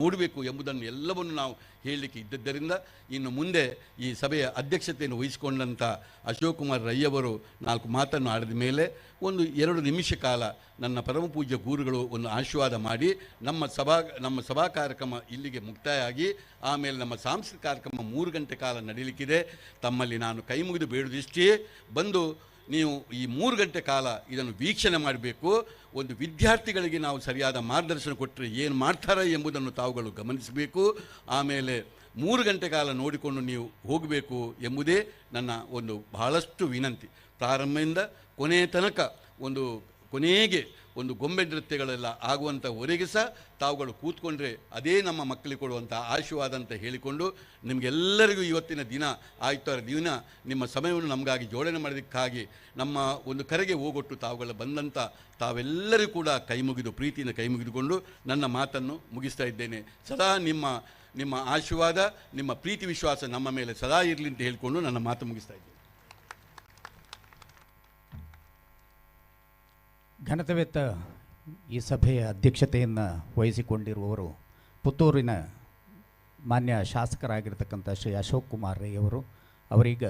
ನೋಡಬೇಕು ಎಂಬುದನ್ನು ಎಲ್ಲವನ್ನು ನಾವು ಹೇಳಲಿಕ್ಕೆ ಇದ್ದದ್ದರಿಂದ ಇನ್ನು ಮುಂದೆ ಈ ಸಭೆಯ ಅಧ್ಯಕ್ಷತೆಯನ್ನು ವಹಿಸಿಕೊಂಡಂಥ ಅಶೋಕ್ ಕುಮಾರ್ ರೈ ಅವರು 4 ಮಾತನ್ನು ಆಡಿದ ಮೇಲೆ 1-2 ನಿಮಿಷ ಕಾಲ ನನ್ನ ಪರಮ ಪೂಜ್ಯ ಗುರುಗಳು ಒಂದು ಆಶೀರ್ವಾದ ಮಾಡಿ ನಮ್ಮ ಸಭಾ ಕಾರ್ಯಕ್ರಮ ಇಲ್ಲಿಗೆ ಮುಕ್ತಾಯ ಆಗಿ ಆಮೇಲೆ ನಮ್ಮ ಸಾಂಸ್ಕೃತಿಕ ಕಾರ್ಯಕ್ರಮ 3 ಗಂಟೆ ಕಾಲ ನಡೀಲಿಕ್ಕಿದೆ. ತಮ್ಮಲ್ಲಿ ನಾನು ಕೈ ಮುಗಿದು ಬೇಡುವುದಿಷ್ಟೇ, ಬಂದು ನೀವು ಈ 3 ಗಂಟೆ ಕಾಲ ಇದನ್ನು ವೀಕ್ಷಣೆ ಮಾಡಬೇಕು. ಒಂದು ವಿದ್ಯಾರ್ಥಿಗಳಿಗೆ ನಾವು ಸರಿಯಾದ ಮಾರ್ಗದರ್ಶನ ಕೊಟ್ಟರೆ ಏನು ಮಾಡ್ತಾರೆ ಎಂಬುದನ್ನು ತಾವುಗಳು ಗಮನಿಸಬೇಕು. ಆಮೇಲೆ 3 ಗಂಟೆ ಕಾಲ ನೋಡಿಕೊಂಡು ನೀವು ಹೋಗಬೇಕು ಎಂಬುದೇ ನನ್ನ ಒಂದು ಬಹಳಷ್ಟು ವಿನಂತಿ. ಪ್ರಾರಂಭದಿಂದ ಕೊನೆಯ ತನಕ ಕೊನೆಗೆ ಗೊಂಬೆ ನೃತ್ಯಗಳೆಲ್ಲ ಆಗುವಂಥವರೆಗೆ ಸಹ ತಾವುಗಳು ಕೂತ್ಕೊಂಡ್ರೆ ಅದೇ ನಮ್ಮ ಮಕ್ಕಳಿಗೆ ಕೊಡುವಂಥ ಆಶೀರ್ವಾದ ಅಂತ ಹೇಳಿಕೊಂಡು ನಿಮಗೆಲ್ಲರಿಗೂ ಇವತ್ತಿನ ದಿನ ಆಯ್ತಾರ ದಿನ ನಿಮ್ಮ ಸಮಯವನ್ನು ನಮಗಾಗಿ ಜೋಡಣೆ ಮಾಡೋದಕ್ಕಾಗಿ ನಮ್ಮ ಒಂದು ಕರೆಗೆ ಹೋಗೊಟ್ಟು ತಾವುಗಳ ಬಂದಂಥ ತಾವೆಲ್ಲರಿಗೂ ಕೂಡ ಪ್ರೀತಿಯಿಂದ ಕೈ ಮುಗಿದುಕೊಂಡು ನನ್ನ ಮಾತನ್ನು ಮುಗಿಸ್ತಾ ಇದ್ದೇನೆ. ಸದಾ ನಿಮ್ಮ ಆಶೀರ್ವಾದ, ನಿಮ್ಮ ಪ್ರೀತಿ ವಿಶ್ವಾಸ ನಮ್ಮ ಮೇಲೆ ಸದಾ ಇರಲಿ ಅಂತ ಹೇಳಿಕೊಂಡು ನನ್ನ ಮಾತು ಮುಗಿಸ್ತಾ ಇದ್ದೇನೆ. ಘನತೆವೆತ್ತ ಈ ಸಭೆಯ ಅಧ್ಯಕ್ಷತೆಯನ್ನು ವಹಿಸಿಕೊಂಡಿರುವವರು ಪುತ್ತೂರಿನ ಮಾನ್ಯ ಶಾಸಕರಾಗಿರ್ತಕ್ಕಂಥ ಶ್ರೀ ಅಶೋಕ್ ಕುಮಾರ್ ರೈ ಅವರು. ಅವರೀಗ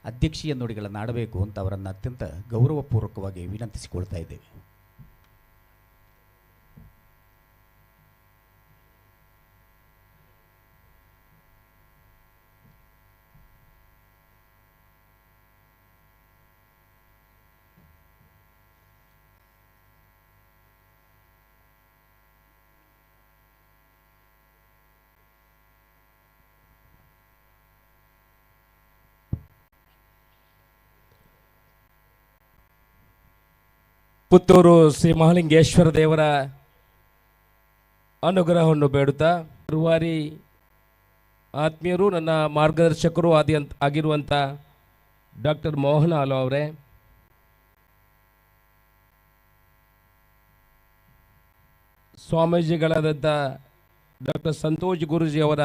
ಅಧ್ಯಕ್ಷೀಯ ನುಡಿಗಳನ್ನು ಆಡಬೇಕು ಅಂತ ಅವರನ್ನು ಅತ್ಯಂತ ಗೌರವಪೂರ್ವಕವಾಗಿ ವಿನಂತಿಸಿಕೊಳ್ತಾ ಇದ್ದೇವೆ. ಪುತ್ತೂರು ಶ್ರೀ ಮಹಾಲಿಂಗೇಶ್ವರ ದೇವರ ಅನುಗ್ರಹವನ್ನು ಬೇಡುತ್ತಾ, ರೂವಾರಿ ಆತ್ಮೀಯರು, ನನ್ನ ಮಾರ್ಗದರ್ಶಕರು ಆಗಿರುವಂಥ ಡಾಕ್ಟರ್ ಮೋಹನ್ ಆಲೋ ಅವರೇ, ಸ್ವಾಮೀಜಿಗಳಾದಂಥ ಡಾಕ್ಟರ್ ಸಂತೋಷ್ ಗುರೂಜಿ ಅವರ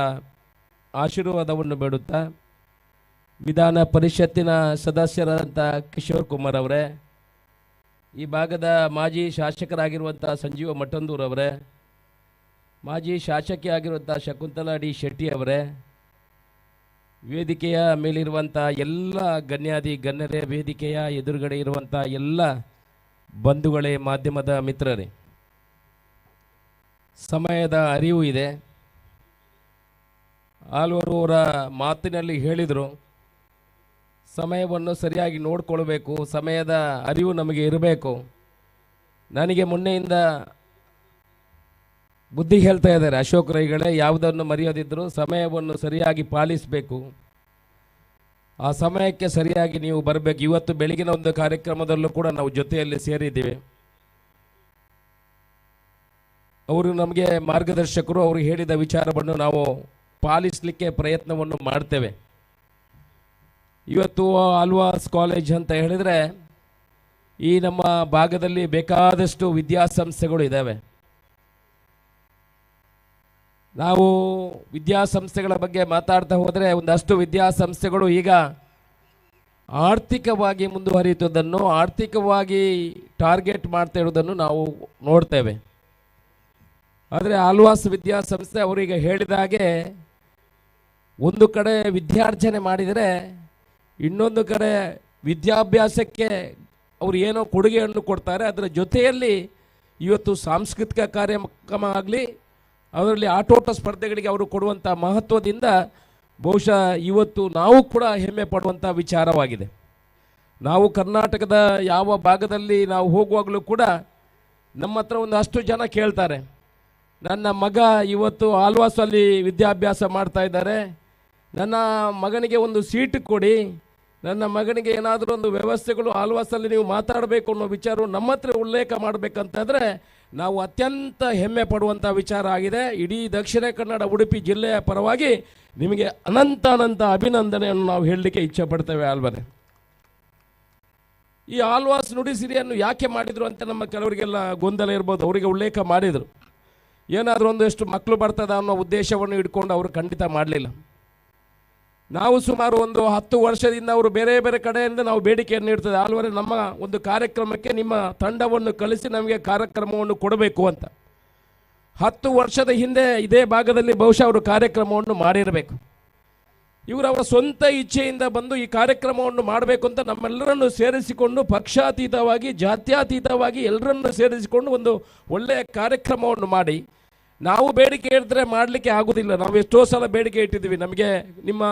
ಆಶೀರ್ವಾದವನ್ನು ಬೇಡುತ್ತಾ, ವಿಧಾನ ಪರಿಷತ್ತಿನ ಸದಸ್ಯರಾದಂಥ ಕಿಶೋರ್ ಕುಮಾರ್ ಅವರೇ, ಈ ಭಾಗದ ಮಾಜಿ ಶಾಸಕರಾಗಿರುವಂಥ ಸಂಜೀವ ಮಠಂದೂರವರೇ, ಮಾಜಿ ಶಾಸಕಿ ಆಗಿರುವಂಥ ಶಕುಂತಲಾ ಡಿ ಶೆಟ್ಟಿ ಅವರೇ, ವೇದಿಕೆಯ ಮೇಲಿರುವಂಥ ಎಲ್ಲ ಗಣ್ಯರೇ, ವೇದಿಕೆಯ ಎದುರುಗಡೆ ಇರುವಂಥ ಎಲ್ಲ ಬಂಧುಗಳೇ, ಮಾಧ್ಯಮದ ಮಿತ್ರರೇ, ಸಮಯದ ಅರಿವು ಇದೆ. ಆಲ್ವರು ಅವರ ಮಾತಿನಲ್ಲಿ ಹೇಳಿದರು, ಸಮಯವನ್ನು ಸರಿಯಾಗಿ ನೋಡಿಕೊಳ್ಬೇಕು, ಸಮಯದ ಅರಿವು ನಮಗೆ ಇರಬೇಕು. ನನಗೆ ಮೊನ್ನೆಯಿಂದ ಬುದ್ಧಿ ಹೇಳ್ತಾ ಇದ್ದಾರೆ ಅಶೋಕ್ ರೈಗಳೇ, ಯಾವುದನ್ನು ಮರೆಯೋದಿದ್ದರೂ ಸಮಯವನ್ನು ಸರಿಯಾಗಿ ಪಾಲಿಸಬೇಕು, ಆ ಸಮಯಕ್ಕೆ ಸರಿಯಾಗಿ ನೀವು ಬರಬೇಕು. ಇವತ್ತು ಬೆಳಗಿನ ಒಂದು ಕಾರ್ಯಕ್ರಮದಲ್ಲೂ ಕೂಡ ನಾವು ಜೊತೆಯಲ್ಲಿ ಸೇರಿದ್ದೀವಿ. ಅವರು ನಮಗೆ ಮಾರ್ಗದರ್ಶಕರು, ಅವರು ಹೇಳಿದ ವಿಚಾರವನ್ನು ನಾವು ಪಾಲಿಸಲಿಕ್ಕೆ ಪ್ರಯತ್ನವನ್ನು ಮಾಡ್ತೇವೆ. ಇವತ್ತು ಆಳ್ವಾಸ್ ಕಾಲೇಜ್ ಅಂತ ಹೇಳಿದರೆ ಈ ನಮ್ಮ ಭಾಗದಲ್ಲಿ ಬೇಕಾದಷ್ಟು ವಿದ್ಯಾಸಂಸ್ಥೆಗಳು ಇದ್ದಾವೆ. ನಾವು ವಿದ್ಯಾಸಂಸ್ಥೆಗಳ ಬಗ್ಗೆ ಮಾತಾಡ್ತಾ ಹೋದರೆ ಒಂದಷ್ಟು ವಿದ್ಯಾಸಂಸ್ಥೆಗಳು ಈಗ ಆರ್ಥಿಕವಾಗಿ ಮುಂದುವರಿಯುವುದನ್ನು, ಆರ್ಥಿಕವಾಗಿ ಟಾರ್ಗೆಟ್ ಮಾಡ್ತಾ ಇರೋದನ್ನು ನಾವು ನೋಡ್ತೇವೆ. ಆದರೆ ಆಳ್ವಾಸ್ ವಿದ್ಯಾಸಂಸ್ಥೆ ಅವರೀಗ ಹೇಳಿದ ಹಾಗೆ ಒಂದು ಕಡೆ ವಿದ್ಯಾರ್ಜನೆ ಮಾಡಿದರೆ ಇನ್ನೊಂದು ಕಡೆ ವಿದ್ಯಾಭ್ಯಾಸಕ್ಕೆ ಅವರು ಏನೋ ಕೊಡುಗೆಯನ್ನು ಕೊಡ್ತಾರೆ. ಅದರ ಜೊತೆಯಲ್ಲಿ ಇವತ್ತು ಸಾಂಸ್ಕೃತಿಕ ಕಾರ್ಯಕ್ರಮ ಆಗಲಿ, ಅದರಲ್ಲಿ ಆಟೋಟ ಸ್ಪರ್ಧೆಗಳಿಗೆ ಅವರು ಕೊಡುವಂಥ ಮಹತ್ವದಿಂದ ಬಹುಶಃ ಇವತ್ತು ನಾವು ಕೂಡ ಹೆಮ್ಮೆ ಪಡುವಂಥ ವಿಚಾರವಾಗಿದೆ. ನಾವು ಕರ್ನಾಟಕದ ಯಾವ ಭಾಗದಲ್ಲಿ ನಾವು ಹೋಗುವಾಗಲೂ ಕೂಡ ನಮ್ಮ ಹತ್ರ ಒಂದಷ್ಟು ಜನ ಕೇಳ್ತಾರೆ, ನನ್ನ ಮಗ ಇವತ್ತು ಆಳ್ವಾಸಲ್ಲಿ ವಿದ್ಯಾಭ್ಯಾಸ ಮಾಡ್ತಾ ಇದ್ದಾರೆ, ನನ್ನ ಮಗನಿಗೆ ಒಂದು ಸೀಟ್ ಕೊಡಿ, ನನ್ನ ಮಗನಿಗೆ ಏನಾದರೂ ಒಂದು ವ್ಯವಸ್ಥೆಗಳು ಆಳ್ವಾಸಲ್ಲಿ ನೀವು ಮಾತಾಡಬೇಕು ಅನ್ನೋ ವಿಚಾರ ನಮ್ಮ ಹತ್ರ ಉಲ್ಲೇಖ ಮಾಡಬೇಕಂತಂದರೆ ನಾವು ಅತ್ಯಂತ ಹೆಮ್ಮೆ ಪಡುವಂಥ ವಿಚಾರ ಆಗಿದೆ. ಇಡೀ ದಕ್ಷಿಣ ಕನ್ನಡ ಉಡುಪಿ ಜಿಲ್ಲೆಯ ಪರವಾಗಿ ನಿಮಗೆ ಅನಂತ ಅಭಿನಂದನೆಯನ್ನು ನಾವು ಹೇಳಲಿಕ್ಕೆ ಇಚ್ಛೆ ಪಡ್ತೇವೆ. ಆಳ್ವರೆ, ಈ ಆಳ್ವಾಸ್ ನುಡಿಸಿರಿಯನ್ನು ಯಾಕೆ ಮಾಡಿದರು ಅಂತ ನಮ್ಮ ಕೆಲವರಿಗೆಲ್ಲ ಗೊಂದಲ ಇರ್ಬೋದು. ಅವರಿಗೆ ಉಲ್ಲೇಖ ಮಾಡಿದರು, ಏನಾದರೂ ಒಂದಷ್ಟು ಮಕ್ಕಳು ಬರ್ತದ ಅನ್ನೋ ಉದ್ದೇಶವನ್ನು ಇಟ್ಕೊಂಡು ಅವರು ಖಂಡಿತ ಮಾಡಲಿಲ್ಲ. ನಾವು ಸುಮಾರು ಒಂದು 10 ವರ್ಷದಿಂದ ಅವರು ಬೇರೆ ಬೇರೆ ಕಡೆಯಿಂದ ನಾವು ಬೇಡಿಕೆಯನ್ನು ಇಡ್ತದೆ, ಆಳ್ವರೆ ನಮ್ಮ ಒಂದು ಕಾರ್ಯಕ್ರಮಕ್ಕೆ ನಿಮ್ಮ ತಂಡವನ್ನು ಕಳಿಸಿ ನಮಗೆ ಕಾರ್ಯಕ್ರಮವನ್ನು ಕೊಡಬೇಕು ಅಂತ. 10 ವರ್ಷದ ಹಿಂದೆ ಇದೇ ಭಾಗದಲ್ಲಿ ಬಹುಶಃ ಅವರು ಕಾರ್ಯಕ್ರಮವನ್ನು ಮಾಡಿರಬೇಕು. ಇವರು ಅವರ ಸ್ವಂತ ಇಚ್ಛೆಯಿಂದ ಬಂದು ಈ ಕಾರ್ಯಕ್ರಮವನ್ನು ಮಾಡಬೇಕು ಅಂತ ನಮ್ಮೆಲ್ಲರನ್ನು ಸೇರಿಸಿಕೊಂಡು ಪಕ್ಷಾತೀತವಾಗಿ ಜಾತ್ಯತೀತವಾಗಿ ಎಲ್ಲರನ್ನು ಸೇರಿಸಿಕೊಂಡು ಒಂದು ಒಳ್ಳೆಯ ಕಾರ್ಯಕ್ರಮವನ್ನು ಮಾಡಿ, ನಾವು ಬೇಡಿಕೆ ಇಟ್ಟರೆ ಮಾಡಲಿಕ್ಕೆ ಆಗೋದಿಲ್ಲ. ನಾವು ಎಷ್ಟೋ ಸಲ ಬೇಡಿಕೆ ಇಟ್ಟಿದ್ದೀವಿ, ನಮಗೆ ನಿಮ್ಮ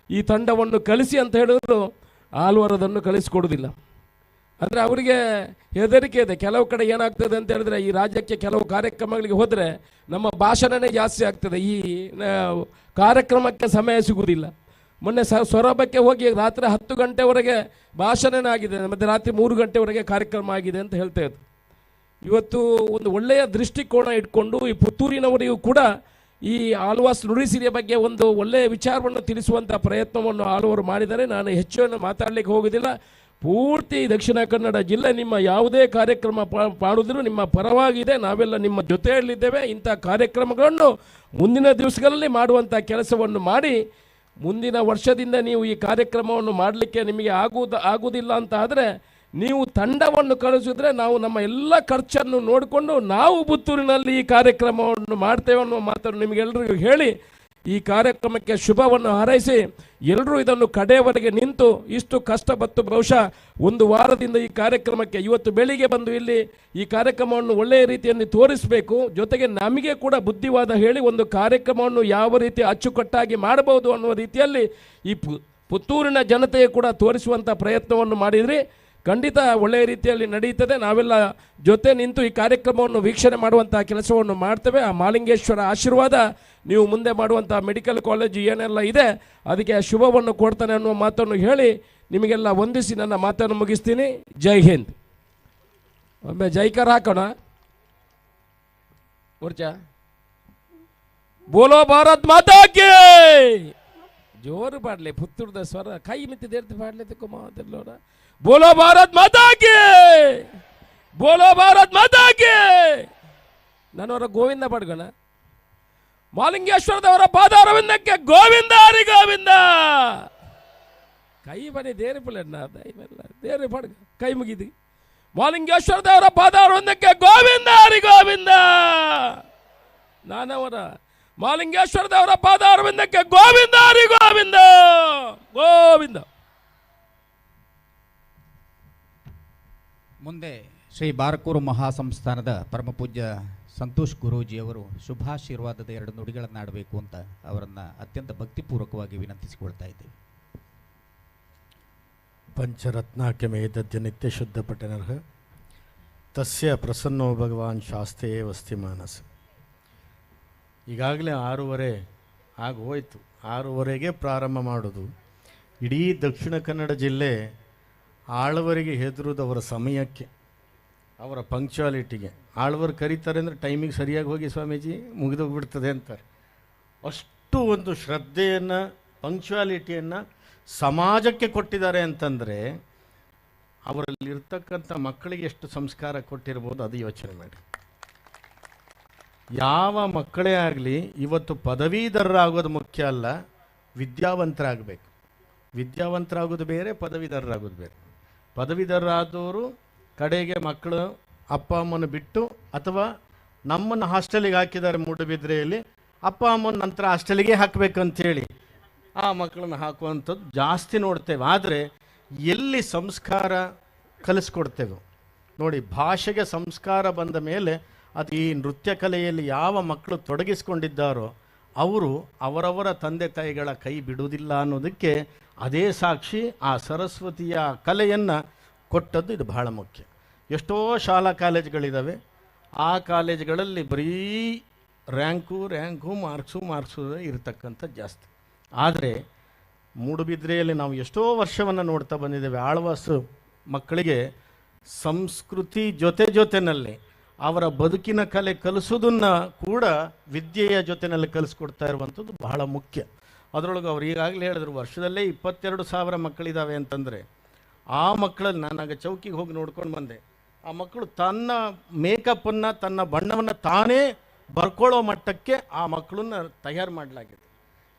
ಈ ತಂಡವನ್ನು ಕಳಿಸಿ ಅಂತ ಹೇಳಿದ್ರು ಆಲ್ವಾರದನ್ನು ಕಳಿಸಿಕೊಡೋದಿಲ್ಲ. ಅಂದರೆ ಅವರಿಗೆ ಹೆದರಿಕೆ ಇದೆ. ಕೆಲವು ಕಡೆ ಏನಾಗ್ತದೆ ಅಂತ ಹೇಳಿದ್ರೆ, ಈ ರಾಜ್ಯಕ್ಕೆ ಕೆಲವು ಕಾರ್ಯಕ್ರಮಗಳಿಗೆ ಹೋದರೆ ನಮ್ಮ ಭಾಷಣನೇ ಜಾಸ್ತಿ ಆಗ್ತದೆ, ಈ ಕಾರ್ಯಕ್ರಮಕ್ಕೆ ಸಮಯ ಸಿಗುವುದಿಲ್ಲ. ಮೊನ್ನೆ ಸೊರಬಕ್ಕೆ ಹೋಗಿ ರಾತ್ರಿ 10 ಗಂಟೆವರೆಗೆ ಭಾಷಣನೇ ಆಗಿದೆ, ಮತ್ತು ರಾತ್ರಿ 3 ಗಂಟೆವರೆಗೆ ಕಾರ್ಯಕ್ರಮ ಆಗಿದೆ ಅಂತ ಹೇಳ್ತಾ ಇದ್ರು. ಇವತ್ತು ಒಂದು ಒಳ್ಳೆಯ ದೃಷ್ಟಿಕೋನ ಇಟ್ಕೊಂಡು ಈ ಪುತ್ತೂರಿನವರಿಗೂ ಕೂಡ ಈ ಆಳ್ವಾಸ್ ನುಡಿಸಿರಿಯ ಬಗ್ಗೆ ಒಂದು ಒಳ್ಳೆಯ ವಿಚಾರವನ್ನು ತಿಳಿಸುವಂಥ ಪ್ರಯತ್ನವನ್ನು ಆಳ್ವರು ಮಾಡಿದ್ದಾರೆ. ನಾನು ಹೆಚ್ಚು ಮಾತಾಡಲಿಕ್ಕೆ ಹೋಗೋದಿಲ್ಲ. ಪೂರ್ತಿ ದಕ್ಷಿಣ ಕನ್ನಡ ಜಿಲ್ಲೆ ನಿಮ್ಮ ಯಾವುದೇ ಕಾರ್ಯಕ್ರಮ ಮಾಡುವುದಿಲ್ಲ ನಿಮ್ಮ ಪರವಾಗಿದೆ, ನಾವೆಲ್ಲ ನಿಮ್ಮ ಜೊತೆಯಲ್ಲಿದ್ದೇವೆ. ಇಂಥ ಕಾರ್ಯಕ್ರಮಗಳನ್ನು ಮುಂದಿನ ದಿವಸಗಳಲ್ಲಿ ಮಾಡುವಂಥ ಕೆಲಸವನ್ನು ಮಾಡಿ, ಮುಂದಿನ ವರ್ಷದಿಂದ ನೀವು ಈ ಕಾರ್ಯಕ್ರಮವನ್ನು ಮಾಡಲಿಕ್ಕೆ ನಿಮಗೆ ಆಗುವುದಿಲ್ಲ ಅಂತ ಆದರೆ ನೀವು ತಂಡವನ್ನು ಕಳಿಸಿದ್ರೆ ನಾವು ನಮ್ಮ ಎಲ್ಲ ಖರ್ಚನ್ನು ನೋಡಿಕೊಂಡು ನಾವು ಪುತ್ತೂರಿನಲ್ಲಿ ಈ ಕಾರ್ಯಕ್ರಮವನ್ನು ಮಾಡ್ತೇವೆ ಅನ್ನೋ ಮಾತನ್ನು ನಿಮಗೆಲ್ಲರಿಗೂ ಹೇಳಿ, ಈ ಕಾರ್ಯಕ್ರಮಕ್ಕೆ ಶುಭವನ್ನು ಹಾರೈಸಿ, ಎಲ್ಲರೂ ಇದನ್ನು ಕಡೆಯವರೆಗೆ ನಿಂತು ಇಷ್ಟು ಕಷ್ಟಪಟ್ಟು ಬಹುಶಃ 1 ವಾರದಿಂದ ಈ ಕಾರ್ಯಕ್ರಮಕ್ಕೆ ಇವತ್ತು ಬೆಳಿಗ್ಗೆ ಬಂದು ಇಲ್ಲಿ ಈ ಕಾರ್ಯಕ್ರಮವನ್ನು ಒಳ್ಳೆಯ ರೀತಿಯಲ್ಲಿ ತೋರಿಸಬೇಕು. ಜೊತೆಗೆ ನಮಗೆ ಕೂಡ ಬುದ್ಧಿವಾದ ಹೇಳಿ ಒಂದು ಕಾರ್ಯಕ್ರಮವನ್ನು ಯಾವ ರೀತಿ ಅಚ್ಚುಕಟ್ಟಾಗಿ ಮಾಡಬಹುದು ಅನ್ನುವ ರೀತಿಯಲ್ಲಿ ಈ ಪುತ್ತೂರಿನ ಜನತೆಗೆ ಕೂಡ ತೋರಿಸುವಂಥ ಪ್ರಯತ್ನವನ್ನು ಮಾಡಿದ್ರಿ. ಖಂಡಿತ ಒಳ್ಳೆಯ ರೀತಿಯಲ್ಲಿ ನಡೆಯುತ್ತದೆ. ನಾವೆಲ್ಲ ಜೊತೆ ನಿಂತು ಈ ಕಾರ್ಯಕ್ರಮವನ್ನು ವೀಕ್ಷಣೆ ಮಾಡುವಂಥ ಕೆಲಸವನ್ನು ಮಾಡ್ತೇವೆ. ಆ ಮಾಲಿಂಗೇಶ್ವರ ಆಶೀರ್ವಾದ ನೀವು ಮುಂದೆ ಮಾಡುವಂಥ ಮೆಡಿಕಲ್ ಕಾಲೇಜು ಏನೆಲ್ಲ ಇದೆ ಅದಕ್ಕೆ ಶುಭವನ್ನು ಕೊಡ್ತಾನೆ ಅನ್ನುವ ಮಾತನ್ನು ಹೇಳಿ ನಿಮಗೆಲ್ಲ ವಂದಿಸಿ ನನ್ನ ಮಾತನ್ನು ಮುಗಿಸ್ತೀನಿ. ಜೈ ಹಿಂದ್. ಒಮ್ಮೆ ಜೈಕಾರ ಹಾಕೋಣ. ಊರ್ಜಾ ಬೋಲೋ ಭಾರತ್ ಮಾತಾ ಕಿ. ಜೋರು ಪಾಡಲಿ, ಪುತ್ತೂರದ ಸ್ವರ ಕೈ ಮಿತ್ತಿದೇರ್ತಿ ಪಾಡ್ಲಿ ಕುಮಾರ. ಬೋಲೋ ಭಾರತ್ ಮಾತಾ ಕಿ, ಬೋಲೋ ಭಾರತ್ ಮಾತಾ ಕಿ. ನನ್ನವರ ಗೋವಿಂದ ಪಡ್ಗೋಣ. ಮಾಲಿಂಗೇಶ್ವರದವರ ಪಾದಾರವಿಂದಕ್ಕೆ ಗೋವಿಂದ ಹರಿ ಗೋವಿಂದ. ಕೈ ಬನ್ನಿ ದೇರಿ ಪುಳ್ಳೆಣ್ಣ ದಯವೆಲ್ಲ ದೇರಿ ಪಡ್ಗ ಕೈ ಮುಗಿದಿ. ಮಾಲಿಂಗೇಶ್ವರದವರ ಪಾದಾರವಿಂದಕ್ಕೆ ಗೋವಿಂದ ಹರಿ ಗೋವಿಂದ. ನಾನವರ ಮಾಲಿಂಗೇಶ್ವರದವರ ಪಾದಾರವಿಂದಕ್ಕೆ ಗೋವಿಂದ ಹರಿ ಗೋವಿಂದ ಗೋವಿಂದ. ಮುಂದೆ ಶ್ರೀ ಬಾರಕೂರು ಮಹಾಸಂಸ್ಥಾನದ ಪರಮಪೂಜ್ಯ ಸಂತೋಷ್ ಗುರೂಜಿಯವರು ಶುಭಾಶೀರ್ವಾದದ 2 ನುಡಿಗಳನ್ನು ಆಡಬೇಕು ಅಂತ ಅವರನ್ನು ಅತ್ಯಂತ ಭಕ್ತಿಪೂರ್ವಕವಾಗಿ ವಿನಂತಿಸಿಕೊಳ್ತಾ ಇದ್ದೇವೆ. ಪಂಚರತ್ನಾಕ್ಯ ಮೇದದ್ಯ ನಿತ್ಯ ಶುದ್ಧ ಪಠನರ್ಹ ತಸ್ಯ ಪ್ರಸನ್ನೋ ಭಗವಾನ್ ಶಾಸ್ತ್ರೆಯೇ ವಸ್ತಿ ಮಾನಸ. ಈಗಾಗಲೇ 6:30 ಆಗೋಯ್ತು. 6:30ಗೆ ಪ್ರಾರಂಭ ಮಾಡೋದು. ಇಡೀ ದಕ್ಷಿಣ ಕನ್ನಡ ಜಿಲ್ಲೆ ಆಳ್ವರಿಗೆ ಹೆದರುವುದು ಅವರ ಸಮಯಕ್ಕೆ, ಅವರ ಪಂಕ್ಚುಯಾಲಿಟಿಗೆ. ಆಳ್ವರು ಕರೀತಾರೆ ಅಂದರೆ ಟೈಮಿಗೆ ಸರಿಯಾಗಿ ಹೋಗಿ ಸ್ವಾಮೀಜಿ ಮುಗಿದೋಗ್ಬಿಡ್ತದೆ ಅಂತಾರೆ. ಅಷ್ಟು ಒಂದು ಶ್ರದ್ಧೆಯನ್ನು ಪಂಕ್ಚುಯಾಲಿಟಿಯನ್ನು ಸಮಾಜಕ್ಕೆ ಕೊಟ್ಟಿದ್ದಾರೆ ಅಂತಂದರೆ ಅವರಲ್ಲಿರ್ತಕ್ಕಂಥ ಮಕ್ಕಳಿಗೆ ಎಷ್ಟು ಸಂಸ್ಕಾರ ಕೊಟ್ಟಿರ್ಬೋದು ಅದು ಯೋಚನೆ ಮಾಡಿ. ಯಾವ ಮಕ್ಕಳೇ ಆಗಲಿ ಇವತ್ತು ಪದವೀಧರರಾಗೋದು ಮುಖ್ಯ ಅಲ್ಲ, ವಿದ್ಯಾವಂತರಾಗಬೇಕು. ವಿದ್ಯಾವಂತರಾಗೋದು ಬೇರೆ, ಪದವೀಧರರಾಗೋದು ಬೇರೆ. ಪದವೀಧರರಾದವರು ಕಡೆಗೆ ಮಕ್ಕಳು ಅಪ್ಪ ಅಮ್ಮನ ಬಿಟ್ಟು ಅಥವಾ ನಮ್ಮನ್ನು ಹಾಸ್ಟೆಲಿಗೆ ಹಾಕಿದ್ದಾರೆ ಮೂಡುಬಿದ್ರೆಯಲ್ಲಿ, ಅಪ್ಪ ಅಮ್ಮನ ನಂತರ ಹಾಸ್ಟೆಲಿಗೆ ಹಾಕಬೇಕಂತೇಳಿ ಆ ಮಕ್ಕಳನ್ನು ಹಾಕುವಂಥದ್ದು ಜಾಸ್ತಿ ನೋಡ್ತೇವೆ. ಆದರೆ ಎಲ್ಲಿ ಸಂಸ್ಕಾರ ಕಲಿಸ್ಕೊಡ್ತೇವೆ ನೋಡಿ, ಭಾಷೆಗೆ ಸಂಸ್ಕಾರ ಬಂದ ಮೇಲೆ ಅದು ಈ ನೃತ್ಯ ಕಲೆಯಲ್ಲಿ ಯಾವ ಮಕ್ಕಳು ತೊಡಗಿಸ್ಕೊಂಡಿದ್ದಾರೋ ಅವರು ಅವರವರ ತಂದೆ ತಾಯಿಗಳ ಕೈ ಬಿಡುವುದಿಲ್ಲ ಅನ್ನೋದಕ್ಕೆ ಅದೇ ಸಾಕ್ಷಿ. ಆ ಸರಸ್ವತಿಯ ಕಲೆಯನ್ನು ಕೊಟ್ಟದ್ದು ಇದು ಬಹಳ ಮುಖ್ಯ. ಎಷ್ಟೋ ಶಾಲಾ ಕಾಲೇಜುಗಳಿದ್ದಾವೆ, ಆ ಕಾಲೇಜುಗಳಲ್ಲಿ ಬರೀ ರ್ಯಾಂಕು ಮಾರ್ಕ್ಸು ಇರತಕ್ಕಂಥದ್ದು ಜಾಸ್ತಿ. ಆದರೆ ಮೂಡುಬಿದ್ರೆಯಲ್ಲಿ ನಾವು ಎಷ್ಟೋ ವರ್ಷವನ್ನು ನೋಡ್ತಾ ಬಂದಿದ್ದೇವೆ. ಆಳ್ವಾಸು ಮಕ್ಕಳಿಗೆ ಸಂಸ್ಕೃತಿ ಜೊತೆಯಲ್ಲಿ ಅವರ ಬದುಕಿನ ಕಲೆ ಕಲಿಸೋದನ್ನು ಕೂಡ ವಿದ್ಯೆಯ ಜೊತೆಯಲ್ಲಿ ಕಲಿಸ್ಕೊಡ್ತಾ ಇರುವಂಥದ್ದು ಬಹಳ ಮುಖ್ಯ. ಅದರೊಳಗೆ ಅವ್ರು ಈಗಾಗಲೇ ಹೇಳಿದ್ರು, ವರ್ಷದಲ್ಲೇ 22,000 ಮಕ್ಕಳಿದ್ದಾವೆ ಅಂತಂದರೆ ಆ ಮಕ್ಕಳಲ್ಲಿ ನಾನಾಗ ಚೌಕಿಗೆ ಹೋಗಿ ನೋಡ್ಕೊಂಡು ಬಂದೆ. ಆ ಮಕ್ಕಳು ತನ್ನ ಮೇಕಪ್ಪನ್ನು ತನ್ನ ಬಣ್ಣವನ್ನು ತಾನೇ ಬರ್ಕೊಳ್ಳೋ ಮಟ್ಟಕ್ಕೆ ಆ ಮಕ್ಕಳನ್ನ ತಯಾರು ಮಾಡಲಾಗಿದೆ.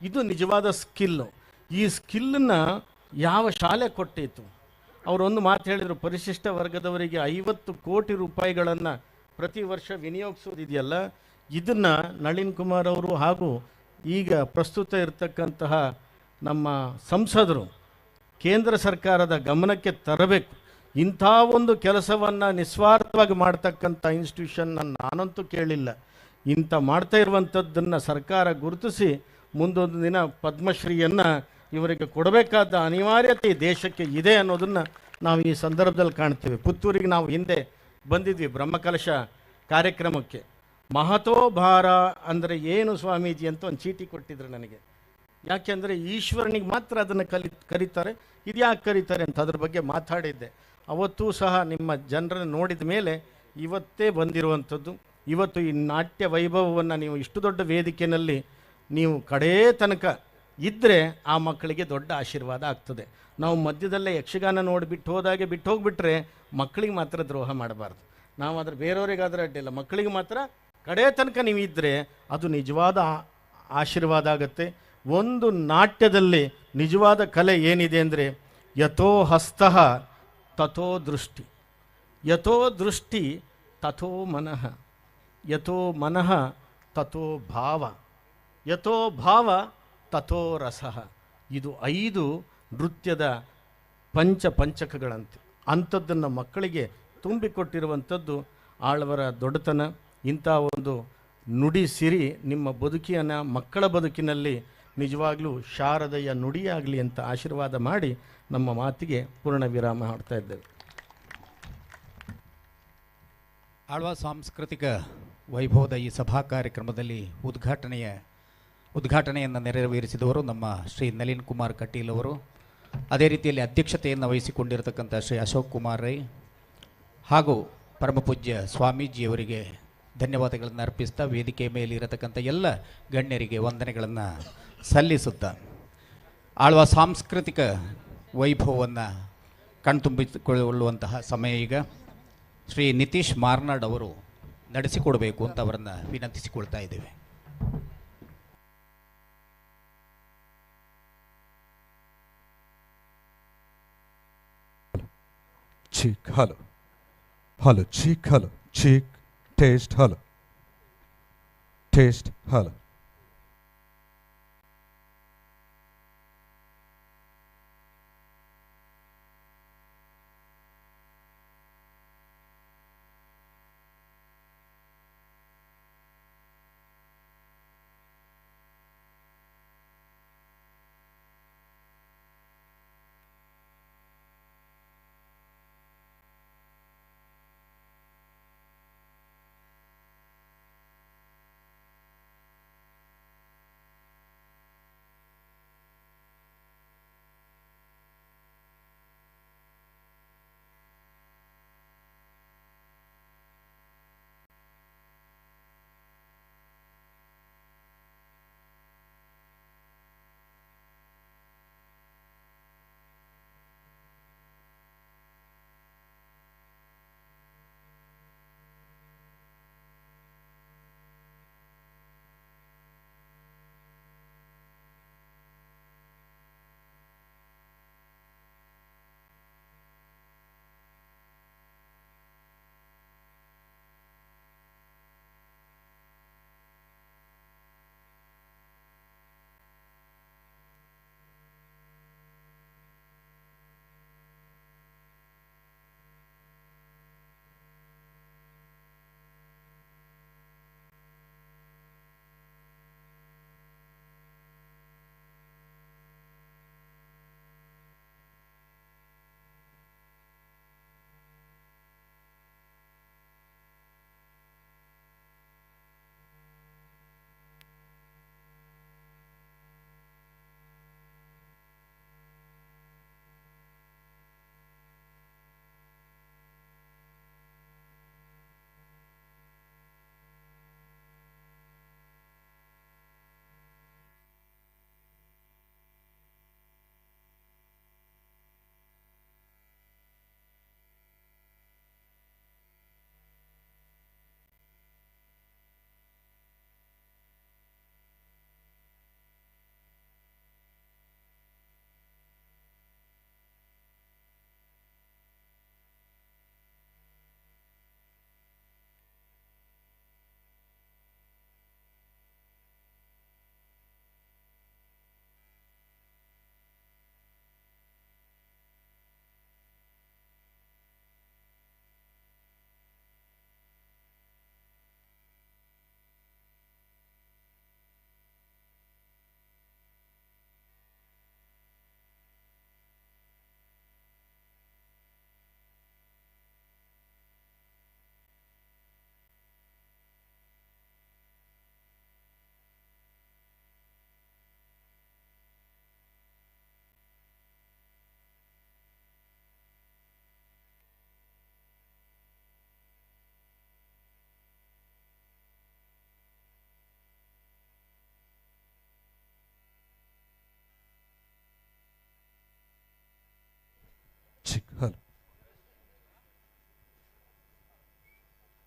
ಇದು ನಿಜವಾದ ಸ್ಕಿಲ್ಲು. ಈ ಸ್ಕಿಲ್ಲನ್ನು ಯಾವ ಶಾಲೆ ಕೊಟ್ಟಿತ್ತು? ಅವರೊಂದು ಮಾತು ಹೇಳಿದರು, ಪರಿಶಿಷ್ಟ ವರ್ಗದವರಿಗೆ 50 ಕೋಟಿ ರೂಪಾಯಿಗಳನ್ನು ಪ್ರತಿ ವರ್ಷ ವಿನಿಯೋಗಿಸೋದಿದೆಯಲ್ಲ, ಇದನ್ನು ನಳಿನ್ ಕುಮಾರ್ ಅವರು ಹಾಗೂ ಈಗ ಪ್ರಸ್ತುತ ಇರತಕ್ಕಂತಹ ನಮ್ಮ ಸಂಸದರು ಕೇಂದ್ರ ಸರ್ಕಾರದ ಗಮನಕ್ಕೆ ತರಬೇಕು. ಇಂಥ ಒಂದು ಕೆಲಸವನ್ನು ನಿಸ್ವಾರ್ಥವಾಗಿ ಮಾಡ್ತಕ್ಕಂಥ ಇನ್ಸ್ಟಿಟ್ಯೂಷನ್ನ ನಾನಂತೂ ಕೇಳಿಲ್ಲ. ಇಂಥ ಮಾಡ್ತಾ ಇರುವಂಥದ್ದನ್ನು ಸರ್ಕಾರ ಗುರುತಿಸಿ ಮುಂದೊಂದು ದಿನ ಪದ್ಮಶ್ರೀಯನ್ನು ಇವರಿಗೆ ಕೊಡಬೇಕಾದ ಅನಿವಾರ್ಯತೆ ಈ ದೇಶಕ್ಕೆ ಇದೆ ಅನ್ನೋದನ್ನು ನಾವು ಈ ಸಂದರ್ಭದಲ್ಲಿ ಕಾಣ್ತೀವಿ. ಪುತ್ತೂರಿಗೆ ನಾವು ಹಿಂದೆ ಬಂದಿದ್ವಿ ಬ್ರಹ್ಮಕಲಶ ಕಾರ್ಯಕ್ರಮಕ್ಕೆ. ಮಹತೋಭಾರ ಅಂದರೆ ಏನು ಸ್ವಾಮೀಜಿ ಅಂತ ಒಂದು ಚೀಟಿ ಕೊಟ್ಟಿದ್ರು ನನಗೆ. ಯಾಕೆಂದರೆ ಈಶ್ವರನಿಗೆ ಮಾತ್ರ ಅದನ್ನು ಕರೀತಾರೆ, ಇದು ಯಾಕೆ ಕರೀತಾರೆ ಅಂತ ಅದ್ರ ಬಗ್ಗೆ ಮಾತಾಡಿದ್ದೆ. ಅವತ್ತೂ ಸಹ ನಿಮ್ಮ ಜನರನ್ನು ನೋಡಿದ ಮೇಲೆ ಇವತ್ತೇ ಬಂದಿರುವಂಥದ್ದು. ಇವತ್ತು ಈ ನಾಟ್ಯ ವೈಭವವನ್ನು ನೀವು ಇಷ್ಟು ದೊಡ್ಡ ವೇದಿಕೆಯಲ್ಲಿ ನೀವು ಕಡೇ ತನಕ ಇದ್ದರೆ ಆ ಮಕ್ಕಳಿಗೆ ದೊಡ್ಡ ಆಶೀರ್ವಾದ ಆಗ್ತದೆ. ನಾವು ಮಧ್ಯದಲ್ಲೇ ಯಕ್ಷಗಾನ ನೋಡಿಬಿಟ್ಟು ಹೋದಾಗೆ ಬಿಟ್ಟು ಹೋಗಿಬಿಟ್ರೆ ಮಕ್ಕಳಿಗೆ ಮಾತ್ರ ದ್ರೋಹ ಮಾಡಬಾರ್ದು. ನಾವು ಅದ್ರ ಬೇರೆಯವರಿಗಾದ್ರೆ ಅಡ್ಡಿಲ್ಲ, ಮಕ್ಕಳಿಗೆ ಮಾತ್ರ ಕಡೇ ತನಕ ನೀವು ಇದ್ದರೆ ಅದು ನಿಜವಾದ ಆಶೀರ್ವಾದ ಆಗುತ್ತೆ. ಒಂದು ನಾಟ್ಯದಲ್ಲಿ ನಿಜವಾದ ಕಲೆ ಏನಿದೆ ಅಂದರೆ ಯಥೋ ಹಸ್ತಃ ತಥೋ ದೃಷ್ಟಿ, ಯಥೋ ದೃಷ್ಟಿ ತಥೋ ಮನಃ, ಯಥೋ ಮನಃ ತಥೋ ಭಾವ, ಯಥೋ ಭಾವ ತಥೋ ರಸಃ. ಇದು 5 ನೃತ್ಯದ ಪಂಚಕಗಳಂತೆ. ಅಂಥದ್ದನ್ನು ಮಕ್ಕಳಿಗೆ ತುಂಬಿಕೊಟ್ಟಿರುವಂಥದ್ದು ಆಳ್ವರ ದೊಡ್ಡತನ. ಇಂಥ ಒಂದು ನುಡಿ ಸಿರಿ ನಿಮ್ಮ ಬದುಕಿನ ಮಕ್ಕಳ ಬದುಕಿನಲ್ಲಿ ನಿಜವಾಗ್ಲೂ ಶಾರದೆಯ ನುಡಿಯಾಗಲಿ ಅಂತ ಆಶೀರ್ವಾದ ಮಾಡಿ ನಮ್ಮ ಮಾತಿಗೆ ಪೂರ್ಣ ವಿರಾಮ ಮಾಡ್ತಾ ಇದ್ದೇವೆ. ಆಳ್ವ ಸಾಂಸ್ಕೃತಿಕ ವೈಭವದ ಈ ಸಭಾ ಕಾರ್ಯಕ್ರಮದಲ್ಲಿ ಉದ್ಘಾಟನೆಯನ್ನು ನೆರವೇರಿಸಿದವರು ನಮ್ಮ ಶ್ರೀ ನಳಿನ್ ಕುಮಾರ್ ಕಟೀಲ್ ಅವರು. ಅದೇ ರೀತಿಯಲ್ಲಿ ಅಧ್ಯಕ್ಷತೆಯನ್ನು ವಹಿಸಿಕೊಂಡಿರತಕ್ಕಂಥ ಶ್ರೀ ಅಶೋಕ್ ಕುಮಾರ್ ರೈ ಹಾಗೂ ಪರಮಪೂಜ್ಯ ಸ್ವಾಮೀಜಿಯವರಿಗೆ ಧನ್ಯವಾದಗಳನ್ನು ಅರ್ಪಿಸ್ತಾ ವೇದಿಕೆ ಮೇಲೆ ಇರತಕ್ಕಂಥ ಎಲ್ಲ ಗಣ್ಯರಿಗೆ ವಂದನೆಗಳನ್ನು ಸಲ್ಲಿಸುತ್ತಾ ಆಳ್ವ ಸಾಂಸ್ಕೃತಿಕ ವೈಭವವನ್ನು ಕಣ್ತುಂಬಿಸಿಕೊಳ್ಳುವಂತಹ ಸಮಯ ಈಗ. ಶ್ರೀ ನಿತೀಶ್ ಮಾರ್ನಾಡ್ ಅವರು ನಡೆಸಿಕೊಡಬೇಕು ಅಂತ ಅವರನ್ನು ವಿನಂತಿಸಿಕೊಳ್ತಾ ಇದ್ದೇವೆ. cheek, hello. Hello, cheek, hello. Cheek, taste, hello. Taste, hello.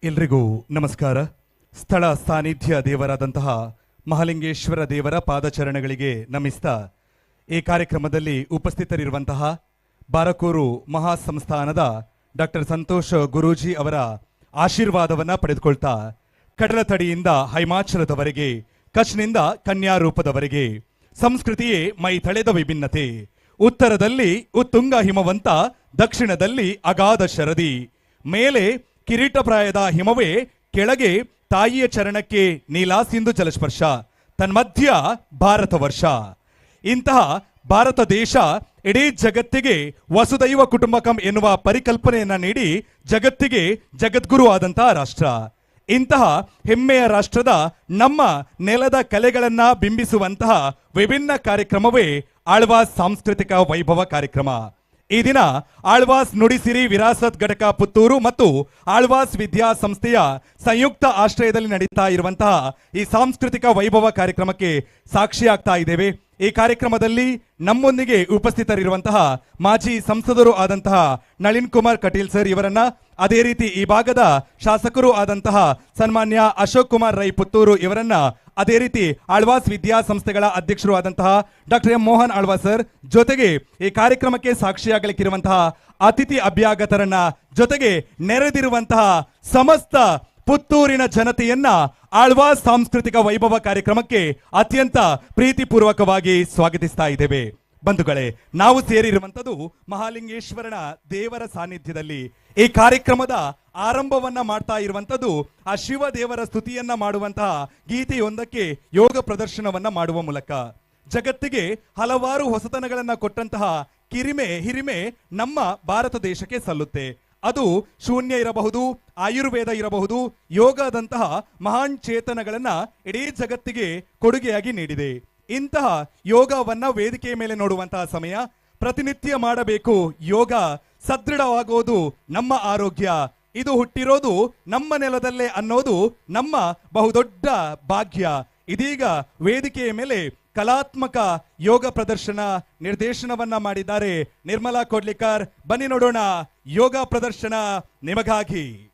ಎಲ್ರಿಗೂ ನಮಸ್ಕಾರ. ಸ್ಥಳ ಸಾನ್ನಿಧ್ಯ ದೇವರಾದಂತಹ ಮಹಾಲಿಂಗೇಶ್ವರ ದೇವರ ಪಾದಚರಣಗಳಿಗೆ ನಮಿಸ್ತಾ ಈ ಕಾರ್ಯಕ್ರಮದಲ್ಲಿ ಉಪಸ್ಥಿತರಿರುವಂತಹ ಬಾರಕೂರು ಮಹಾಸಂಸ್ಥಾನದ ಡಾಕ್ಟರ್ ಸಂತೋಷ್ ಗುರೂಜಿ ಅವರ ಆಶೀರ್ವಾದವನ್ನು ಪಡೆದುಕೊಳ್ತಾ ಕಡಲತಡಿಯಿಂದ ಹಿಮಾಚಲದವರೆಗೆ, ಕಚ್ನಿಂದ ಕನ್ಯಾರೂಪದವರೆಗೆ ಸಂಸ್ಕೃತಿಯೇ ಮೈ ತಳೆದ ವಿಭಿನ್ನತೆ. ಉತ್ತರದಲ್ಲಿ ಉತ್ತುಂಗ ಹಿಮವಂತ, ದಕ್ಷಿಣದಲ್ಲಿ ಅಗಾಧ ಶರದಿ, ಮೇಲೆ ಕಿರೀಟಪ್ರಾಯದ ಹಿಮವೇ, ಕೆಳಗೆ ತಾಯಿಯ ಚರಣಕ್ಕೆ ನೀಲಾಸಿಂಧು ಜಲಸ್ಪರ್ಶ, ತನ್ಮಧ್ಯ ಭಾರತ ವರ್ಷ. ಇಂತಹ ಭಾರತ ದೇಶ ಇಡೀ ಜಗತ್ತಿಗೆ ವಸುದೈವ ಕುಟುಂಬಕಂ ಎನ್ನುವ ಪರಿಕಲ್ಪನೆಯನ್ನ ನೀಡಿ ಜಗತ್ತಿಗೆ ಜಗದ್ಗುರು ಆದಂತಹ ರಾಷ್ಟ್ರ. ಇಂತಹ ಹೆಮ್ಮೆಯ ರಾಷ್ಟ್ರದ ನಮ್ಮ ನೆಲದ ಕಲೆಗಳನ್ನ ಬಿಂಬಿಸುವಂತಹ ವಿಭಿನ್ನ ಕಾರ್ಯಕ್ರಮವೇ ಆಳ್ವಾಸ್ ಸಾಂಸ್ಕೃತಿಕ ವೈಭವ ಕಾರ್ಯಕ್ರಮ. ಈ ದಿನ ಆಳ್ವಾಸ್ ನುಡಿಸಿರಿ ವಿರಾಸತ್ ಘಟಕ ಪುತ್ತೂರು ಮತ್ತು ಆಳ್ವಾಸ್ ವಿದ್ಯಾಸಂಸ್ಥೆಯ ಸಂಯುಕ್ತ ಆಶ್ರಯದಲ್ಲಿ ನಡೀತಾ ಇರುವಂತಹ ಈ ಸಾಂಸ್ಕೃತಿಕ ವೈಭವ ಕಾರ್ಯಕ್ರಮಕ್ಕೆ ಸಾಕ್ಷಿಯಾಗ್ತಾ ಇದ್ದೇವೆ. ಈ ಕಾರ್ಯಕ್ರಮದಲ್ಲಿ ನಮ್ಮೊಂದಿಗೆ ಉಪಸ್ಥಿತರಿರುವಂತಹ ಮಾಜಿ ಸಂಸದರು ಆದಂತಹ ನಳಿನ್ ಕುಮಾರ್ ಕಟೀಲ್ ಸರ್ ಇವರನ್ನ, ಅದೇ ರೀತಿ ಈ ಭಾಗದ ಶಾಸಕರು ಆದಂತಹ ಸನ್ಮಾನ್ಯ ಅಶೋಕ್ ಕುಮಾರ್ ರೈ ಪುತ್ತೂರು ಇವರನ್ನ, ಅದೇ ರೀತಿ ಆಳ್ವಾಸ್ ವಿದ್ಯಾಸಂಸ್ಥೆಗಳ ಅಧ್ಯಕ್ಷರು ಆದಂತಹ doctor M Mohan Alva's sir, ಜೊತೆಗೆ ಈ ಕಾರ್ಯಕ್ರಮಕ್ಕೆ ಸಾಕ್ಷಿಯಾಗಲಿಕ್ಕಿರುವಂತಹ ಅತಿಥಿ ಅಭ್ಯಾಗತರನ್ನ, ಜೊತೆಗೆ ನೆರೆದಿರುವಂತಹ ಸಮಸ್ತ ಪುತ್ತೂರಿನ ಜನತೆಯನ್ನ ಆಳ್ವಾಸ್ ಸಾಂಸ್ಕೃತಿಕ ವೈಭವ ಕಾರ್ಯಕ್ರಮಕ್ಕೆ ಅತ್ಯಂತ ಪ್ರೀತಿಪೂರ್ವಕವಾಗಿ ಸ್ವಾಗತಿಸ್ತಾ ಇದ್ದೇವೆ. ಬಂಧುಗಳೇ, ನಾವು ಸೇರಿರುವಂತದ್ದು ಮಹಾಲಿಂಗೇಶ್ವರನ ದೇವರ ಸಾನ್ನಿಧ್ಯದಲ್ಲಿ. ಈ ಕಾರ್ಯಕ್ರಮದ ಆರಂಭವನ್ನ ಮಾಡ್ತಾ ಇರುವಂತದ್ದು ಆ ಶಿವ ದೇವರ ಸ್ತುತಿಯನ್ನ ಮಾಡುವಂತಹ ಗೀತೆಯೊಂದಕ್ಕೆ ಯೋಗ ಪ್ರದರ್ಶನವನ್ನ ಮಾಡುವ ಮೂಲಕ ಜಗತ್ತಿಗೆ ಹಲವಾರು ಹೊಸತನಗಳನ್ನ ಕೊಟ್ಟಂತಹ ಹಿರಿಮೆ ನಮ್ಮ ಭಾರತ ದೇಶಕ್ಕೆ ಸಲ್ಲುತ್ತೆ. ಅದು ಶೂನ್ಯ ಇರಬಹುದು, ಆಯುರ್ವೇದ ಇರಬಹುದು, ಯೋಗದಂತಹ ಮಹಾನ್ ಚೇತನಗಳನ್ನ ಇಡೀ ಜಗತ್ತಿಗೆ ಕೊಡುಗೆಯಾಗಿ ನೀಡಿದೆ. ಇಂತಹ ಯೋಗವನ್ನ ವೇದಿಕೆಯ ಮೇಲೆ ನೋಡುವಂತಹ ಸಮಯ. ಪ್ರತಿನಿತ್ಯ ಮಾಡಬೇಕು ಯೋಗ, ಸದೃಢವಾಗೋದು ನಮ್ಮ ಆರೋಗ್ಯ. ಇದು ಹುಟ್ಟಿರೋದು ನಮ್ಮ ನೆಲದಲ್ಲೇ ಅನ್ನೋದು ನಮ್ಮ ಬಹುದೊಡ್ಡ ಭಾಗ್ಯ. ಇದೀಗ ವೇದಿಕೆಯ ಮೇಲೆ ಕಲಾತ್ಮಕ ಯೋಗ ಪ್ರದರ್ಶನ ನಿರ್ದೇಶನವನ್ನ ಮಾಡಿದ್ದಾರೆ ನಿರ್ಮಲಾ ಕೋಡ್ಲಿಕರ್. ಬನ್ನಿ ನೋಡೋಣ ಯೋಗ ಪ್ರದರ್ಶನ ನಿಮಗಾಗಿ.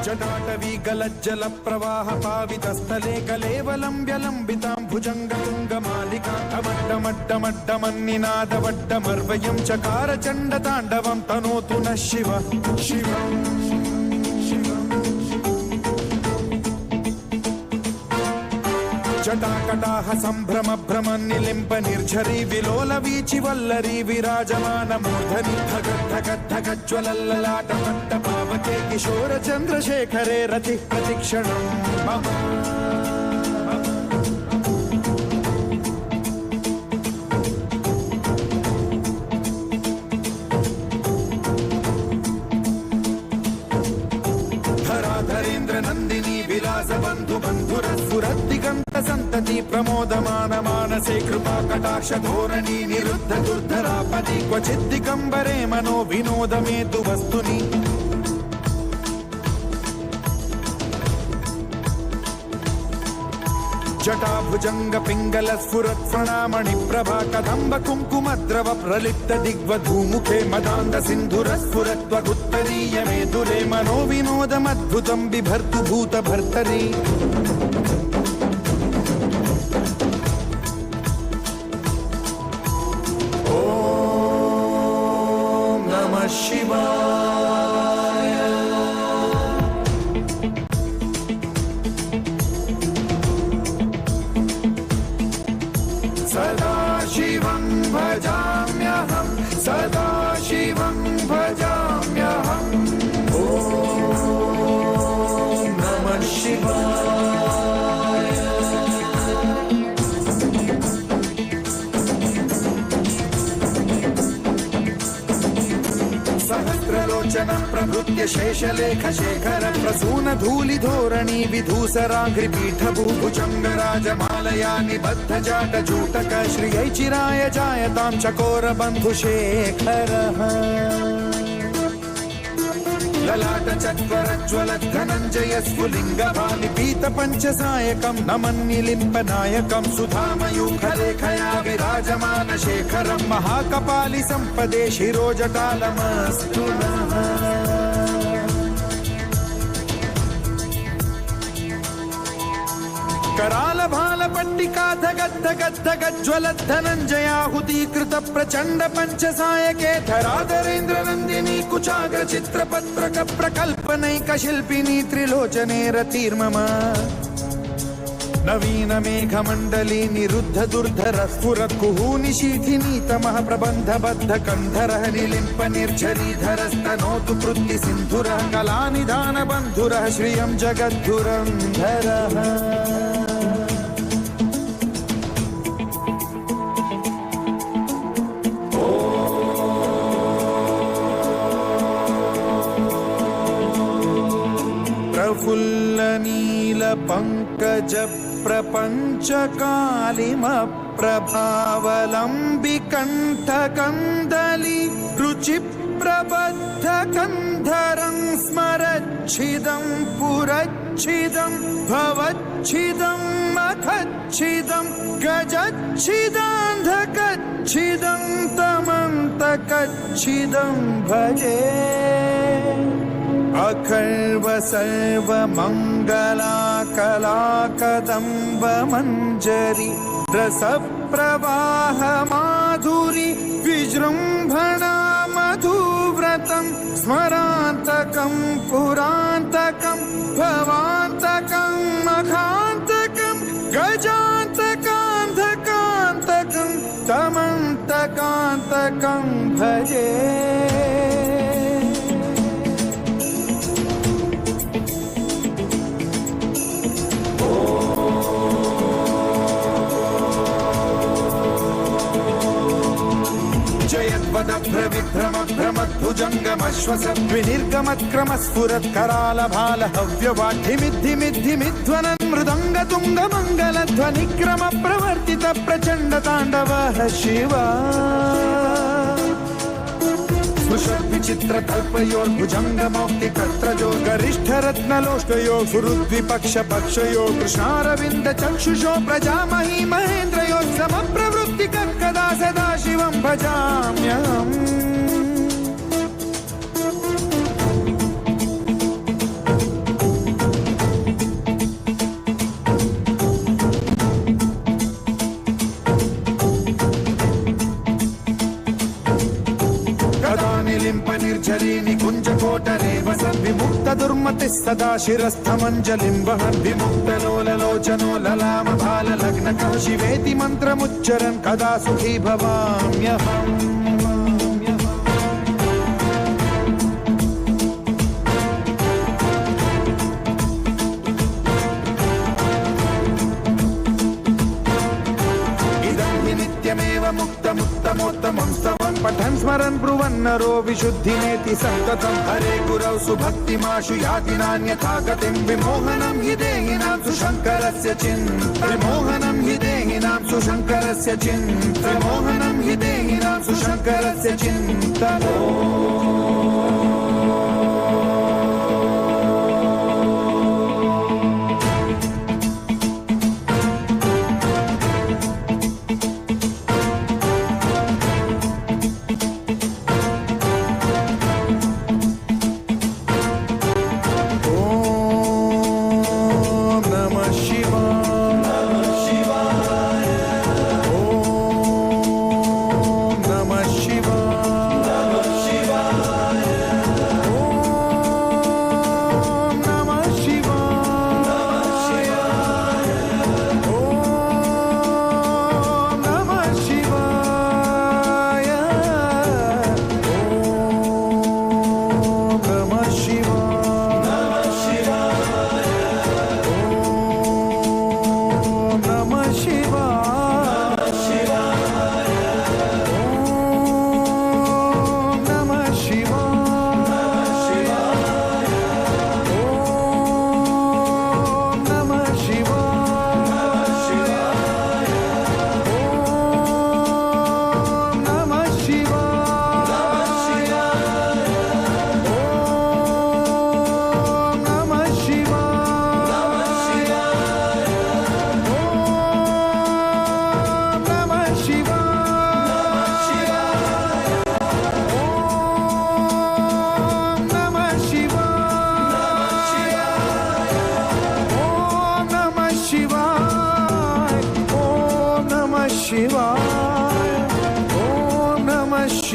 जटाटवीगलज्जल प्रवाह पावित स्थले कलेवलम्ब्य लम्बितां भुजंग तुंग मालिका अमड्डमड्डमड्डमन्निनाद वड्डमर्वयं चकार चण्ड ताण्डवं तनोतु नः शिव शिवम्. जटाकटाह संभ्रम भ्रम निलिम्प निर्झरी विलोल वीचि वल्लरी विराजमान मूर्धनि धगद्धगद्धगज्ज्वलल्ललाट पट्ट पावके किशोर चन्द्रशेखरे रतिः प्रतिक्षणम् मम. धराधरेन्द्र नन्दिनी विलास बन्धु बन्धुरस्फुरद्दिगन्त संतति प्रमोदमान मानसे कृपा कटाक्ष धोरणी निरुद्ध दुर्धरापदि क्वचिद्दिगम्बरे मनो विनोदमेतु वस्तुनि. जटाभुजंग पिंगल स्फुरत् प्रणामणि प्रभा कदम्ब कुङ्कुमद्रव प्रलिप्त दिग्वधूमुखे मदान्ध सिन्धुर स्फुरत्वगुत्तरीय मेदुरे मनो विनोदमद्भुतं बिभर्तु भूत भर्तरि. ॐ नमः शिवाय. सदाशिवं लोचनं प्रभृत्य शेषलेख शेखर प्रसून धूलिधोरणी विधूसराङ्घ्रिपीठभूभुजङ्गराजमालया निबद्ध जाटजूटक श्रियैचिराय जायतां चकोरबन्धुशेखरः ललाटचत्वरज्वलद्धनञ्जय स्फुलिङ्गभालिपीतपञ्चसायकं नमन्निलिम्पनायकं सुधामयूखलेखया विराजमान शेखरं महाकपालि सम्पदे शिरोजटालमस्तु नः कराल भाल पट्टिका धगद्धगद्धगज्ज्वलद्धनञ्जयाहुतीकृत प्रचण्ड पञ्चसायके धराधरेन्द्र नन्दिनी कुचाग्र चित्रपत्रक प्रकल्पनैक शिल्पिनी त्रिलोचने रतिर्मम नवीन मेघमण्डली निरुद्ध दुर्धर स्फुरत् कुहूनिशीथिनी तमः प्रबन्धबद्ध कन्धरः निलिम्प निर्झरीधरस्तनोतु कृत्ति सिन्धुरः कलानिधान बन्धुरः श्रियं जगद्धुरन्धरः प्रफुल्ल नील पंकज प्रपंच कालिम प्रभावलंबिकंठ कंदली रुचि प्रबद्ध कंधरं स्मरच्छिदं पुरच्छिदं भवच्छिदं मखच्छिदं गजच्छिदान्धकच्छिदं तमन्तकच्छिदं भजे अखर्व सर्व मंगला कला कदम्ब मंजरी रस प्रवाह माधुरी विजृंभणा मधुव्रतं स्मरान्तकं पुरान्तकं भवान्तकं मखान्तकं गजान्तकान्धकान्तकं तमन्तकान्तकं भजे भ्रमद्भुजङ्गमश्वस विनिर्गमत्क्रमस्फुरत् कराल भाल हव्यवाढ्यमिद्धिमिद्धिमिध्वनन् मृदङ्गतुङ्गमङ्गलध्वनिक्रम प्रवर्तित प्रचण्ड ताण्डवः शिवा विचित्र तल्पयोर्भुजङ्गमौक्तिकर्त्रयो गरिष्ठरत्नलोष्टयो सुहृद्विपक्ष पक्षयो कृष्णारविन्द चक्षुषो प्रजामही महेन्द्रयो समप्रवृत्तिकः कदा सदा शिवं भजाम्यहम् निर्झरी निकुंज कोटरे वसन् विमुक्त दुर्मतिः सदा शिरस्थमञ्जलिं वहन् विमुक्त लोललोचनो ललाम भाल लग्नकः शिवेति मन्त्रमुच्चरन् कदा सुखी भवाम्यहम् मुक्तमुत्तमोत्तमं स्तवं पठन् स्मरन् ब्रुवन्नरो विशुद्धिमेति सन्ततं हरे गुरौ सुभक्तिमाशु याति नान्यथा गतिं विमोहनं हि देहिनां सुशङ्करस्य विमोहनं हि देहिनां सुशङ्करस्य विमोहनं हि देहिनां सुशङ्करस्य चिन्तनम् शिवाय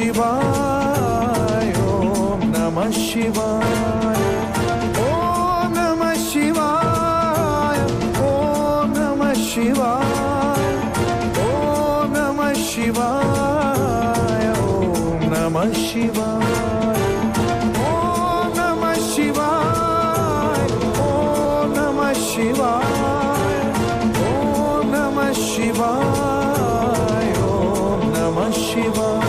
ಶಿವಾಯ ಓಂ ನಮಃ ಶಿವಾಯ ಓಂ ನಮಃ ಶಿವಾಯ ಓಂ ನಮಃ ಶಿವಾಯ ಓಂ ನಮಃ ಶಿವಾಯ ಓಂ ನಮಃ ಶಿವಾಯ ಓಂ ನಮಃ ಶಿವಾಯ ಓಂ ನಮಃ ಶಿವಾಯ ಓಂ ನಮಃ ಶಿವಾಯ ಓಂ ನಮಃ ಶಿವಾಯ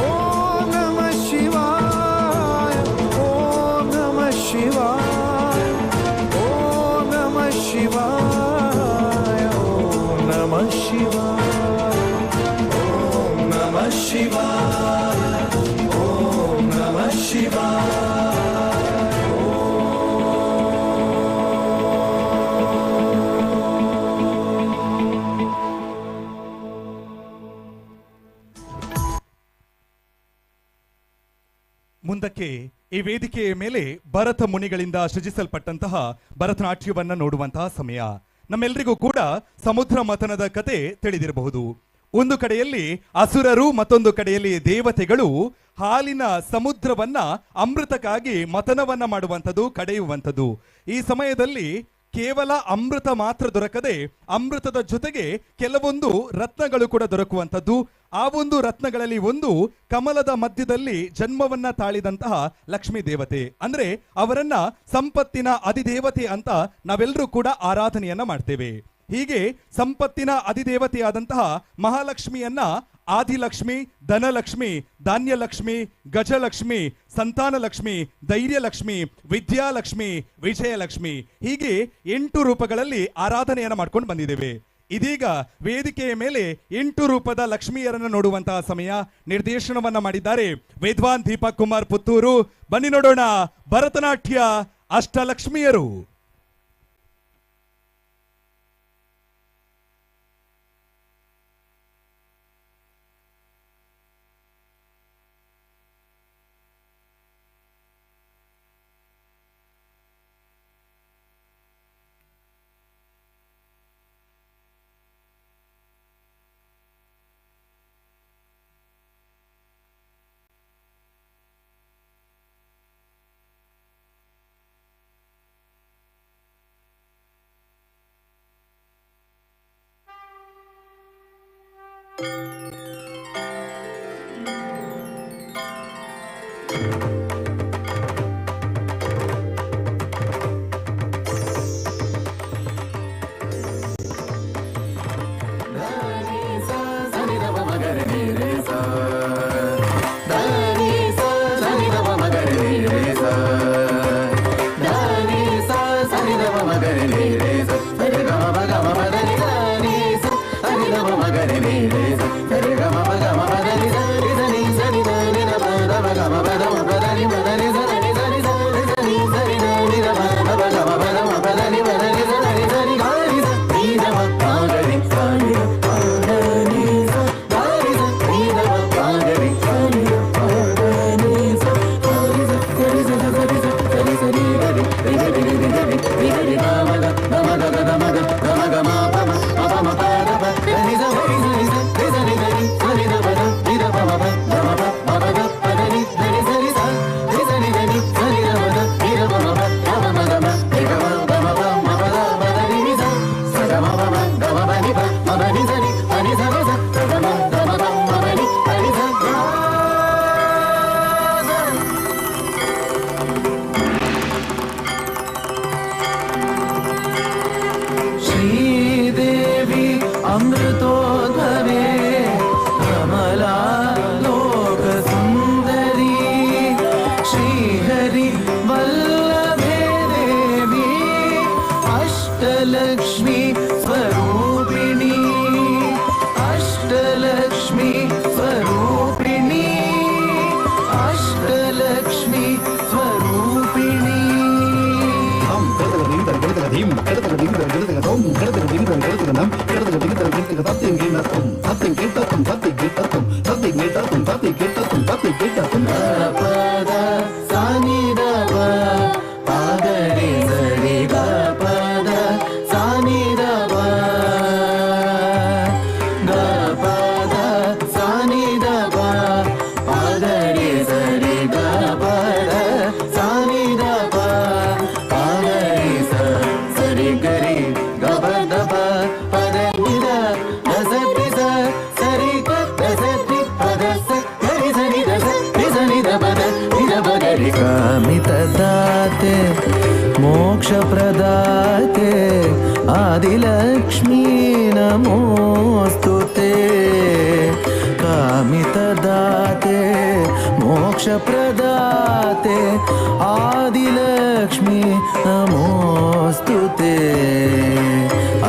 ಓಂ ನಮಃ ಶಿವಾಯ ಓಂ ನಮಃ ಶಿವಾಯ ಓಂ ನಮಃ ಶಿವಾಯ ಓಂ ನಮಃ ಶಿವಾಯ ಓಂ ನಮಃ ಶಿವಾಯ ಓಂ ನಮಃ ಶಿವಾಯ. ಮುಂದಕ್ಕೆ ಈ ವೇದಿಕೆಯ ಮೇಲೆ ಭರತ ಮುನಿಗಳಿಂದ ಸೃಜಿಸಲ್ಪಟ್ಟಂತಹ ಭರತನಾಟ್ಯವನ್ನ ನೋಡುವಂತಹ ಸಮಯ. ನಮ್ಮೆಲ್ಲರಿಗೂ ಕೂಡ ಸಮುದ್ರ ಮಥನದ ಕತೆ ತಿಳಿದಿರಬಹುದು. ಒಂದು ಕಡೆಯಲ್ಲಿ ಅಸುರರು, ಮತ್ತೊಂದು ಕಡೆಯಲ್ಲಿ ದೇವತೆಗಳು ಹಾಲಿನ ಸಮುದ್ರವನ್ನ ಅಮೃತಕ್ಕಾಗಿ ಮಥನವನ್ನ ಮಾಡುವಂಥದ್ದು, ಕಡೆಯುವಂಥದ್ದು. ಈ ಸಮಯದಲ್ಲಿ ಕೇವಲ ಅಮೃತ ಮಾತ್ರ ದೊರಕದೆ ಅಮೃತದ ಜೊತೆಗೆ ಕೆಲವೊಂದು ರತ್ನಗಳು ಕೂಡ ದೊರಕುವಂಥದ್ದು. ಆ ಒಂದು ರತ್ನಗಳಲ್ಲಿ ಒಂದು ಕಮಲದ ಮಧ್ಯದಲ್ಲಿ ಜನ್ಮವನ್ನ ತಾಳಿದಂತಹ ಲಕ್ಷ್ಮೀ ದೇವತೆ, ಅಂದ್ರೆ ಅವರನ್ನ ಸಂಪತ್ತಿನ ಅಧಿದೇವತೆ ಅಂತ ನಾವೆಲ್ಲರೂ ಕೂಡ ಆರಾಧನೆಯನ್ನ ಮಾಡ್ತೇವೆ. ಹೀಗೆ ಸಂಪತ್ತಿನ ಅಧಿದೇವತೆಯಾದಂತಹ ಮಹಾಲಕ್ಷ್ಮಿಯನ್ನ ಆದಿಲಕ್ಷ್ಮಿ, ಧನಲಕ್ಷ್ಮಿ, ಧಾನ್ಯಲಕ್ಷ್ಮಿ, ಗಜಲಕ್ಷ್ಮಿ, ಸಂತಾನಲಕ್ಷ್ಮಿ, ಧೈರ್ಯಲಕ್ಷ್ಮಿ, ವಿದ್ಯಾಲಕ್ಷ್ಮಿ, ವಿಜಯಲಕ್ಷ್ಮಿ, ಹೀಗೆ 8 ರೂಪಗಳಲ್ಲಿ ಆರಾಧನೆಯನ್ನ ಮಾಡ್ಕೊಂಡು ಬಂದಿದ್ದೇವೆ. ಇದೀಗ ವೇದಿಕೆಯ ಮೇಲೆ 8 ರೂಪದ ಲಕ್ಷ್ಮಿಯರನ್ನು ನೋಡುವಂತಹ ಸಮಯ. ನಿರ್ದೇಶನವನ್ನ ಮಾಡಿದ್ದಾರೆ ವಿದ್ವಾನ್ ದೀಪಕ್ ಕುಮಾರ್ ಪುತ್ತೂರು. ಬನ್ನಿ ನೋಡೋಣ ಭರತನಾಟ್ಯ ಅಷ್ಟಲಕ್ಷ್ಮಿಯರು. Sari कामितदाते मोक्षप्रदाते आदिलक्ष्मी नमोऽस्तुते कामितदाते मोक्षप्रदाते आदिलक्ष्मी नमोऽस्तुते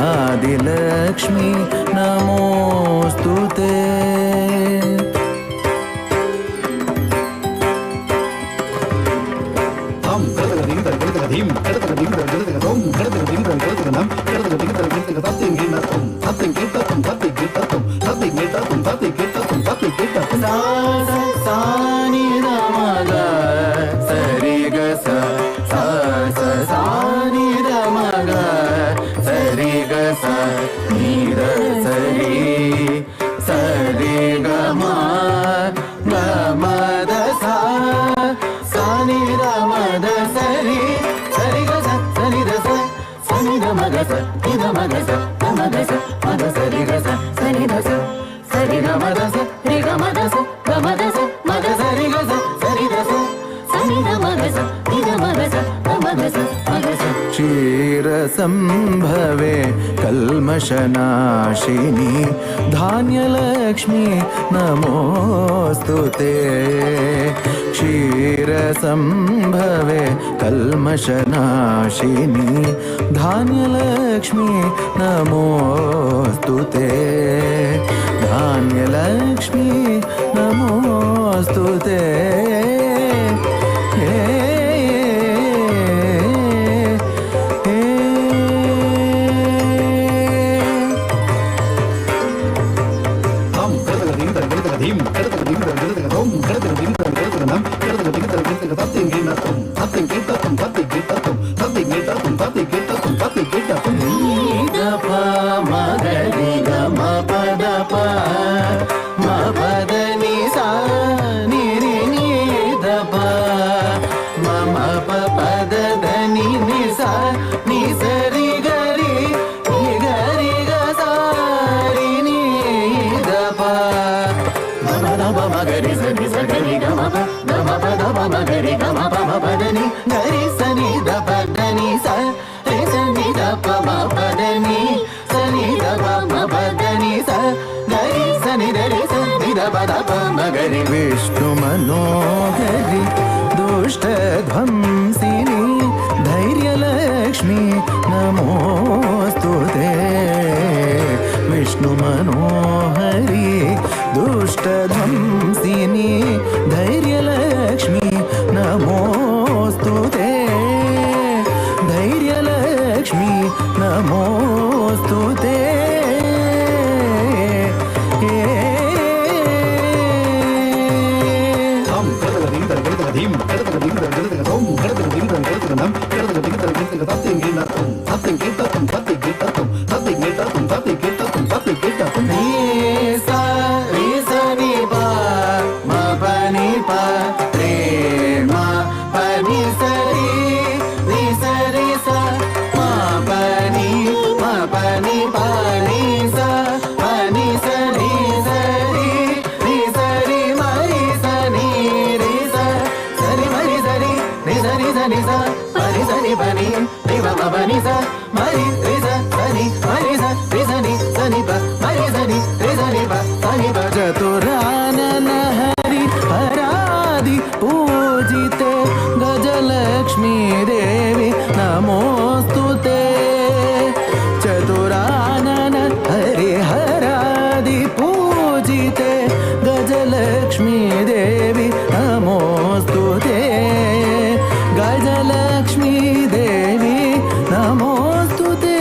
आदिलक्ष्मी नमोऽस्तुते क्षीरसम्भवे कल्मषनाशिनी धान्यलक्ष्मी नमोऽस्तुते क्षीरसम्भवे कल्मषनाशिनी धान्यलक्ष्मी नमोऽस्तुते धान्यलक्ष्मी नमोऽस्तुते विष्णु मनोहरि दुष्टध्वंसिनी धैर्यलक्ष्मी नमोऽस्तुते विष्णु मनोहरि दुष्टध्वंसिनी धैर्यलक्ष्मी नमोऽस्तुते धैर्यलक्ष्मी नमोऽस्तुते चतुरानन हरि हरादि पूजिते गजलक्ष्मी देवी नमोऽस्तुते चतुरानन हरि हरादि पूजिते गजलक्ष्मी देवी नमोऽस्तुते गजलक्ष्मी देवी नमोऽस्तुते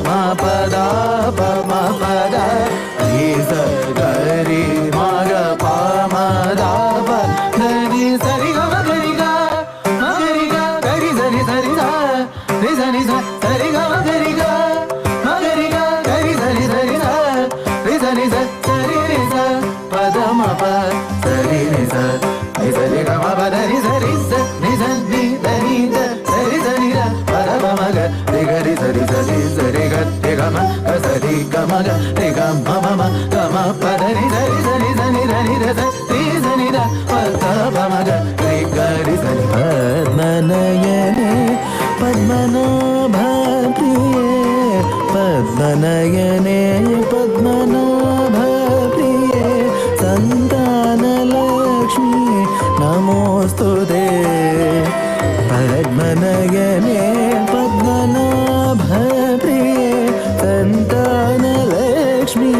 ma pa ದ ಪ ಮ ಪ ದ ರಿ ಸ ಗ ರಿ ಮ ಗ ಪ ಮ ದ ಪ ಗ ರಿ ಸ ರಿ ಗ ಮ ಗ ರಿ ಗ ಮ ಗ ರಿ ಗ ಗ ರಿ ಸ ರಿ ಸ ರಿ ಸ ರಿ ಸ ರಿ ಸ ಸ ರಿ ಗ ಮ ಗ ರಿ ಗ ಮ ಗ ರಿ ಗ ಗ ರಿ ಸ ರಿ ಸ ರಿ ಸ ರಿ ಸ ರಿ ಸ ಸ ರಿ ರಿ ಸ ಪ ದ ಮ ಪ ಸ ರಿ ರಿ ಸ ರಿ ಸ ರಿ ಗ ಮ ಪ ದ ರಿ ಸ ರಿ ಸ ರಿ ಸ ರಿ ದ ರಿ ದ ಸ ರಿ ಸ ರಿ ರ ಪ ದ ಮ ಮ ಗ ರಿ ಗ ರಿ ಸ ರಿ ಸ ರಿ ಸ ರಿ ಗ ರಿ ಗ ಮ ಗ ಸ ರಿ ಗ ಮ ಗ ರಿ ಗ ಮ ಮ ಮ ಗ ಮ ಪ ದ ರಿ ಸ ರಿ ಸ ರಿ ಸ ನಿ ರ ನಿ ರ ಸ ರಿ ಸ ನಿ ರ ಪ ದ ಮ ಮ ಗ ರಿ ಗ ರಿ ಸ ರಿ ಪದ್ಮನಯನೆ ಪದ್ಮನಾಭ ಪ್ರಿಯೆ ಪದ್ಮನಯನೆ ಪದ್ಮನಾಭ ಪ್ರಿಯೆ ಸಂತಾನ ಲಕ್ಷ್ಮಿ ನಮೋಸ್ತುತೆ ಪದ್ಮನಯನೆ ಪದ್ಮನಾಭ ಪ್ರಿಯೆ ಸಂತಾನ ಲಕ್ಷ್ಮಿ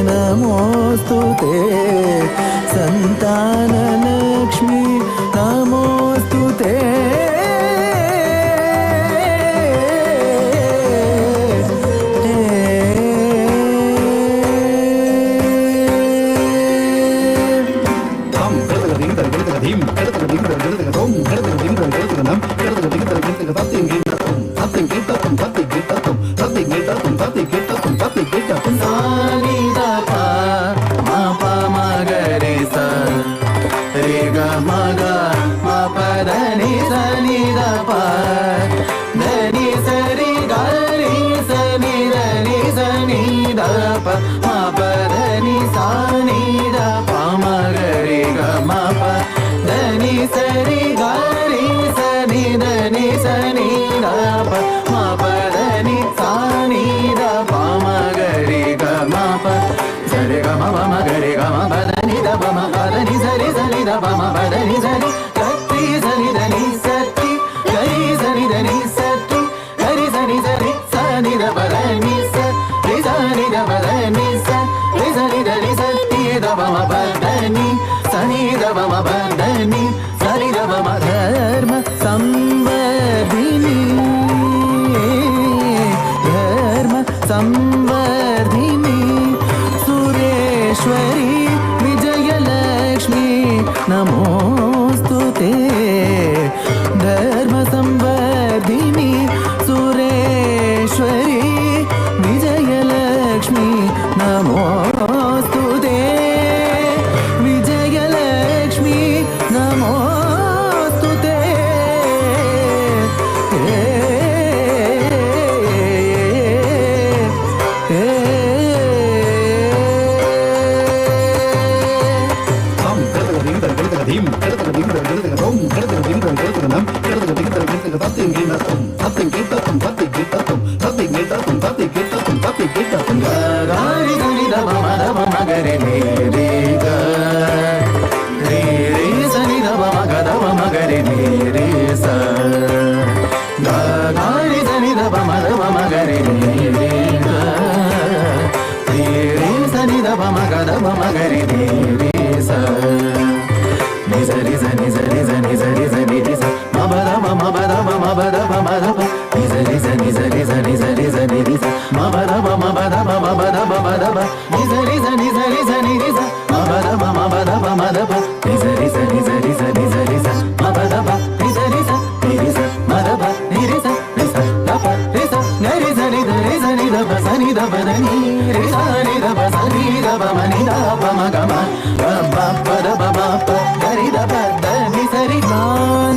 ನಮೋಸ್ತುತೆ ಸಂತಾನ ಲಕ್ಷ್ಮಿ ನಮೋಸ್ತುತೆ ಸರಿ ಗಾರಿ ಸನಿ ಧನಿ ಸನಿ ದ ಪ ಮ ಪ ಧನಿ ಸಾನಿ ದ ಪ ಮ ಗರಿ ಗ ಮ ಪ ಸರಿ ಗ ಮ ಪ ಮ ಗರಿ ಗ ಮ ಪ ಧನಿ ದ ಪ ಮ ಪ ಧನಿ ಸರಿ ಸನಿ ದ ಪ ಮ ಪ ಧನಿ ಸರಿ ಗರಿ ಸನಿ ಧನಿ ಸರಿ ಗರಿ ಸನಿ ಧನಿ ಸರಿ ಗರಿ ಸನಿ ಸರಿ ಸನಿ ದ ಪ ಧನಿ ಸರಿ ಸನಿ ದ ಪ ಧನಿ ಸರಿ ಸನಿ ಧನಿ ಸರಿ ದ ಪ ಮ ಪ ಧನಿ ಸನಿ ದ ಪ ಮ ಪ ಧನಿ ಸರಿ ದ ಪ ಮ ಧರ್ಮ ಸಂವರ್ಧಿನಿ ಧರ್ಮ ಸಂವರ್ಧಿನಿ ಸುರೇಶ್ವರಿ ವಿಜಯಲಕ್ಷ್ಮಿ ನಮೋಸ್ತುತೆ ಧರ್ಮ ಸಂವರ್ಧಿನಿ ಸುರೇಶ್ವರಿ ವಿಜಯಲಕ್ಷ್ಮಿ ನಮೋಸ್ತುತೆ ವಿಜಯಲಕ್ಷ್ಮಿ ನಮೋಸ್ತುತೆ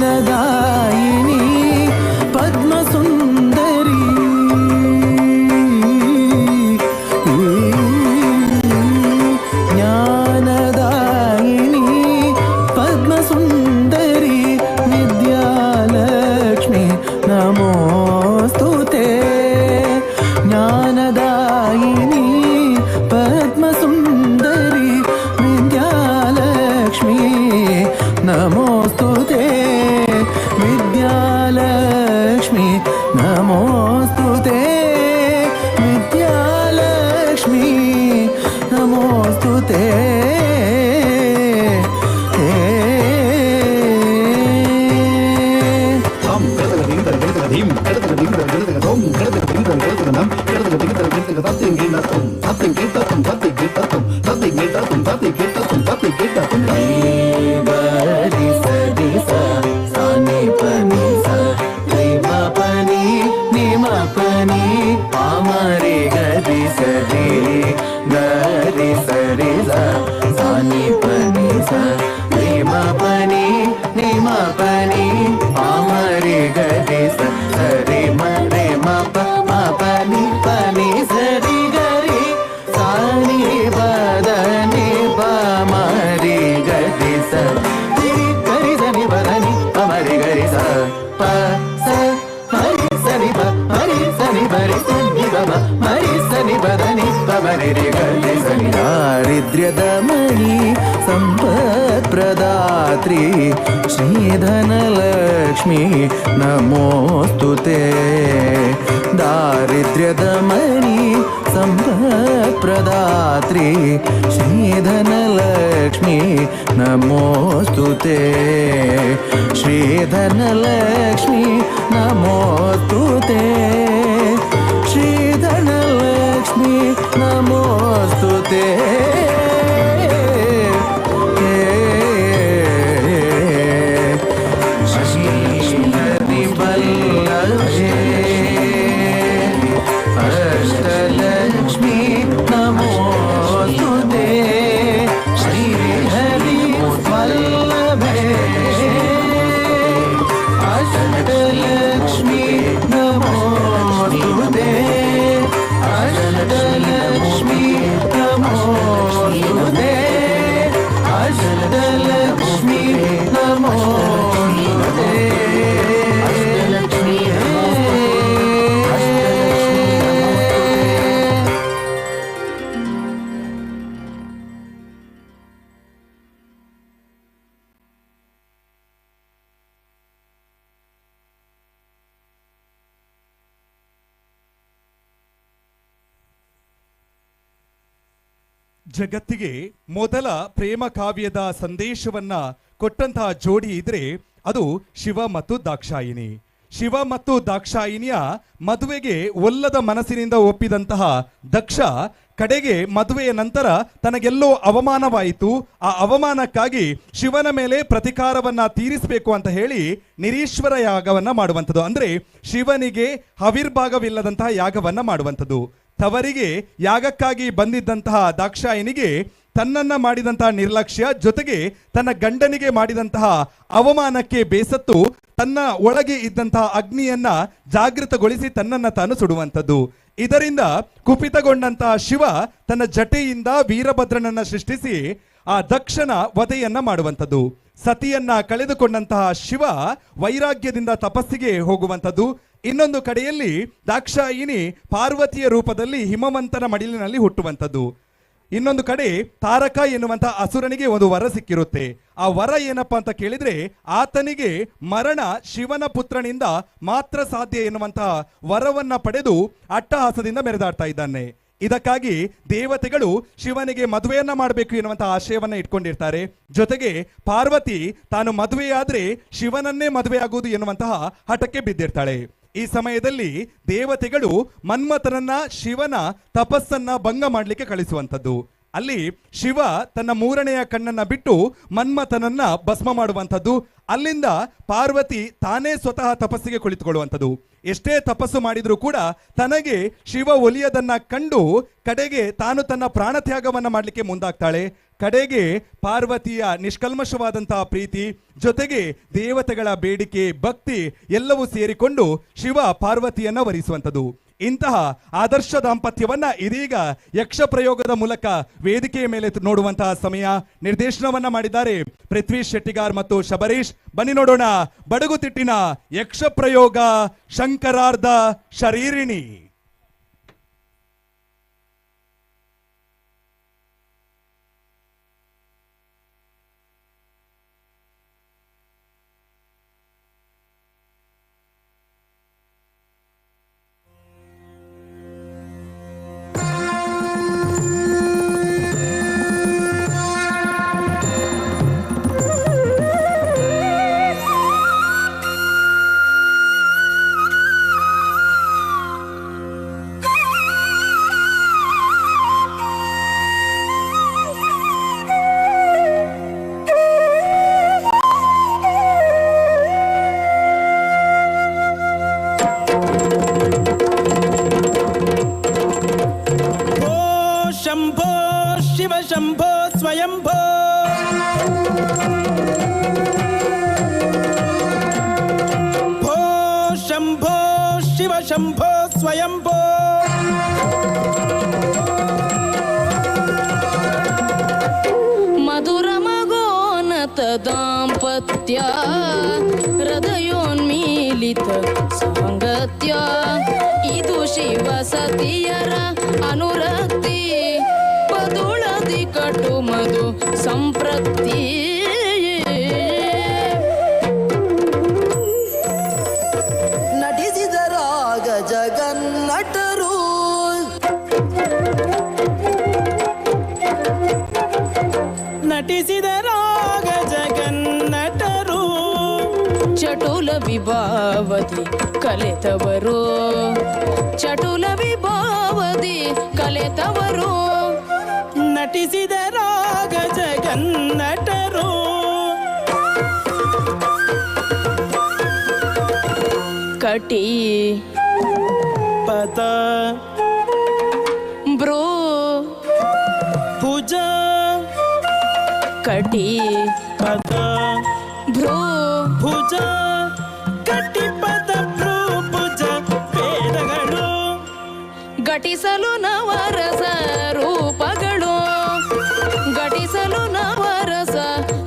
ಜ್ಞಾನದಾಯಿನಿ ಪದ್ಮಸುಂದರಿ ಜ್ಞಾನದಾಯಿನಿ ಪದ್ಮಸುಂದರಿ ವಿದ್ಯಾಲಕ್ಷ್ಮಿ ನಮೋಸ್ತುತೆ ಜ್ಞಾನದಾಯಿನಿ ಪದ್ಮಸುಂದರಿ ವಿದ್ಯಾಲಕ್ಷ್ಮಿ दारिद्र्यद मणि संपत् प्रदात्री श्रीधनलक्ष्मी नमोस्तुते दारिद्र्यद मणि संपत् प्रदात्री श्रीधनलक्ष्मी नमोस्तुते श्रीधनलक्ष्मी नमोस्तुते श्रीधनलक्ष्मी नमोस्तुते अष्टलक्ष्मी नमोस्तुते श्रीहरि वल्लभे अष्टलक्ष्मी नमोस्तुते अष्टलक्ष्मी नमोस्तुते अष्टलक्ष्मी नमोस्तुते अष्टलक्ष्मी ಜಗತ್ತಿಗೆ ಮೊದಲ ಪ್ರೇಮ ಕಾವ್ಯದ ಸಂದೇಶವನ್ನ ಕೊಟ್ಟಂತಹ ಜೋಡಿ ಇದ್ರೆ ಅದು ಶಿವ ಮತ್ತು ದಾಕ್ಷಾಯಿನಿ. ಶಿವ ಮತ್ತು ದಾಕ್ಷಾಯಿನಿಯ ಮದುವೆಗೆ ಒಲ್ಲದ ಮನಸ್ಸಿನಿಂದ ಒಪ್ಪಿದಂತಹ ದಕ್ಷ ಕಡೆಗೆ ಮದುವೆಯ ನಂತರ ತನಗೆಲ್ಲೋ ಅವಮಾನವಾಯಿತು. ಆ ಅವಮಾನಕ್ಕಾಗಿ ಶಿವನ ಮೇಲೆ ಪ್ರತಿಕಾರವನ್ನ ತೀರಿಸಬೇಕು ಅಂತ ಹೇಳಿ ನಿರೀಶ್ವರ ಯಾಗವನ್ನ ಮಾಡುವಂಥದ್ದು, ಅಂದ್ರೆ ಶಿವನಿಗೆ ಹವಿರ್ಭಾಗವಿಲ್ಲದಂತಹ ಯಾಗವನ್ನ ಮಾಡುವಂಥದ್ದು. ತವರಿಗೆ ಯಾಗಕ್ಕಾಗಿ ಬಂದಿದ್ದಂತಹ ದಾಕ್ಷಾಯಿನಿಗೆ ತನ್ನನ್ನ ಮಾಡಿದಂತಹ ನಿರ್ಲಕ್ಷ್ಯ ಜೊತೆಗೆ ತನ್ನ ಗಂಡನಿಗೆ ಮಾಡಿದಂತಹ ಅವಮಾನಕ್ಕೆ ಬೇಸತ್ತು ತನ್ನ ಒಳಗೆ ಇದ್ದಂತಹ ಅಗ್ನಿಯನ್ನ ಜಾಗೃತಗೊಳಿಸಿ ತನ್ನನ್ನ ತಾನು ಸುಡುವಂಥದ್ದು. ಇದರಿಂದ ಕುಪಿತಗೊಂಡಂತಹ ಶಿವ ತನ್ನ ಜಟೆಯಿಂದ ವೀರಭದ್ರನನ್ನ ಸೃಷ್ಟಿಸಿ ಆ ದಕ್ಷನ ವಧೆಯನ್ನ ಮಾಡುವಂಥದ್ದು. ಸತಿಯನ್ನ ಕಳೆದುಕೊಂಡಂತಹ ಶಿವ ವೈರಾಗ್ಯದಿಂದ ತಪಸ್ಸಿಗೆ ಹೋಗುವಂಥದ್ದು. ಇನ್ನೊಂದು ಕಡೆಯಲ್ಲಿ ದಾಕ್ಷಾಯಿನಿ ಪಾರ್ವತಿಯ ರೂಪದಲ್ಲಿ ಹಿಮವಂತನ ಮಡಿಲಿನಲ್ಲಿ ಹುಟ್ಟುವಂಥದ್ದು. ಇನ್ನೊಂದು ಕಡೆ ತಾರಕ ಎನ್ನುವಂತಹ ಅಸುರನಿಗೆ ಒಂದು ವರ ಸಿಕ್ಕಿರುತ್ತೆ. ಆ ವರ ಏನಪ್ಪಾ ಅಂತ ಕೇಳಿದ್ರೆ ಆತನಿಗೆ ಮರಣ ಶಿವನ ಪುತ್ರನಿಂದ ಮಾತ್ರ ಸಾಧ್ಯ ಎನ್ನುವಂತಹ ವರವನ್ನ ಪಡೆದು ಅಟ್ಟಹಾಸದಿಂದ ಮೆರೆದಾಡ್ತಾ ಇದ್ದಾನೆ. ಇದಕ್ಕಾಗಿ ದೇವತೆಗಳು ಶಿವನಿಗೆ ಮದುವೆಯನ್ನ ಮಾಡಬೇಕು ಎನ್ನುವಂತಹ ಆಶಯವನ್ನ ಇಟ್ಕೊಂಡಿರ್ತಾರೆ. ಜೊತೆಗೆ ಪಾರ್ವತಿ ತಾನು ಮದುವೆಯಾದ್ರೆ ಶಿವನನ್ನೇ ಮದುವೆಯಾಗುವುದು ಎನ್ನುವಂತಹ ಹಠಕ್ಕೆ ಬಿದ್ದಿರ್ತಾಳೆ. ಈ ಸಮಯದಲ್ಲಿ ದೇವತೆಗಳು ಮನ್ಮಥನನ್ನ ಶಿವನ ತಪಸ್ಸನ್ನ ಭಂಗ ಮಾಡಲಿಕ್ಕೆ ಕಳಿಸುವಂಥದ್ದು. ಅಲ್ಲಿ ಶಿವ ತನ್ನ ಮೂರನೆಯ ಕಣ್ಣನ್ನ ಬಿಟ್ಟು ಮನ್ಮಥನನ್ನ ಭಸ್ಮ ಮಾಡುವಂಥದ್ದು. ಅಲ್ಲಿಂದ ಪಾರ್ವತಿ ತಾನೇ ಸ್ವತಃ ತಪಸ್ಸಿಗೆ ಕುಳಿತುಕೊಳ್ಳುವಂಥದ್ದು. ಎಷ್ಟೇ ತಪಸ್ಸು ಮಾಡಿದ್ರೂ ಕೂಡ ತನಗೆ ಶಿವ ಒಲಿಯದನ್ನ ಕಂಡು ಕಡೆಗೆ ತಾನು ತನ್ನ ಪ್ರಾಣತ್ಯಾಗವನ್ನ ಮಾಡಲಿಕ್ಕೆ ಮುಂದಾಗ್ತಾಳೆ. ಕಡೆಗೆ ಪಾರ್ವತಿಯ ನಿಷ್ಕಲ್ಮಶವಾದಂತಹ ಪ್ರೀತಿ ಜೊತೆಗೆ ದೇವತೆಗಳ ಬೇಡಿಕೆ ಭಕ್ತಿ ಎಲ್ಲವೂ ಸೇರಿಕೊಂಡು ಶಿವ ಪಾರ್ವತಿಯನ್ನ ವರಿಸುವಂಥದ್ದು. ಇಂತಹ ಆದರ್ಶ ದಾಂಪತ್ಯವನ್ನ ಇದೀಗ ಯಕ್ಷ ಪ್ರಯೋಗದ ಮೂಲಕ ವೇದಿಕೆಯ ಮೇಲೆ ನೋಡುವಂತಹ ಸಮಯ. ನಿರ್ದೇಶನವನ್ನ ಮಾಡಿದ್ದಾರೆ ಪೃಥ್ವಿ ಶೆಟ್ಟಿಗಾರ್ ಮತ್ತು ಶಬರೀಶ್. ಬನ್ನಿ ನೋಡೋಣ ಬಡಗುತಿಟ್ಟಿನ ಯಕ್ಷ ಪ್ರಯೋಗ ಶಂಕರಾರ್ಧ ಶರೀರಿಣಿ. ಶಂಭೋ ಶಿವ ಶಂಭೋ ಸ್ವಯಂಭೋ ಭೋ ಶಂಭೋ ಶಿವ ಶಂಭೋ ಸ್ವಯಂಭೋ ಮಧುರ ಮಗೋನತ ದಾಂಪತ್ಯ ಹೃದಯೋನ್ಮೀಲಿತ ಸಾಂಗತ್ಯ ಇದು ಶಿವ ಸತಿಯರ ಅನುರಕ್ತಿ ಪದುಳದಿ ಕಟು ಮಧು ಸಂಪ್ರತಿ ನಟಿಸಿದರಾಗ ಜಗನ್ನಟರು ನಟಿಸಿದರಾಗ ಜಗನ್ನಟರು ಚಟುಲ ವಿಭಾವತಿ ಕಲೆತವರು ಚಟುಲ ವಿಭಾವತಿ ಕಲೆತವರು ನಟಿಸಿದರಾಗ ಜಗನ್ನಟರು ಕಟಿ ಪದ ಬ್ರೋ ಭುಜ ಕಟಿ ಪದ ಭ್ರೂ ಭುಜ ಕಟಿ ಪದ ಭ್ರೂ ಭುಜ ಭೇದಗಳು ಘಟಿಸಲು ನವರಸ ರೂಪಗಳು ಘಟಿಸಲು ನವರಸ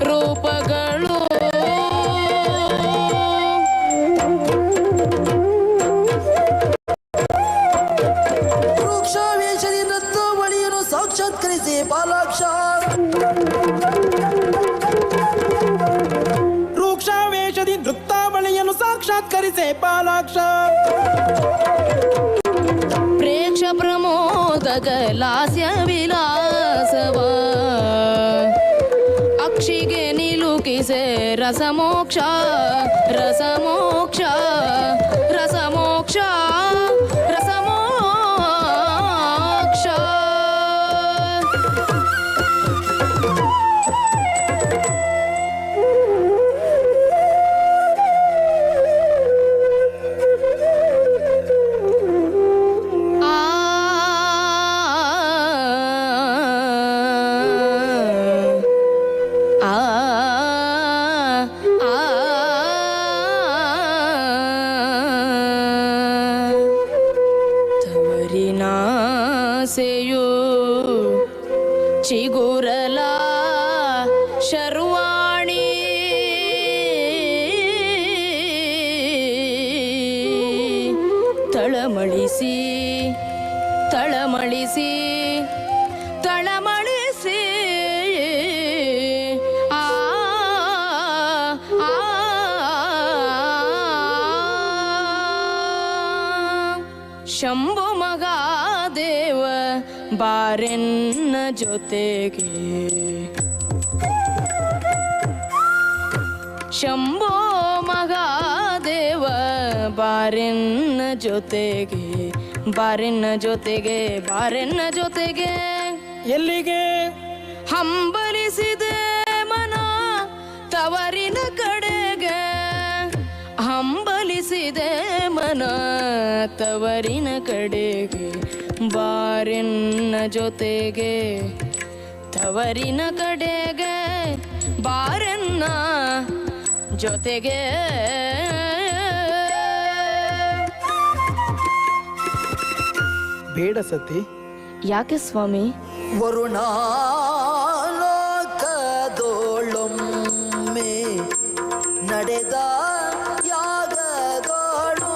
ರೂಪಗಳು ವೃಕ್ಷಾವೇಶದಿ ನೃತ್ಯವಳಿಯನ್ನು ಸಾಕ್ಷಾತ್ಕರಿಸಿ ಬಾಲಾಕ್ಷ ರೂಕ್ಷಾವೇಶದಿ ನೃತ್ತಾವಳಿಯನ್ನು ಸಾಕ್ಷಾತ್ಕರಿಸೆ ಬಾಲಾಕ್ಷ ಪ್ರೇಕ್ಷ ಪ್ರಮೋದಕ ಲಾಸ್ಯ ವಿಲಾಸವ ಅಕ್ಷಿಗೆ ನಿಲುಕಿಸೆ ರಸಮೋಕ್ಷ ರಸಮೋಕ್ಷ ರಸಮೋಕ್ಷ ರಸಮೋಕ್ಷ ತವರಿನಾಸೆಯು ಚಿಗುರಲ ಶರ್ವಾಣಿ ತಳಮಳಿಸಿ ತಳಮಳಿಸಿ ತಳಮಳಿಸಿ ಆ ಆ ಶಂಭು ಮಗಾದೇವ ಬಾರೆನ್ನ ಜೊತೆಗೆ ಶಂಭೋ ಮಗಾದೇವ ಬಾರೆನ್ನ ಜೊತೆಗೆ ಬಾರೆನ್ನ ಜೊತೆಗೆ ಬಾರೆನ್ನ ಜೊತೆಗೆ ಎಲ್ಲಿಗೆ ಹಂಬಲಿಸಿದೆ ಮನ ತವರಿನ ಕಡೆಗೆ ಹಂಬಲಿಸಿದೆ ಮನ ತವರಿನ ಕಡೆಗೆ ಬಾರೆನ್ನ ಜೊತೆಗೆ ತವರಿನ ಕಡೆಗೆ ಬಾರೆನ್ನ ಜೊತೆಗೆ ಬೇಡ ಸತಿ ಯಾಕೆ ಸ್ವಾಮಿ ವರುಣಾಲೋಕದೋಳೊಮ್ಮೆ ನಡೆದ ಯಾಗಗಳು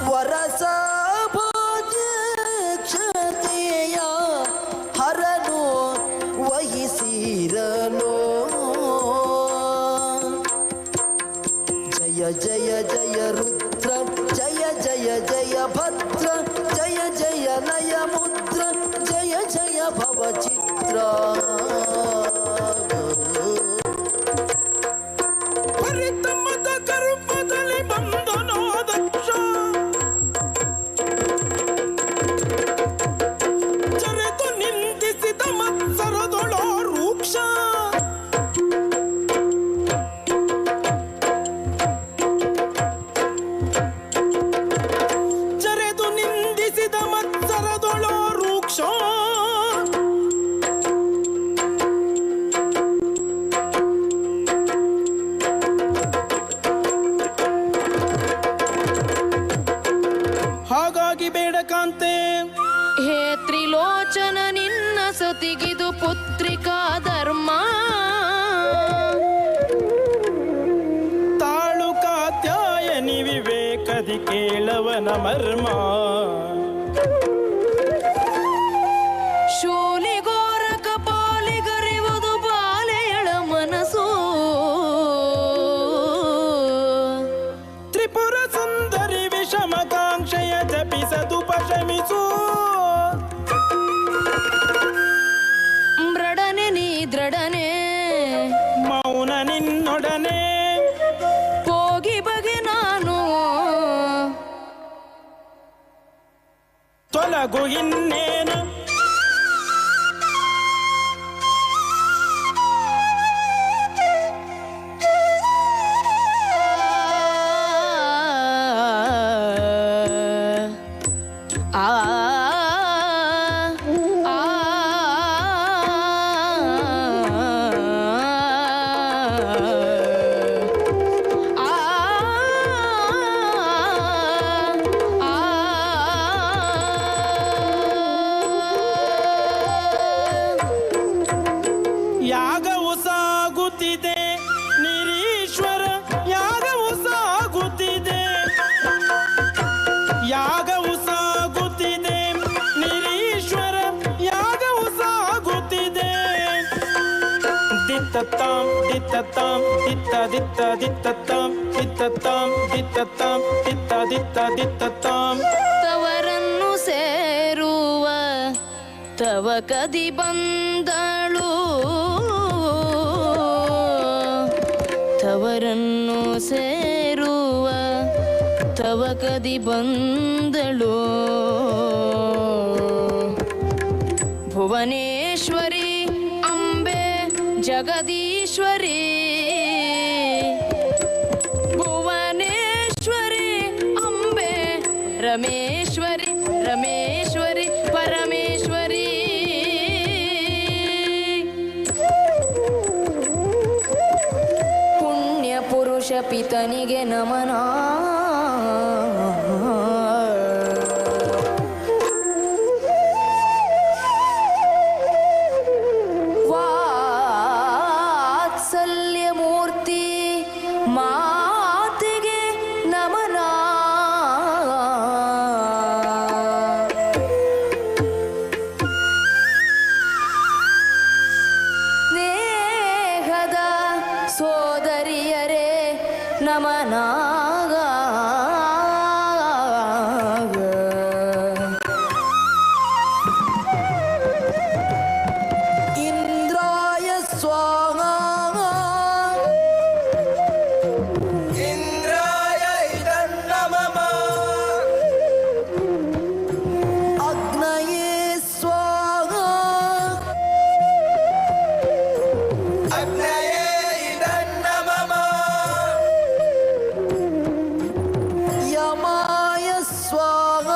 ವರಸ ಭೋಜಕ್ಷತೆಯ ಹರನು ವಹಿಸಿರಲೋ ಜಯ ಜಯ ಜಯ ರುದ್ರ ಜಯ ಜಯ ಜಯ ಭದ್ರ ಜಯ ಜಯ ನಯ ಮುದ್ರ ಜಯ ಜಯ ಭವ ಚಿತ್ರ ಪರಿತಮದ ಗರ್ಭದಲ್ಲಿ ಬಂದನೋ ದಕ್ಷ ಚರೆದು ನಿಂದಿಸಿದ ಮತ್ಸರದೊಳೋ ರೂಕ್ಷ ಕಿವಿಯದಿ ಕೇಳವನ ಮರ್ಮ. ಶೂಲಿಗೋರ ಕಪಾಲಿಗರಿವುದು ಬಾಲೆಯಳ ಮನಸ್ಸು. ತ್ರಿಪುರ ಸುಂದರಿ ವಿಷಮಕಾಂಕ್ಷೆಯ ಜಪಿಸದು ಪಶಮಿಸು. ಮೃಡನೆ ನೀ ದೃಢನೆ ಮೌನ ನಿನ್ನೊಡನೆ ಹೋಗಿ ಬಗೆ ನಾನು ತೊಲಗು ಇನ್ನೇನು. ಯಾಗವು ಸಾಗುತ್ತಿದೆ ನಿರೀಶ್ವರ, ಯಾಗವು ಸಾಗುತ್ತಿದೆ, ಯಾಗವು ಸಾಗುತ್ತಿದೆ ನಿರೀಶ್ವರ, ಯಾಗವು ಸಾಗುತ್ತಿದೆ. ದಿತ್ತತ್ತಾಂ ದಿತ್ತತ್ತಾಂ ದಿತ್ತ ದಿತ್ತ ದಿತ್ತತ್ತಾಂ ದಿತ್ತತ್ತಾಂ ದಿತ್ತತ್ತಾಂ ದಿತ್ತ ದಿತ್ತ ದಿತ್ತತ್ತಾಂ. ತವರನ್ನು ಸೇರುವ ತವ ಕದಿ ಬಂದಳು, ತವರನ್ನು ಸೇರುವ ತವ ಕದಿ ಬಂದಳು. ಭುವನೇಶ್ವರಿ ಅಂಬೆ ಜಗದೀಶ್ವರಿ, ಭುವನೇಶ್ವರಿ ಅಂಬೆ ರಮೇಶ್ವರಿ, ರಮೇಶ್ವರಿ ಪರಮೇಶ್ವರಿ. ಪುಣ್ಯ ಪುರುಷ ಪಿತನಿಗೆ ನಮನ. ವಾತ್ಸಲ್ಯ ಮೂರ್ತಿ ಮಾತಿಗೆ ನಮನ. ಸ್ನೇಹದ ಸೋದರಿಯರೇ ನಮನ. ಇಂದ್ರಾಯ ಸ್ವಾಹ, ಇಂದ್ರಾಯ ಇದನ್ನಮಮ, ಅಗ್ನಯೇ ಸ್ವಾಹ, ಅಗ್ನಯೇ ಇದನ್ನಮಮ, ಯಮಾಯ ಸ್ವಾಹ,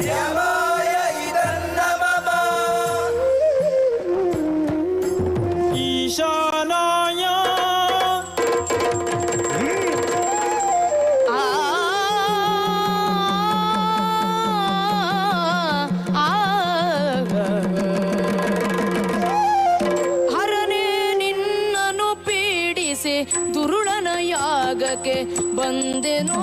ಯಮಾಯ ಇದನ್ನಮಮ, ಈಶಾನಾಯ ಆ ಹರನೇ ನಿನ್ನನ್ನು ಪೀಡಿಸಿ ದುರುಳನ ಯಾಗಕ್ಕೆ ಬಂದೆನು.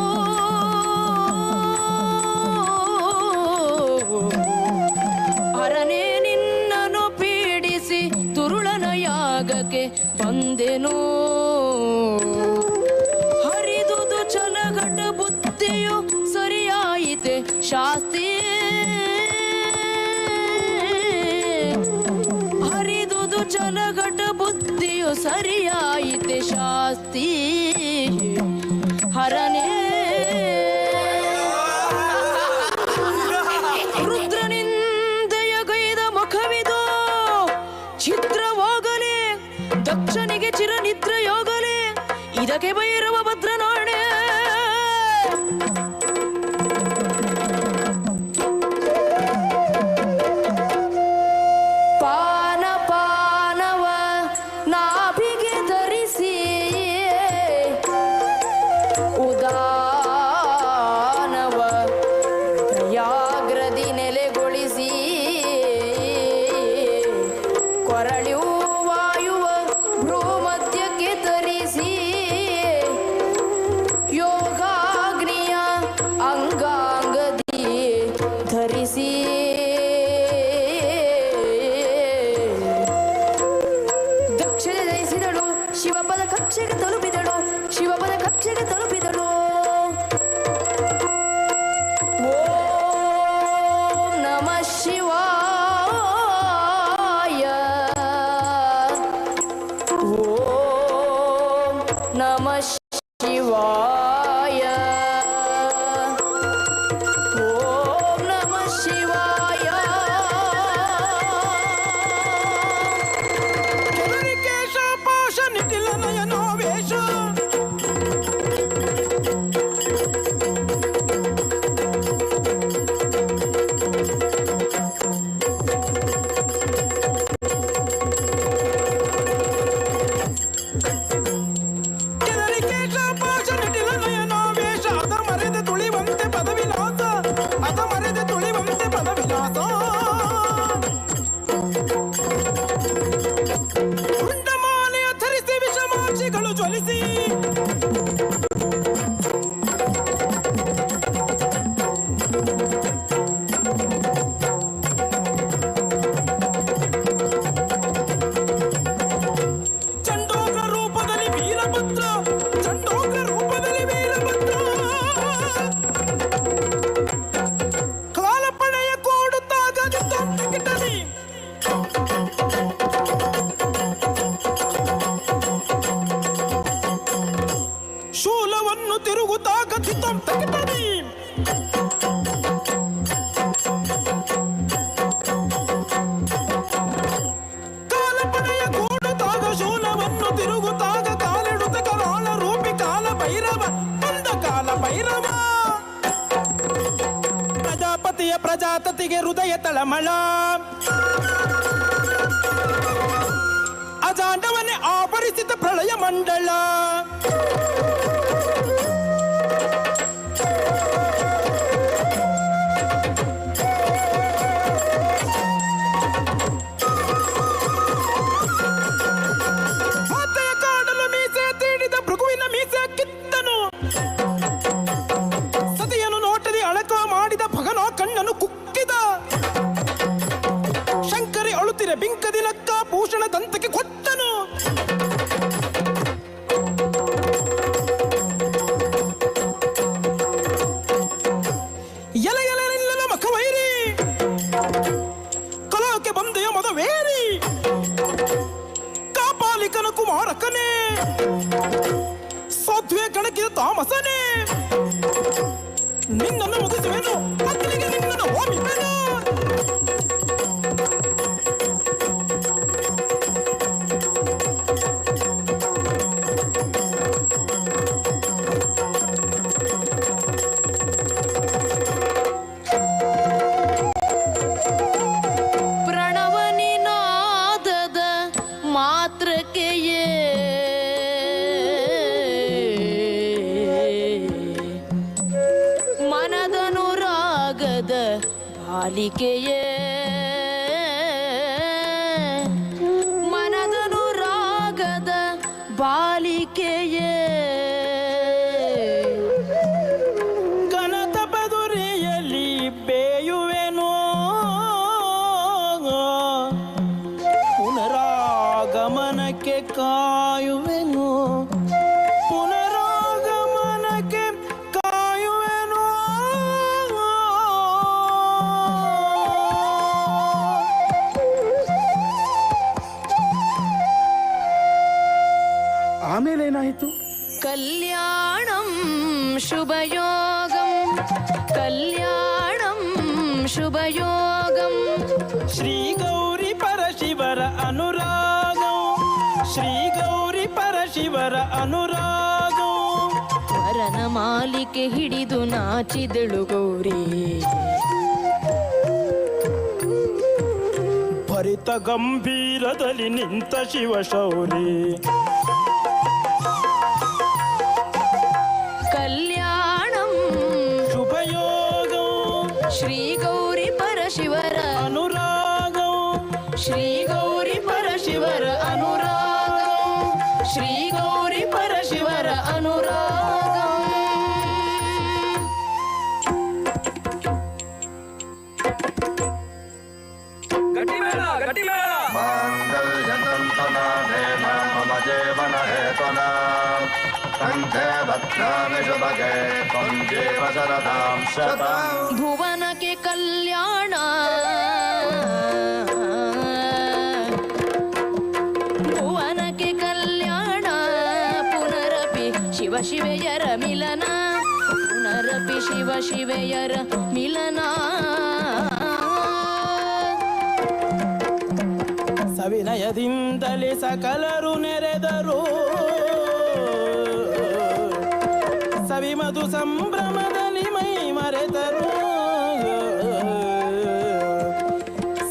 ಹರನೇ ನಿನ್ನನ್ನು ಪೀಡಿಸಿ ದುರುಳನ ಯಾಗಕ್ಕೆ ಬಂದೆನು. ಹರಿದುದು ಚಲಘಟ ಬುದ್ಧಿಯು ಸರಿಯಾಯಿತೆ ಶಾಸ್ತಿ. ಹರಿದುದು ಚಲಘಟ ಬುದ್ಧಿಯು ಸರಿಯಾಯಿತೆ ಶಾಸ್ತಿ. ಹರನೇ ರುದ್ರನಿಂದೆಯ ಗೈದ ಮುಖವಿದು ಛಿದ್ರವಾಗಲಿ, ದಕ್ಷನಿಗೆ ಚಿರನಿದ್ರೆಯೋಗಲಿ, ಇದಕ್ಕೆ ಭೈರವ ಭದ್ರನಾಣೆ. ಪಾನ ಪಾನವ ನಾಭಿಗೆ ಧರಿಸಿ ಉದಾನವ ದಯಾಗ್ರದಿ ನೆಲೆಗೊಳಿಸಿ ಕೊರಳಿಯು ವಾಯುವ ಭ್ರೂ ಮಧ್ಯಕ್ಕೆ ತರಿಸಿ ಕಕ್ಷೆಗೆ ತಲುಪಿದಳು. ಓಂ ನಮಃ ಶಿವಾಯ. ಓಂ ನಮಃ ಶಿವಾಯ. ಓಂ ನಮಃ ಶಿವಾಯ. ಕೇಶ ಪಾಶ ನಿಖಿಲ ನಯನೋ ವೇಷ ಉಂಡಮಾಲೆಯ ಧರಿಸಿ ವಿಷಮಾಕ್ಷಿಗಳು ಜ್ವಲಿಸಿ ಚಂಡೋಗ್ರ ರೂಪದಲ್ಲಿ ವೀರಭದ್ರ, ಚಂಡೋಗ್ರ ರೂಪದಲ್ಲಿ ವೀರಭದ್ರ ಕಾಲಪಣೆಯ ಕೂಡುತ್ತಾಗ ಕಿಟನಿ ಶೂಲವನ್ನು ತಿರುಗುತ್ತಾಗ ತಿತ್ತಂ ತಗಿತನಿ ಕಾಲಪಣೆಯ ಕೂಡುತ್ತಾಗ ಶೂಲವನ್ನು ತಿರುಗುತ್ತಾಗ ಕಾಲಿಡುತ್ತ ಕರಾಳ ರೂಪಿ ಕಾಲ ಭೈರವ ಬಂದ ಕಾಲ ಭೈರವ ಪ್ರಜಾಪತಿಯ ಪ್ರಜಾತತಿಗೆ ಹೃದಯ ತಳಮಳ ಅಜಾಂಡವನ್ನೇ ಆವರಿಸಿದ ಪ್ರಳಯ ಮಂಡಳ ಮಾತೆಯ ಕಾಡಲು ಮೀಸೆ ತೀಡಿದ ಭೃಗುವಿನ ಮೀಸೆ ಕಿತ್ತನು ಸತಿಯನ್ನು ನೋಟದಿ ಅಳಕ ಮಾಡಿದ ಭಗನೋ ಕಣ್ಣನು ಕುಕ್ಕಿದ ಶಂಕರಿ ಅಳುತ್ತಿರ ಬಿಂಕದಿ ನಕ್ಕ ಭೂಷಣ ದಂತಕ್ಕೆ ಕೊಟ್ಟನು ಎಲೆ ಎಲೆ ನಿಲ್ಲಲ ಮಖವೈರಿ ಕಲೋಕೆ ಬಂದೆಯ ಮದವೇರಿ ಕಾಪಾಲಿಕನ ಕುಮಾರಕನೇ ಸಾಧ್ವೆ ಕಣಕಿದ ತಾಮಸನೇ ನಿನ್ನನ್ನು ಮುಗಿಸುವೆನು ಮಕ್ಕಳಿಗೆ ನಿನ್ನನ್ನು ಹೋಮಿಪೆನು ಪ್ರಣವನಿನಾದದ ಮಾತ್ರಕ್ಕೆಯೇ ಮನದನುರಾಗದ ಬಾಲಿಕೆಯೇ ಮನದನುರಾಗದ ಬಾಲಿಕೆಯೇ ಘನತ ಬದುರಿಯಲ್ಲಿ ಬೇಯುವೆನು ಪುನರಾಗಮನಕ್ಕೆ ಕಾಯುವೆನು ಪುನರಾಗಮನಕ್ಕೆ ಕಾಯುವೆನು ಆಮೇಲೆ ಏನಾಯಿತು ಕಲ್ಯಾಣಂ ಶುಭಯೋಗಂ ಕಲ್ಯಾಣಂ ಶುಭಯೋಗಂ ಶ್ರೀ ಗೌರಿ ಪರಶಿವರ ಅನುರಾಗಂ ಶ್ರೀ ಗೌರಿ ಪರಶಿವರ ಅನುರಾಗಂ ವರನ ಮಾಲಿಕೆ ಹಿಡಿದು ನಾಚಿದಳು ಗೌರಿ ಭರಿತ ಗಂಭೀರದಲ್ಲಿ ನಿಂತ ಶಿವಶೌರಿ ಕಲ್ಯಾಣಂ ಶುಭಯೋಗಂ ಶ್ರೀ ಗೌರಿ ಪರಶಿವರ ಅನುರಾಗಂ ಶ್ರೀ ಗೌರಿ ಪರಶಿವರ ಅನುರಾಗಂ ಶ್ರೀ ಗೌರಿ ಪರಶಿವರ ಅನುರಾಗಂ ಮಾಂಗಲ್ಯತಂತುನಾ ದೇವ ಮಮ ಜೀವನ ಹೇತುನಾ ಭುವನಕ್ಕೆ ಕಲ್ಯಾಣ ಭುವನಕ್ಕೆ ಕಲ್ಯಾಣ ಪುನರಪಿ ಶಿವ ಶಿವೆಯರ ಮಿಲನ ಪುನರಪಿ ಶಿವ ಶಿವೆಯರ ಮಿಲನ ಸವಿನಯದಿಂದಲೇ ಸಕಲರು ನೆರೆದರು ಸವಿಮಧು ಸಂಭ್ರಮದಲ್ಲಿ ಮೈ ಮರೆತರು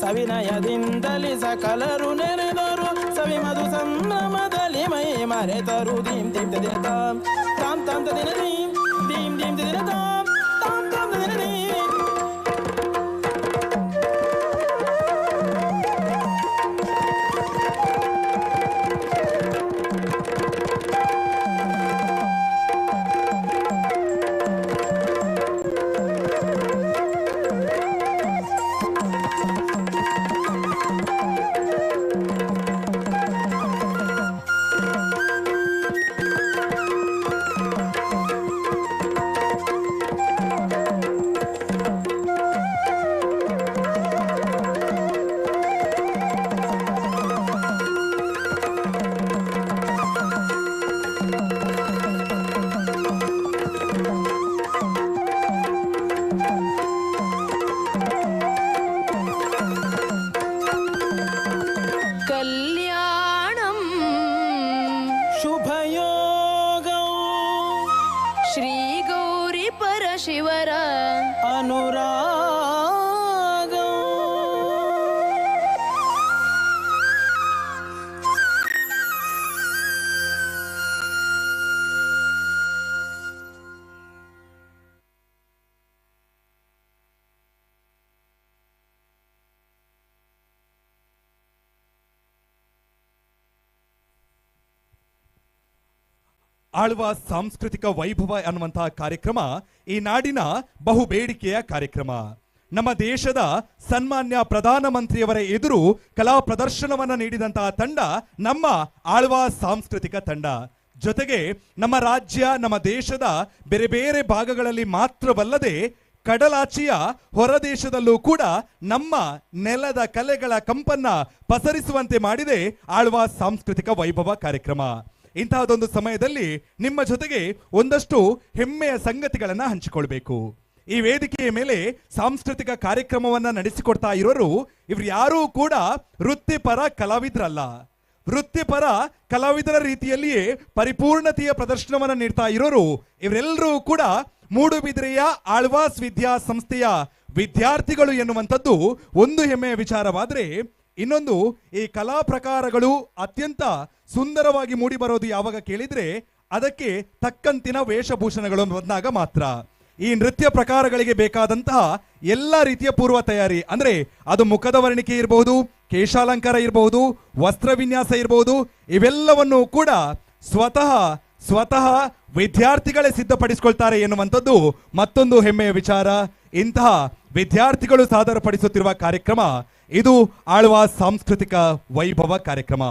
ಸವಿನಯದಿಂದಲೇ ಸಕಲರು ನೆರೆದರು ಸವಿಮಧು ಸಂಭ್ರಮದಲ್ಲಿ ಮೈ ಮರೆತರು ದೀಂ ದೀಂ ದಿನ ತಾಂ ತಾಂ ತಾಂ ದಿನ ದೀಂ ದೀಂ ದೀಂ ದಿನ ತಾಂ ತಾಂ ತಾಂ ದಿನ ದೀಂ ಕಲ್ಯಾಣಂ ಶುಭಯೋಗೌ ಶ್ರೀ ಗೌರಿ ಪರಶಿವರ ಅನುರಾಗೌ ಆಳ್ವ ಸಾಂಸ್ಕೃತಿಕ ವೈಭವ ಅನ್ನುವಂತಹ ಕಾರ್ಯಕ್ರಮ ಈ ನಾಡಿನ ಬಹು ಬೇಡಿಕೆಯ ಕಾರ್ಯಕ್ರಮ. ನಮ್ಮ ದೇಶದ ಸನ್ಮಾನ್ಯ ಪ್ರಧಾನಮಂತ್ರಿಯವರ ಎದುರು ಕಲಾ ಪ್ರದರ್ಶನವನ್ನ ನೀಡಿದಂತಹ ತಂಡ ನಮ್ಮ ಆಳ್ವ ಸಾಂಸ್ಕೃತಿಕ ತಂಡ. ಜೊತೆಗೆ ನಮ್ಮ ರಾಜ್ಯ ನಮ್ಮ ದೇಶದ ಬೇರೆ ಬೇರೆ ಭಾಗಗಳಲ್ಲಿ ಮಾತ್ರವಲ್ಲದೆ ಕಡಲಾಚೆಯ ಹೊರದೇಶದಲ್ಲೂ ಕೂಡ ನಮ್ಮ ನೆಲದ ಕಲೆಗಳ ಕಂಪನ್ನ ಪಸರಿಸುವಂತೆ ಮಾಡಿದೆ ಆಳ್ವ ಸಾಂಸ್ಕೃತಿಕ ವೈಭವ ಕಾರ್ಯಕ್ರಮ. ಇಂತಹದೊಂದು ಸಮಯದಲ್ಲಿ ನಿಮ್ಮ ಜೊತೆಗೆ ಒಂದಷ್ಟು ಹೆಮ್ಮೆಯ ಸಂಗತಿಗಳನ್ನ ಹಂಚಿಕೊಳ್ಬೇಕು. ಈ ವೇದಿಕೆಯ ಮೇಲೆ ಸಾಂಸ್ಕೃತಿಕ ಕಾರ್ಯಕ್ರಮವನ್ನ ನಡೆಸಿಕೊಡ್ತಾ ಇರೋರು ಇವ್ರು ಯಾರೂ ಕೂಡ ವೃತ್ತಿಪರ ಕಲಾವಿದರಲ್ಲ. ವೃತ್ತಿಪರ ಕಲಾವಿದರ ರೀತಿಯಲ್ಲಿಯೇ ಪರಿಪೂರ್ಣತೆಯ ಪ್ರದರ್ಶನವನ್ನ ನೀಡ್ತಾ ಇರೋರು ಇವರೆಲ್ಲರೂ ಕೂಡ ಮೂಡುಬಿದಿರೆಯ ಆಳ್ವಾಸ್ ವಿದ್ಯಾ ಸಂಸ್ಥೆಯ ವಿದ್ಯಾರ್ಥಿಗಳು ಎನ್ನುವಂಥದ್ದು ಒಂದು ಹೆಮ್ಮೆಯ ವಿಚಾರವಾದ್ರೆ, ಇನ್ನೊಂದು ಈ ಕಲಾ ಪ್ರಕಾರಗಳು ಅತ್ಯಂತ ಸುಂದರವಾಗಿ ಮೂಡಿ ಬರೋದು ಯಾವಾಗ ಕೇಳಿದ್ರೆ ಅದಕ್ಕೆ ತಕ್ಕಂತಿನ ವೇಷಭೂಷಣಗಳು ಬಂದಾಗ ಮಾತ್ರ. ಈ ನೃತ್ಯ ಪ್ರಕಾರಗಳಿಗೆ ಬೇಕಾದಂತಹ ಎಲ್ಲ ರೀತಿಯ ಪೂರ್ವ ತಯಾರಿ ಅಂದ್ರೆ ಅದು ಮುಖದ ವರ್ಣಿಕೆ ಇರಬಹುದು, ಕೇಶಾಲಂಕಾರ ಇರಬಹುದು, ವಸ್ತ್ರ ವಿನ್ಯಾಸ ಇರಬಹುದು, ಇವೆಲ್ಲವನ್ನು ಕೂಡ ಸ್ವತಃ ವಿದ್ಯಾರ್ಥಿಗಳೇ ಸಿದ್ಧಪಡಿಸಿಕೊಳ್ತಾರೆ ಎನ್ನುವಂಥದ್ದು ಮತ್ತೊಂದು ಹೆಮ್ಮೆಯ ವಿಚಾರ. ಇಂತಹ ವಿದ್ಯಾರ್ಥಿಗಳು ಸಾದರಪಡಿಸುತ್ತಿರುವ ಕಾರ್ಯಕ್ರಮ ಇದು ಆಳ್ವ ಸಾಂಸ್ಕೃತಿಕ ವೈಭವ ಕಾರ್ಯಕ್ರಮ.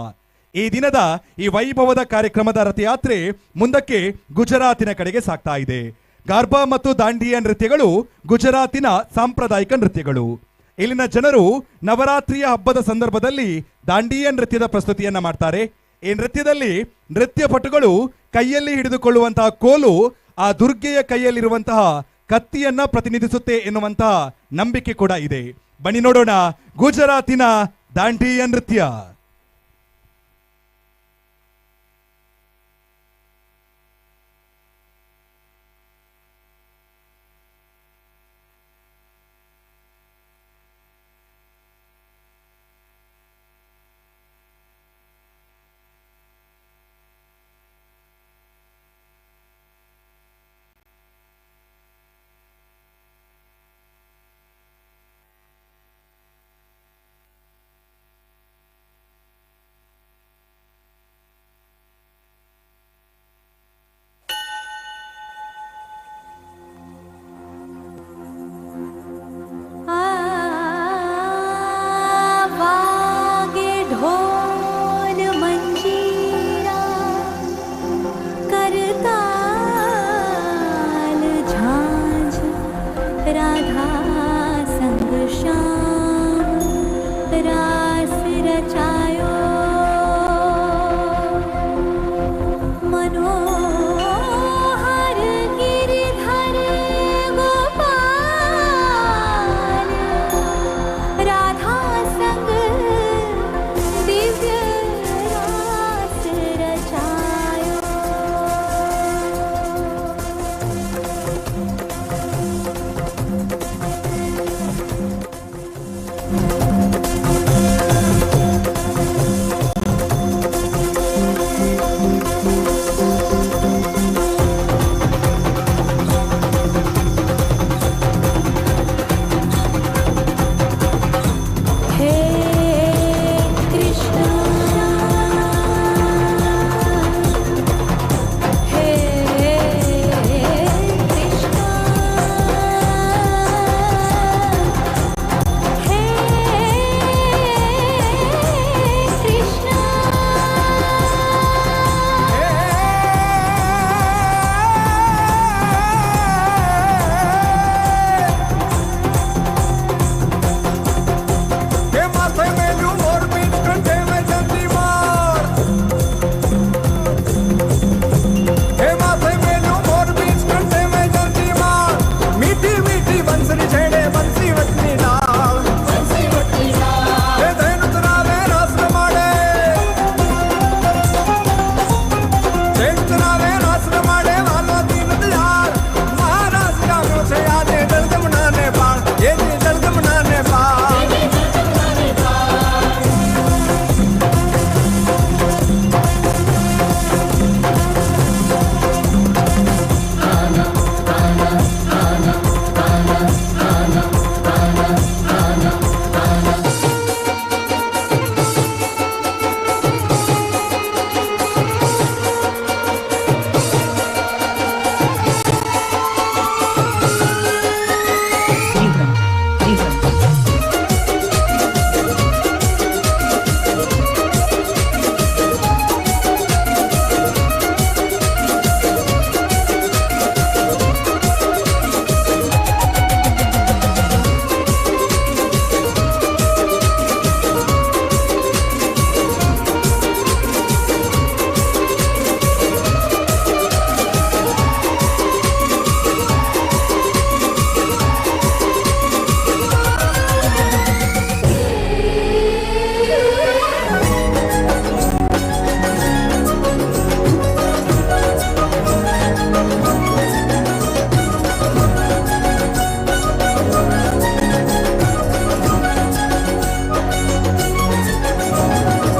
ಈ ದಿನದ ಈ ವೈಭವದ ಕಾರ್ಯಕ್ರಮದ ರಥಯಾತ್ರೆ ಮುಂದಕ್ಕೆ ಗುಜರಾತಿನ ಕಡೆಗೆ ಸಾಗ್ತಾ ಇದೆ. ಗಾರ್ಬಾ ಮತ್ತು ದಾಂಡಿಯಾ ನೃತ್ಯಗಳು ಗುಜರಾತಿನ ಸಾಂಪ್ರದಾಯಿಕ ನೃತ್ಯಗಳು. ಇಲ್ಲಿನ ಜನರು ನವರಾತ್ರಿಯ ಹಬ್ಬದ ಸಂದರ್ಭದಲ್ಲಿ ದಾಂಡಿಯಾ ನೃತ್ಯದ ಪ್ರಸ್ತುತಿಯನ್ನ ಮಾಡ್ತಾರೆ. ಈ ನೃತ್ಯದಲ್ಲಿ ನೃತ್ಯ ಪಟುಗಳು ಕೈಯಲ್ಲಿ ಹಿಡಿದುಕೊಳ್ಳುವಂತಹ ಕೋಲು ಆ ದುರ್ಗೆಯ ಕೈಯಲ್ಲಿರುವಂತಹ ಕತ್ತಿಯನ್ನ ಪ್ರತಿನಿಧಿಸುತ್ತೆ ಎನ್ನುವಂತಹ ನಂಬಿಕೆ ಕೂಡ ಇದೆ. ಬನ್ನಿ ನೋಡೋಣ ಗುಜರಾತಿನ ದಾಂಡಿಯಾ ನೃತ್ಯ.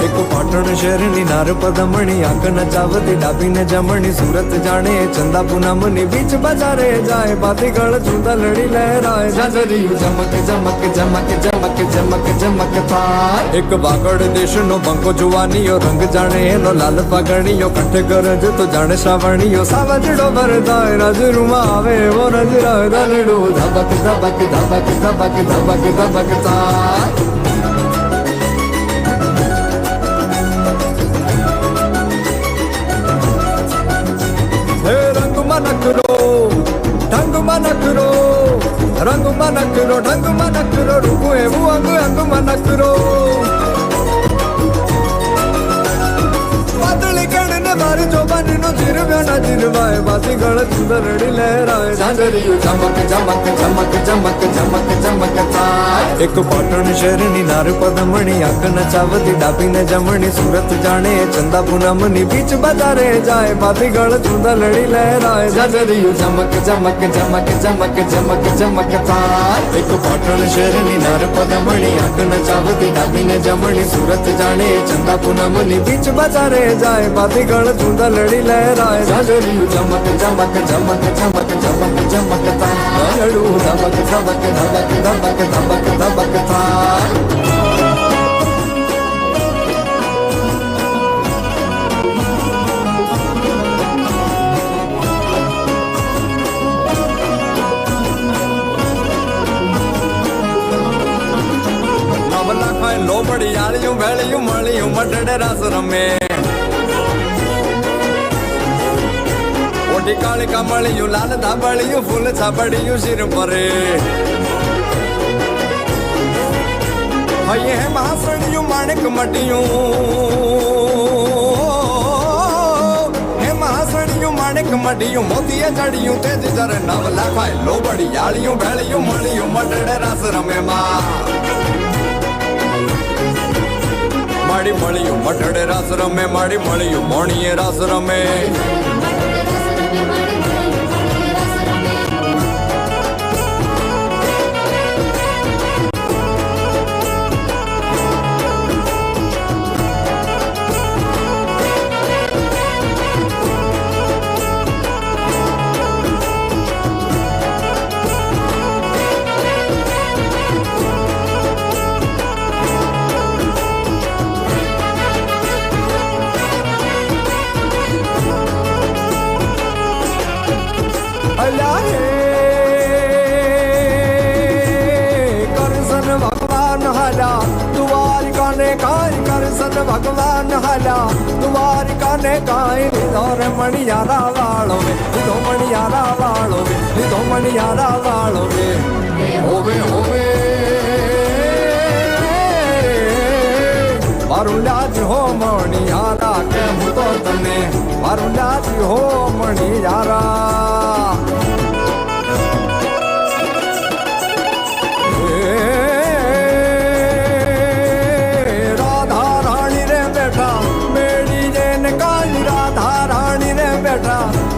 एक पाटण शहरनी नार पदमणी आंख नचावती डाबी ने जमणी सूरत जाने चंदा पूनमनी बीच बाजारे जाए बाती गळ चूंदा लड़ी लहराए झांझरी चमक चमक चमक चमक चमक चमक थाय एक बागड़ देश नो बंको जुवानियो रंग जाने नो लाल पगड़ियो कंठे गरज तो जाने श्रावणियो सावजड़ो भरदाय राजरूमा आवे वो नजराए दलड़ो धबक धबक धबक धबक धबक धबक थाय रंग मनकरो ढंग मनकरो रंग मनकरो ढंग मनकरो रुकुए वो अंग अंग मनकरो बादल कड़ने बारी जो बनो जिर बना जिरवाए बाती गल सुंदरड़ी लहराए झांझरी चमक चमक चमक चमक चमक चमक थाय एक पाटण शहरनी नार पदमणी आंख नचावती डाबी ने जमणी सूरत जाने चंदा पूनमनी बीच बाजारे जाए बाती गल सुंदरड़ी लहराए झांझरी चमक चमक चमक चमक चमक चमक थाय एक पाटण शहरनी नार पदमणी आंख नचावती डाबी ने जमणी सूरत जाने चंदा पूनमनी बीच बाजारे जाए बाती गल चूंदा लड़ी लहराए झांझरी चमक चमक चमक चमक चमक चमक थाय धमक धमक धमक धमक धमक धमक थाय नवला खाए लोबड़ी आलियूं भेलियूं मलियूं मटड़े रस रमे काली कमलियूं लाल धाबड़ियूं फूल छाबड़ियूं सिर परे ये है महासड़ियूं माणिक मटियूं हे महासड़ियूं माणिक मटियूं मोतिया जड़ियूं तेज जर नवला खाए लोबड़ी आलियूं भेलियूं मलियूं मटड़े रस रमे माड़ी मलियूं मटड़े रस रमे माड़ी मलियूं मोणिये रस रमे भगवान हला द्वारिका ने काई निधोर मणियारा वालो वे निधो मणियारा वालो वे निधो मणियारा वालो वे होवे होवे मारू लाज हो मणियारा के मुतो तने मारू लाज हो मणियारा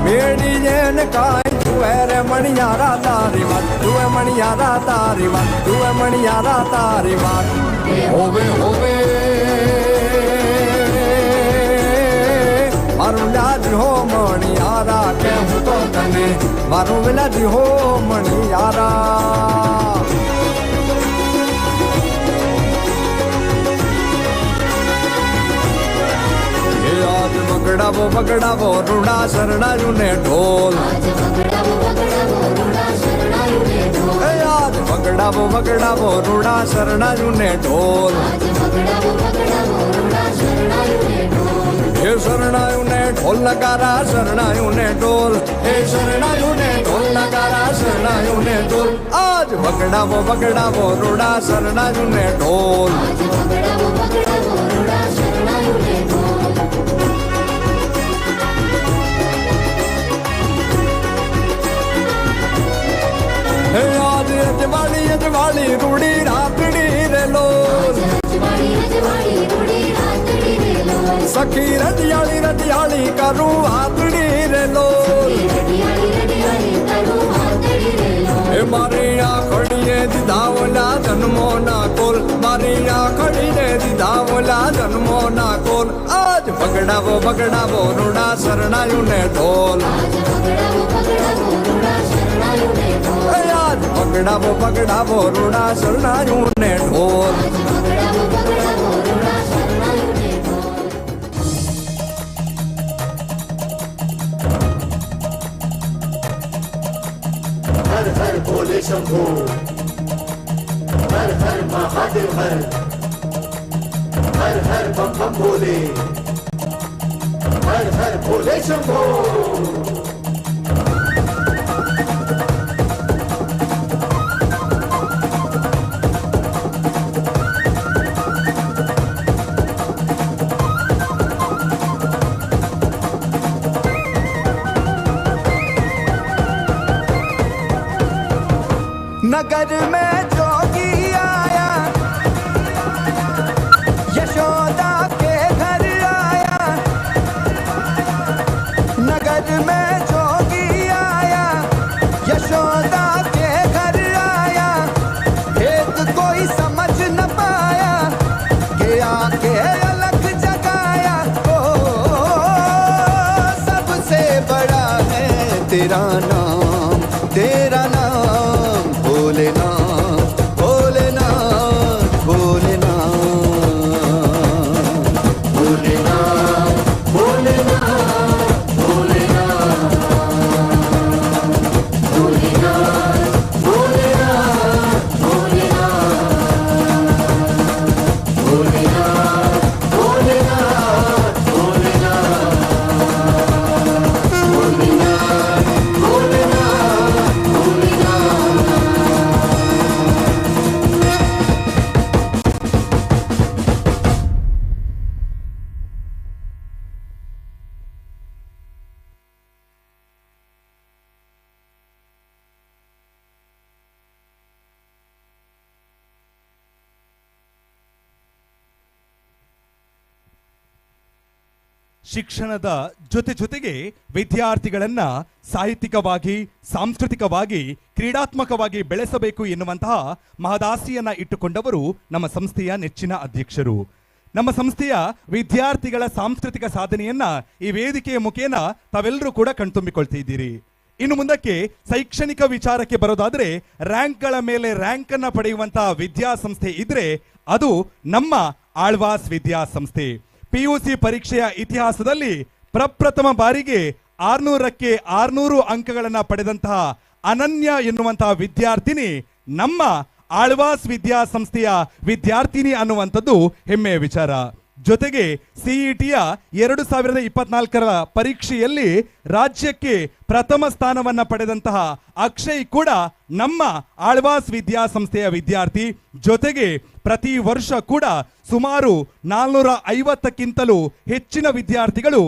मेरी जैन काई तुए रे मणियारा तारी बात तुए मणियारा तारी बात तुए मणियारा तारी बात होवे होवे मारू लाज हो मणियारा के हूँ तो तने मारू लाज हो मणियारा बगड़ावो रूड़ा शरणायु ने ढोल आज बगड़ावो रूड़ा शरणायु ने ढोल हे शरणायु ने ढोल नगारा शरणायु ने ढोल हे शरणायु ने ढोल नगारा शरणायु ने ढोल आज बगड़ावो रूड़ा शरणायु ने ढोल अजवाली रूड़ी रातड़ी रे लो सखी रटियाली करूँ हाथड़ी रे लो મારી આખડીએ દીધા ઓલા જન્મો ના કોલ મારી આખડીને દીધા ઓલા જન્મો ના કોલ આજ બગડાવો બગડાવો રૂડા શરણાયું ને ઢોલ આજ બગડાવો બગડાવો રૂડા શરણાયું ને ઢોલ हर हर भोले शंभो हर हर महादेव हर हर बम बम भोले हर हर भोले शंभो नगर में जोगी आया यशोदा के घर आया नगर में जोगी आया यशोदा के घर आया भेद कोई समझ न पाया गया के अलग जगाया ओ सबसे बड़ा है तेरा नाम तेरा नाम भोलेनाथ भोलेनाथ भोलेनाथ भोलेनाथ भोलेनाथ भोलेनाथ भोलेनाथ भोलेनाथ भोलेनाथ भोलेनाथ भोलेनाथ ಶಿಕ್ಷಣದ ಜೊತೆಗೆ ವಿದ್ಯಾರ್ಥಿಗಳನ್ನ ಸಾಹಿತ್ಯಿಕವಾಗಿ ಸಾಂಸ್ಕೃತಿಕವಾಗಿ ಕ್ರೀಡಾತ್ಮಕವಾಗಿ ಬೆಳೆಸಬೇಕು ಎನ್ನುವಂತಹ ಮಹದಾಸೆಯನ್ನ ಇಟ್ಟುಕೊಂಡವರು ನಮ್ಮ ಸಂಸ್ಥೆಯ ನೆಚ್ಚಿನ ಅಧ್ಯಕ್ಷರು. ನಮ್ಮ ಸಂಸ್ಥೆಯ ವಿದ್ಯಾರ್ಥಿಗಳ ಸಾಂಸ್ಕೃತಿಕ ಸಾಧನೆಯನ್ನ ಈ ವೇದಿಕೆಯ ಮುಖೇನ ತಾವೆಲ್ಲರೂ ಕೂಡ ಕಣ್ತುಂಬಿಕೊಳ್ತಿದ್ದೀರಿ. ಇನ್ನು ಮುಂದಕ್ಕೆ ಶೈಕ್ಷಣಿಕ ವಿಚಾರಕ್ಕೆ ಬರೋದಾದ್ರೆ ರ್ಯಾಂಕ್ಗಳ ಮೇಲೆ ರ್ಯಾಂಕ್ ಅನ್ನ ಪಡೆಯುವಂತಹ ವಿದ್ಯಾಸಂಸ್ಥೆ ಇದ್ರೆ ಅದು ನಮ್ಮ ಆಳ್ವಾಸ್ ವಿದ್ಯಾಸಂಸ್ಥೆ. PUC ಪರೀಕ್ಷೆಯ ಇತಿಹಾಸದಲ್ಲಿ ಪ್ರಪ್ರಥಮ ಬಾರಿಗೆ 600ಕ್ಕೆ 600 ಅಂಕಗಳನ್ನ ಪಡೆದಂತಹ ಅನನ್ಯ ಎನ್ನುವಂತಹ ವಿದ್ಯಾರ್ಥಿನಿ ನಮ್ಮ ಆಳ್ವಾಸ್ ವಿದ್ಯಾಸಂಸ್ಥೆಯ ವಿದ್ಯಾರ್ಥಿನಿ ಅನ್ನುವಂಥದ್ದು ಹೆಮ್ಮೆಯ ವಿಚಾರ. ಜೊತೆಗೆ CETಯ 2024ರ ಪರೀಕ್ಷೆಯಲ್ಲಿ ರಾಜ್ಯಕ್ಕೆ ಪ್ರಥಮ ಸ್ಥಾನವನ್ನ ಪಡೆದಂತಹ ಅಕ್ಷಯ್ ಕೂಡ ನಮ್ಮ ಆಳ್ವಾಸ್ ವಿದ್ಯಾಸಂಸ್ಥೆಯ ವಿದ್ಯಾರ್ಥಿ. ಜೊತೆಗೆ ಪ್ರತಿ ವರ್ಷ ಕೂಡ ಸುಮಾರು 450ಕ್ಕಿಂತಲೂ ಹೆಚ್ಚಿನ ವಿದ್ಯಾರ್ಥಿಗಳು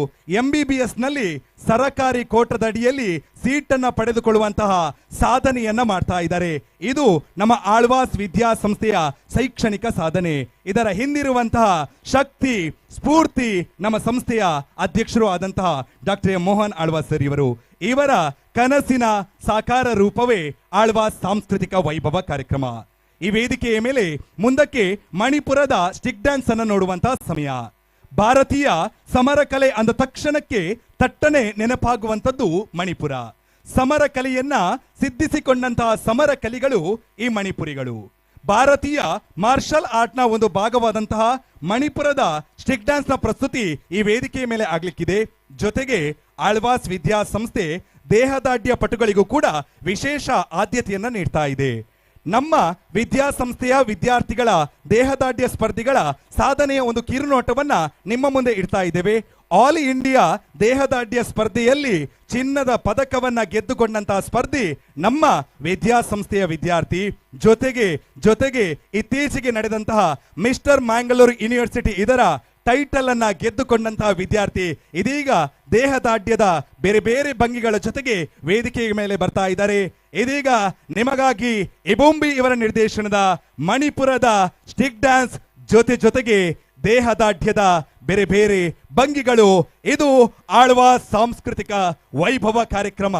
MBBS ನಲ್ಲಿ ಸರಕಾರಿ ಕೋಟದ ಅಡಿಯಲ್ಲಿ ಸೀಟನ್ನ ಪಡೆದುಕೊಳ್ಳುವಂತಹ ಸಾಧನೆಯನ್ನ ಮಾಡ್ತಾ ಇದ್ದಾರೆ. ಇದು ನಮ್ಮ ಆಳ್ವಾಸ್ ವಿದ್ಯಾಸಂಸ್ಥೆಯ ಶೈಕ್ಷಣಿಕ ಸಾಧನೆ. ಇದರ ಹಿಂದಿರುವಂತಹ ಶಕ್ತಿ ಸ್ಫೂರ್ತಿ ನಮ್ಮ ಸಂಸ್ಥೆಯ ಅಧ್ಯಕ್ಷರು ಆದಂತಹ doctor M Mohan Alva's sir ಇವರು. ಇವರ ಕನಸಿನ ಸಾಕಾರ ರೂಪವೇ ಆಳ್ವಾಸ್ ಸಾಂಸ್ಕೃತಿಕ ವೈಭವ ಕಾರ್ಯಕ್ರಮ. ಈ ವೇದಿಕೆಯ ಮೇಲೆ ಮುಂದಕ್ಕೆ ಮಣಿಪುರದ ಸ್ಟಿಕ್ ಡ್ಯಾನ್ಸ್ ಅನ್ನು ನೋಡುವಂತಹ ಸಮಯ. ಭಾರತೀಯ ಸಮರ ಕಲೆ ಅಂದ ತಕ್ಷಣಕ್ಕೆ ತಟ್ಟನೆ ನೆನಪಾಗುವಂಥದ್ದು ಮಣಿಪುರ. ಸಮರ ಕಲೆಯನ್ನ ಸಿದ್ಧಿಸಿಕೊಂಡಂತಹ ಸಮರ ಕಲಿಗಳು ಈ ಮಣಿಪುರಿಗಳು. ಭಾರತೀಯ ಮಾರ್ಷಲ್ ಆರ್ಟ್ನ ಒಂದು ಭಾಗವಾದಂತಹ ಮಣಿಪುರದ ಸ್ಟಿಕ್ ಡ್ಯಾನ್ಸ್ ನ ಪ್ರಸ್ತುತಿ ಈ ವೇದಿಕೆಯ ಮೇಲೆ ಆಗ್ಲಿಕ್ಕಿದೆ. ಜೊತೆಗೆ ಆಳ್ವಾಸ್ ವಿದ್ಯಾಸಂಸ್ಥೆ ದೇಹದಾಢ್ಯ ಪಟುಗಳಿಗೂ ಕೂಡ ವಿಶೇಷ ಆದ್ಯತೆಯನ್ನ ನೀಡ್ತಾ ಇದೆ. ನಮ್ಮ ವಿದ್ಯಾಸಂಸ್ಥೆಯ ವಿದ್ಯಾರ್ಥಿಗಳ ದೇಹದಾಢ್ಯ ಸ್ಪರ್ಧಿಗಳ ಸಾಧನೆಯ ಒಂದು ಕಿರುನೋಟವನ್ನ ನಿಮ್ಮ ಮುಂದೆ ಇಡ್ತಾ ಇದ್ದೇವೆ. ಆಲ್ ಇಂಡಿಯಾ ದೇಹದಾಢ್ಯ ಸ್ಪರ್ಧೆಯಲ್ಲಿ ಚಿನ್ನದ ಪದಕವನ್ನ ಗೆದ್ದುಕೊಂಡಂತಹ ಸ್ಪರ್ಧಿ ನಮ್ಮ ವಿದ್ಯಾಸಂಸ್ಥೆಯ ವಿದ್ಯಾರ್ಥಿ. ಜೊತೆಗೆ ಇತ್ತೀಚೆಗೆ ನಡೆದಂತಹ ಮಿಸ್ಟರ್ ಮ್ಯಾಂಗಳೂರು ಯೂನಿವರ್ಸಿಟಿ ಇದರ ಟೈಟಲ್ ಅನ್ನ ಗೆದ್ದುಕೊಂಡಂತಹ ವಿದ್ಯಾರ್ಥಿ ಇದೀಗ ದೇಹದಾಢ್ಯದ ಬೇರೆ ಬೇರೆ ಭಂಗಿಗಳ ಜೊತೆಗೆ ವೇದಿಕೆಯ ಮೇಲೆ ಬರ್ತಾ ಇದ್ದಾರೆ. ಇದೀಗ ನಿಮಗಾಗಿ ಇಬುಂಬಿ ಇವರ ನಿರ್ದೇಶನದ ಮಣಿಪುರದ ಸ್ಟಿಕ್ ಡ್ಯಾನ್ಸ್ ಜೊತೆಗೆ ದೇಹದಾಢ್ಯದ ಬೇರೆ ಬೇರೆ ಭಂಗಿಗಳು. ಇದು ಆಳ್ವಾಸ್ ಸಾಂಸ್ಕೃತಿಕ ವೈಭವ ಕಾರ್ಯಕ್ರಮ.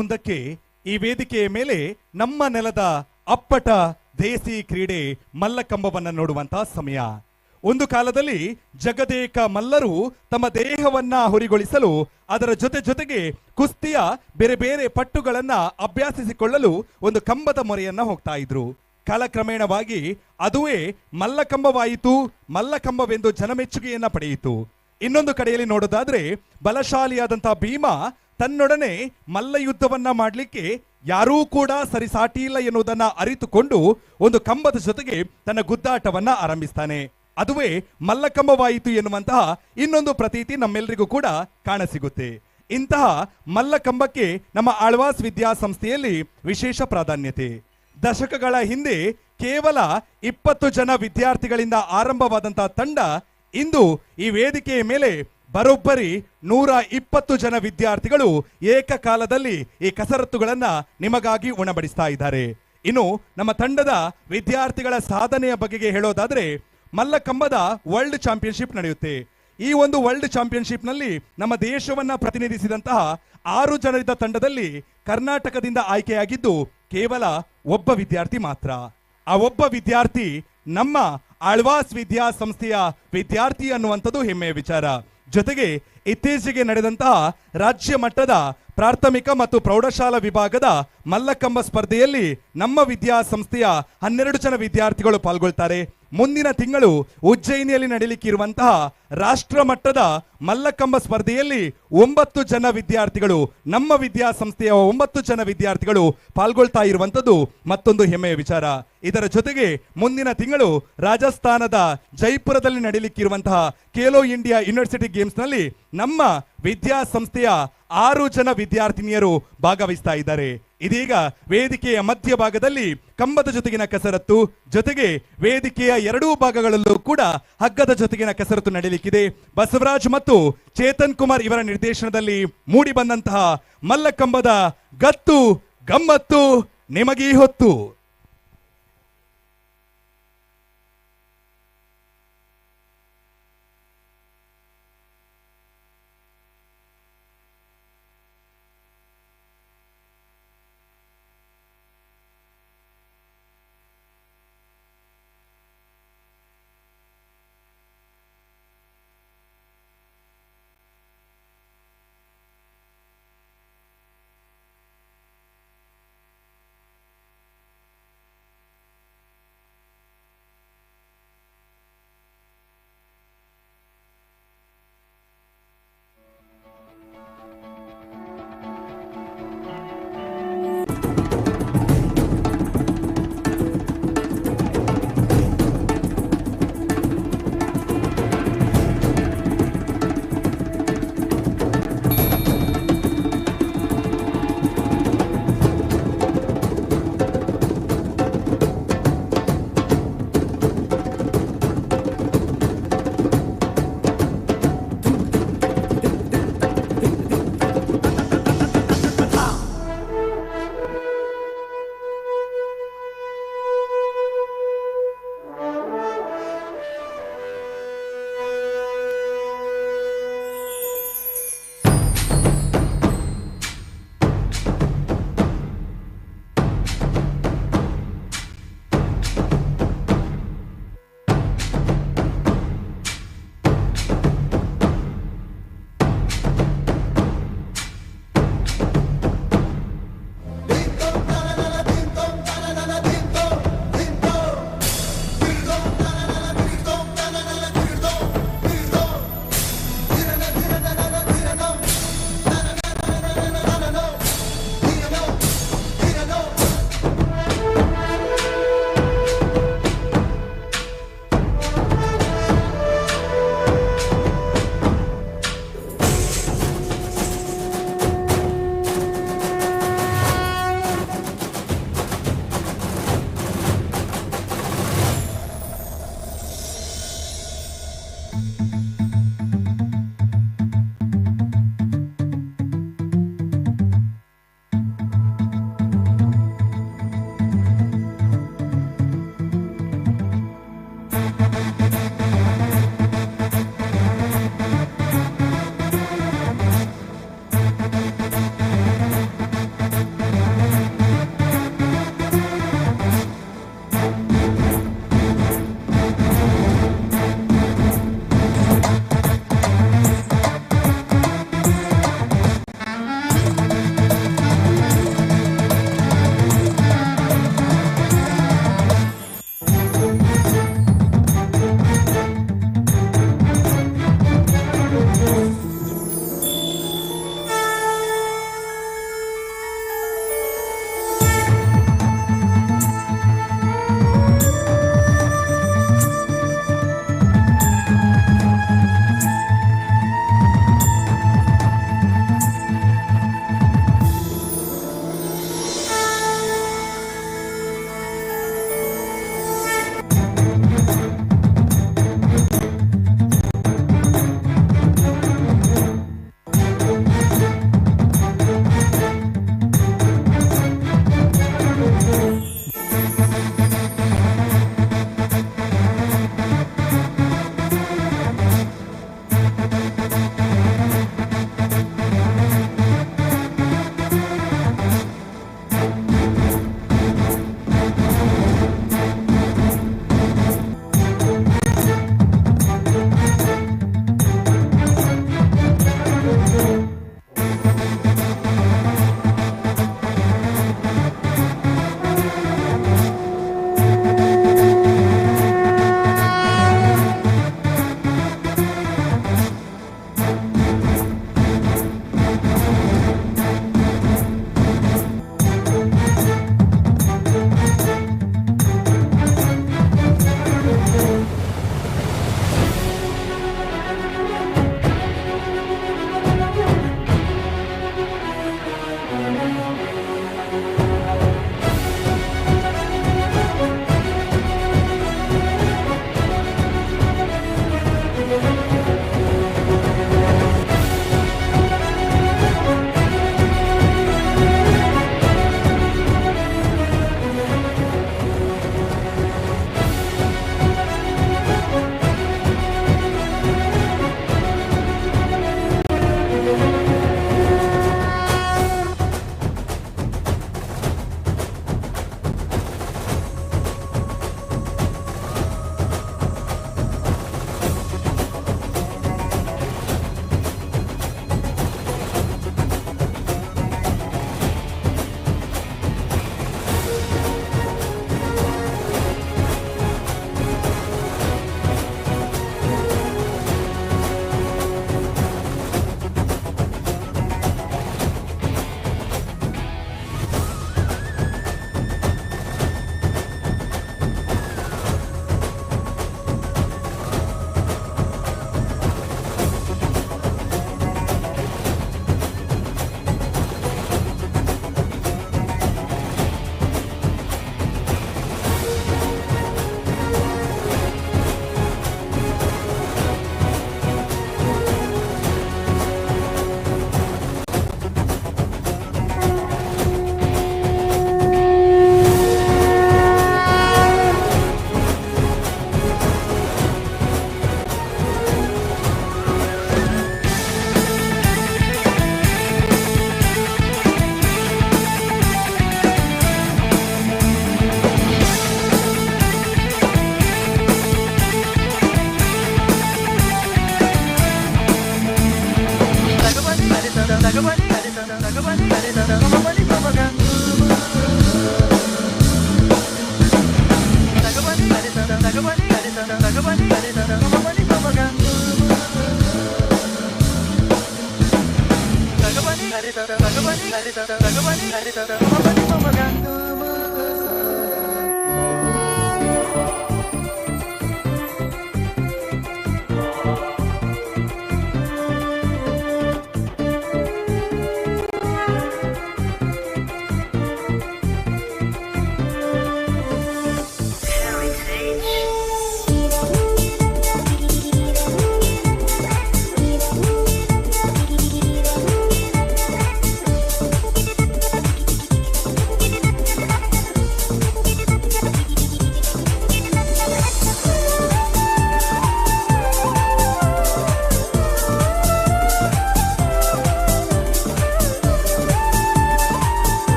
ಮುಂದಕ್ಕೆ ಈ ವೇದಿಕೆಯ ಮೇಲೆ ನಮ್ಮ ನೆಲದ ಅಪ್ಪಟ ದೇಸಿ ಕ್ರೀಡೆ ಮಲ್ಲಕಂಬವನ್ನ ನೋಡುವಂತಹ ಸಮಯ. ಒಂದು ಕಾಲದಲ್ಲಿ ಜಗದೇಕ ಮಲ್ಲರು ತಮ್ಮ ದೇಹವನ್ನ ಹುರಿಗೊಳಿಸಲು ಅದರ ಜೊತೆಗೆ ಕುಸ್ತಿಯ ಬೇರೆ ಬೇರೆ ಪಟ್ಟುಗಳನ್ನ ಅಭ್ಯಾಸಿಸಿಕೊಳ್ಳಲು ಒಂದು ಕಂಬದ ಮೊರೆಯನ್ನ ಹೋಗ್ತಾ ಇದ್ರು. ಕಾಲಕ್ರಮೇಣವಾಗಿ ಅದುವೇ ಮಲ್ಲಕಂಬವಾಯಿತು, ಮಲ್ಲಕಂಬವೆಂದು ಜನಮೆಚ್ಚುಗೆಯನ್ನ ಪಡೆಯಿತು. ಇನ್ನೊಂದು ಕಡೆಯಲ್ಲಿ ನೋಡೋದಾದ್ರೆ ಬಲಶಾಲಿಯಾದಂತಹ ಭೀಮ ತನ್ನೊಡನೆ ಮಲ್ಲ ಯುದ್ಧವನ್ನ ಮಾಡಲಿಕ್ಕೆ ಯಾರೂ ಕೂಡ ಸರಿಸಾಟಿ ಇಲ್ಲ ಎನ್ನುವುದನ್ನ ಅರಿತುಕೊಂಡು ಒಂದು ಕಂಬದ ಜೊತೆಗೆ ತನ್ನ ಗುದ್ದಾಟವನ್ನ ಆರಂಭಿಸ್ತಾನೆ. ಅದುವೇ ಮಲ್ಲಕಂಬವಾಯಿತು ಎನ್ನುವಂತಹ ಇನ್ನೊಂದು ಪ್ರತೀತಿ ನಮ್ಮೆಲ್ಲರಿಗೂ ಕೂಡ ಕಾಣಸಿಗುತ್ತೆ. ಇಂತಹ ಮಲ್ಲಕಂಬಕ್ಕೆ ನಮ್ಮ ಆಳ್ವಾಸ್ ವಿದ್ಯಾಸಂಸ್ಥೆಯಲ್ಲಿ ವಿಶೇಷ ಪ್ರಾಧಾನ್ಯತೆ. ದಶಕಗಳ ಹಿಂದೆ ಕೇವಲ 20 ಜನ ವಿದ್ಯಾರ್ಥಿಗಳಿಂದ ಆರಂಭವಾದಂತಹ ತಂಡ ಇಂದು ಈ ವೇದಿಕೆಯ ಮೇಲೆ ಬರೋಬ್ಬರಿ 120 ಜನ ವಿದ್ಯಾರ್ಥಿಗಳು ಏಕಕಾಲದಲ್ಲಿ ಈ ಕಸರತ್ತುಗಳನ್ನ ನಿಮಗಾಗಿ ಉಣಬಡಿಸ್ತಾ ಇದ್ದಾರೆ. ಇನ್ನು ನಮ್ಮ ತಂಡದ ವಿದ್ಯಾರ್ಥಿಗಳ ಸಾಧನೆಯ ಬಗೆಗೆ ಹೇಳೋದಾದ್ರೆ ಮಲ್ಲಕಂಬದ ವರ್ಲ್ಡ್ ಚಾಂಪಿಯನ್ಶಿಪ್ ನಡೆಯುತ್ತೆ. ಈ ಒಂದು ವರ್ಲ್ಡ್ ಚಾಂಪಿಯನ್ಶಿಪ್ ನಲ್ಲಿ ನಮ್ಮ ದೇಶವನ್ನ ಪ್ರತಿನಿಧಿಸಿದಂತಹ 6 ಜನರಿದ್ದ ತಂಡದಲ್ಲಿ ಕರ್ನಾಟಕದಿಂದ ಆಯ್ಕೆಯಾಗಿದ್ದು ಕೇವಲ ಒಬ್ಬ ವಿದ್ಯಾರ್ಥಿ ಮಾತ್ರ. ಆ ಒಬ್ಬ ವಿದ್ಯಾರ್ಥಿ ನಮ್ಮ ಆಳ್ವಾಸ್ ವಿದ್ಯಾಸಂಸ್ಥೆಯ ವಿದ್ಯಾರ್ಥಿ ಅನ್ನುವಂಥದ್ದು ಹೆಮ್ಮೆಯ ವಿಚಾರ. ಜೊತೆಗೆ ಇತ್ತೀಚೆಗೆ ನಡೆದಂತಹ ರಾಜ್ಯ ಮಟ್ಟದ ಪ್ರಾಥಮಿಕ ಮತ್ತು ಪ್ರೌಢಶಾಲಾ ವಿಭಾಗದ ಮಲ್ಲಕಂಬ ಸ್ಪರ್ಧೆಯಲ್ಲಿ ನಮ್ಮ ವಿದ್ಯಾಸಂಸ್ಥೆಯ 12 ಜನ ವಿದ್ಯಾರ್ಥಿಗಳು ಪಾಲ್ಗೊಳ್ತಾರೆ. ಮುಂದಿನ ತಿಂಗಳು ಉಜ್ಜಯಿನಿಯಲ್ಲಿ ನಡೆಯಲಿಕ್ಕಿರುವಂತಹ ರಾಷ್ಟ್ರ ಮಟ್ಟದ ಮಲ್ಲಕಂಬ ಸ್ಪರ್ಧೆಯಲ್ಲಿ 9 ಜನ ವಿದ್ಯಾರ್ಥಿಗಳು, ನಮ್ಮ ವಿದ್ಯಾಸಂಸ್ಥೆಯ 9 ಜನ ವಿದ್ಯಾರ್ಥಿಗಳು ಪಾಲ್ಗೊಳ್ತಾ ಇರುವಂಥದ್ದು ಮತ್ತೊಂದು ಹೆಮ್ಮೆಯ ವಿಚಾರ. ಇದರ ಜೊತೆಗೆ ಮುಂದಿನ ತಿಂಗಳು ರಾಜಸ್ಥಾನದ ಜೈಪುರದಲ್ಲಿ ನಡೆಯಲಿಕ್ಕಿರುವಂತಹ ಖೇಲೋ ಇಂಡಿಯಾ ಯೂನಿವರ್ಸಿಟಿ ಗೇಮ್ಸ್ ನಲ್ಲಿ ನಮ್ಮ ವಿದ್ಯಾಸಂಸ್ಥೆಯ 6 ಜನ ವಿದ್ಯಾರ್ಥಿನಿಯರು ಭಾಗವಹಿಸ್ತಾ ಇದ್ದಾರೆ. ಇದೀಗ ವೇದಿಕೆಯ ಮಧ್ಯಭಾಗದಲ್ಲಿ ಕಂಬದ ಜೊತೆಗಿನ ಕಸರತ್ತು, ಜೊತೆಗೆ ವೇದಿಕೆಯ 2 ಭಾಗಗಳಲ್ಲೂ ಕೂಡ ಹಗ್ಗದ ಜೊತೆಗಿನ ಕಸರತ್ತು ನಡೆಯಲಿಕ್ಕಿದೆ. ಬಸವರಾಜ್ ಮತ್ತು ಚೇತನ್ ಕುಮಾರ್ ಇವರ ನಿರ್ದೇಶನದಲ್ಲಿ ಮೂಡಿ ಬಂದಂತಹ ಮಲ್ಲಕಂಬದ ಗತ್ತು ಗಮ್ಮತ್ತು ನಿಮಗೀ ಹೊತ್ತು.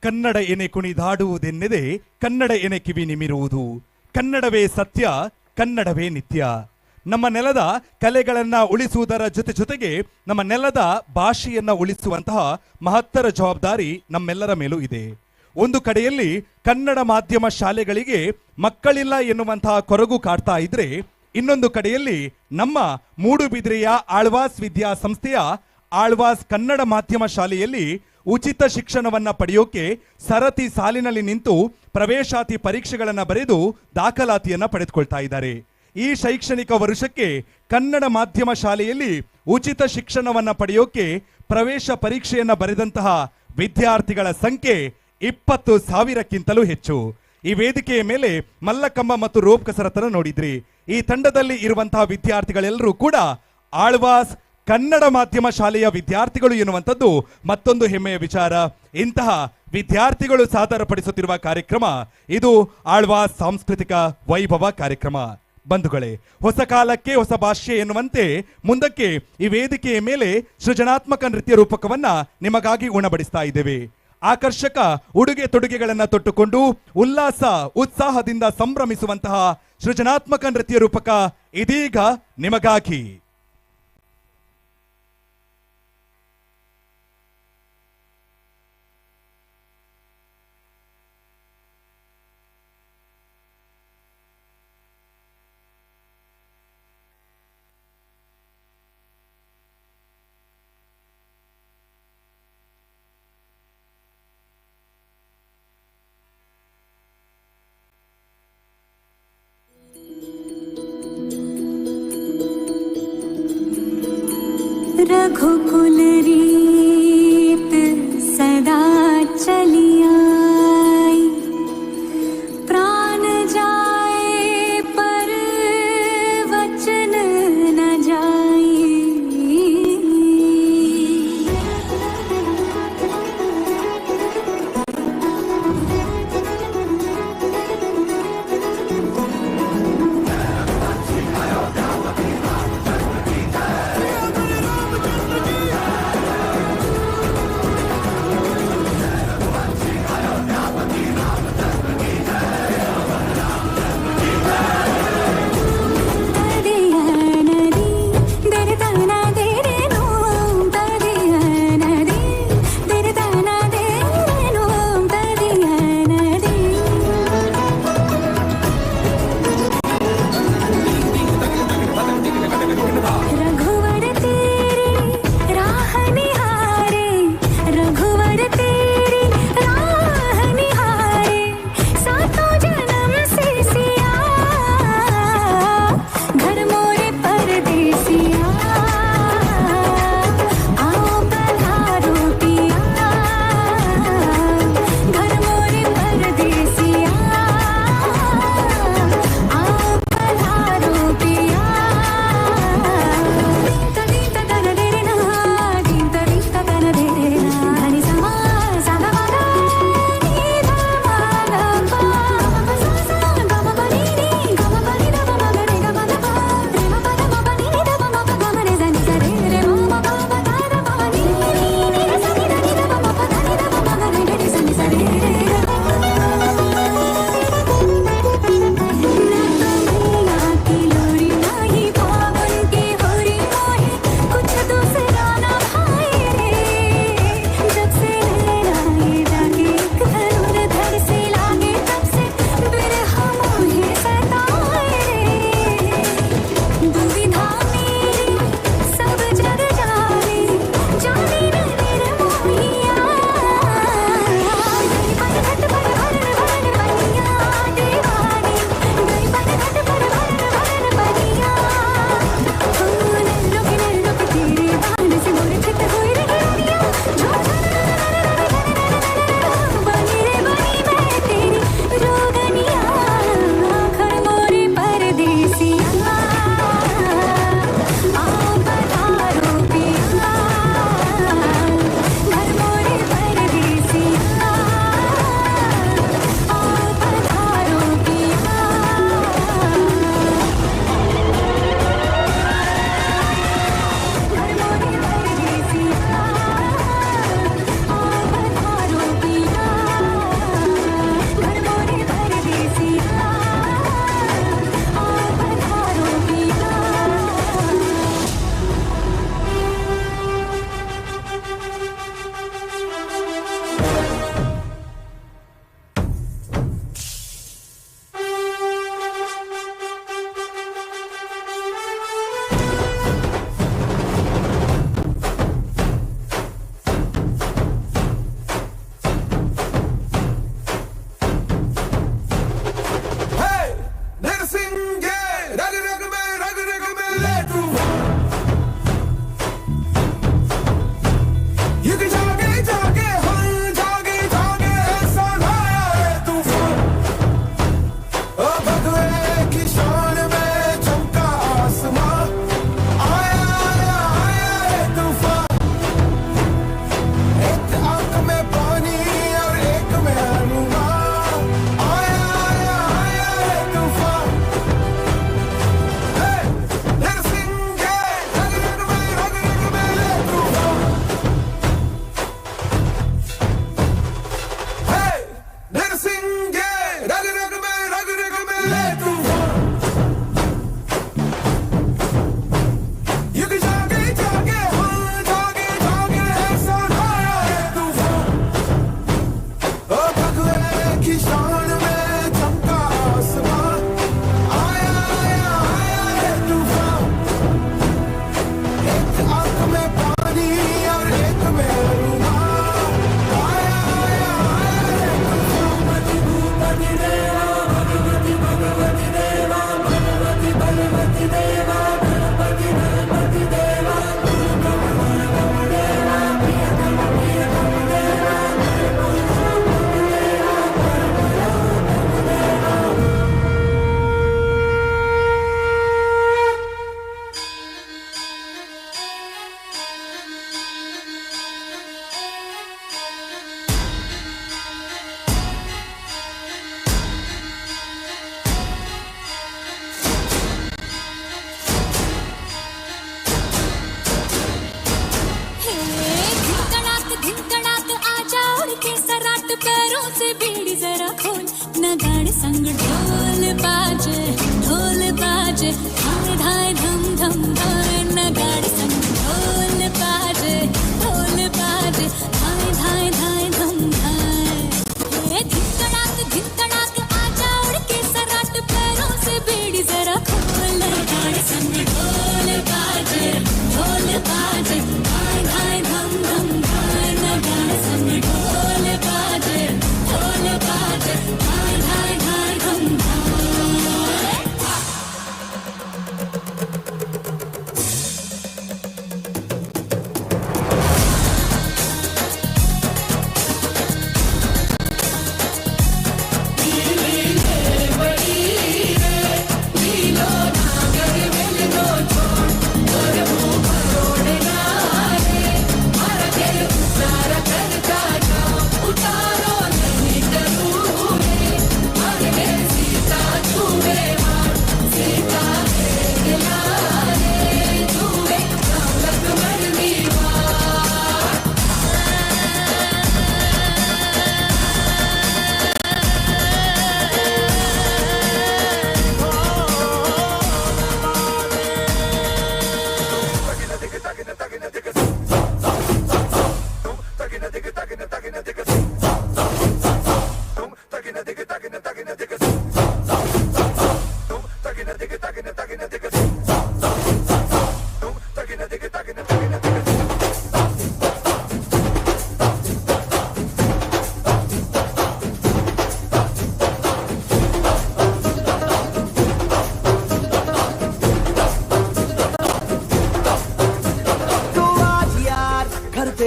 ಕನ್ನಡ ಎನೆ ಕುಣಿದಾಡುವುದೆನ್ನೆದೆ ಕನ್ನಡ ಎನೆ ಕಿವಿ ನಿಮಿರುವುದು. ಕನ್ನಡವೇ ಸತ್ಯ, ಕನ್ನಡವೇ ನಿತ್ಯ. ನಮ್ಮ ನೆಲದ ಕಲೆಗಳನ್ನ ಉಳಿಸುವುದರ ಜೊತೆಗೆ ನಮ್ಮ ನೆಲದ ಭಾಷೆಯನ್ನ ಉಳಿಸುವಂತಹ ಮಹತ್ತರ ಜವಾಬ್ದಾರಿ ನಮ್ಮೆಲ್ಲರ ಮೇಲೂ ಇದೆ. ಒಂದು ಕಡೆಯಲ್ಲಿ ಕನ್ನಡ ಮಾಧ್ಯಮ ಶಾಲೆಗಳಿಗೆ ಮಕ್ಕಳಿಲ್ಲ ಎನ್ನುವಂತಹ ಕೊರಗು ಕಾಡ್ತಾ ಇದ್ರೆ, ಇನ್ನೊಂದು ಕಡೆಯಲ್ಲಿ ನಮ್ಮ ಮೂಡುಬಿದಿರೆಯ ಆಳ್ವಾಸ್ ವಿದ್ಯಾಸಂಸ್ಥೆಯ ಆಳ್ವಾಸ್ ಕನ್ನಡ ಮಾಧ್ಯಮ ಶಾಲೆಯಲ್ಲಿ ಉಚಿತ ಶಿಕ್ಷಣವನ್ನ ಪಡೆಯೋಕೆ ಸರತಿ ಸಾಲಿನಲ್ಲಿ ನಿಂತು ಪ್ರವೇಶಾತಿ ಪರೀಕ್ಷೆಗಳನ್ನು ಬರೆದು ದಾಖಲಾತಿಯನ್ನ ಪಡೆದುಕೊಳ್ತಾ ಇದ್ದಾರೆ. ಈ ಶೈಕ್ಷಣಿಕ ವರ್ಷಕ್ಕೆ ಕನ್ನಡ ಮಾಧ್ಯಮ ಶಾಲೆಯಲ್ಲಿ ಉಚಿತ ಶಿಕ್ಷಣವನ್ನ ಪಡೆಯೋಕೆ ಪ್ರವೇಶ ಪರೀಕ್ಷೆಯನ್ನ ಬರೆದಂತಹ ವಿದ್ಯಾರ್ಥಿಗಳ ಸಂಖ್ಯೆ 20,000ಕ್ಕಿಂತಲೂ ಹೆಚ್ಚು. ಈ ವೇದಿಕೆಯ ಮೇಲೆ ಮಲ್ಲಕಂಬ ಮತ್ತು ರೋಪ್ ಕಸರತ್ತನ್ನು ನೋಡಿದ್ರಿ. ಈ ತಂಡದಲ್ಲಿ ಇರುವಂತಹ ವಿದ್ಯಾರ್ಥಿಗಳೆಲ್ಲರೂ ಕೂಡ ಆಳ್ವಾಸ್ ಕನ್ನಡ ಮಾಧ್ಯಮ ಶಾಲೆಯ ವಿದ್ಯಾರ್ಥಿಗಳು ಎನ್ನುವಂಥದ್ದು ಮತ್ತೊಂದು ಹೆಮ್ಮೆಯ ವಿಚಾರ. ಇಂತಹ ವಿದ್ಯಾರ್ಥಿಗಳು ಸಾದರಪಡಿಸುತ್ತಿರುವ ಕಾರ್ಯಕ್ರಮ ಇದು ಆಳ್ವಾಸ್ ಸಾಂಸ್ಕೃತಿಕ ವೈಭವ ಕಾರ್ಯಕ್ರಮ. ಬಂಧುಗಳೇ, ಹೊಸ ಕಾಲಕ್ಕೆ ಹೊಸ ಭಾಷೆ ಎನ್ನುವಂತೆ ಮುಂದಕ್ಕೆ ಈ ವೇದಿಕೆಯ ಮೇಲೆ ಸೃಜನಾತ್ಮಕ ನೃತ್ಯ ರೂಪಕವನ್ನ ನಿಮಗಾಗಿ ಉಣಬಡಿಸ್ತಾ ಇದ್ದೇವೆ. ಆಕರ್ಷಕ ಉಡುಗೆ ತೊಡುಗೆಗಳನ್ನು ತೊಟ್ಟುಕೊಂಡು ಉಲ್ಲಾಸ ಉತ್ಸಾಹದಿಂದ ಸಂಭ್ರಮಿಸುವಂತಹ ಸೃಜನಾತ್ಮಕ ನೃತ್ಯ ರೂಪಕ ಇದೀಗ ನಿಮಗಾಗಿ. रघुकुल रीत सदा चली आई, प्राण जाए पर वचन न जाए।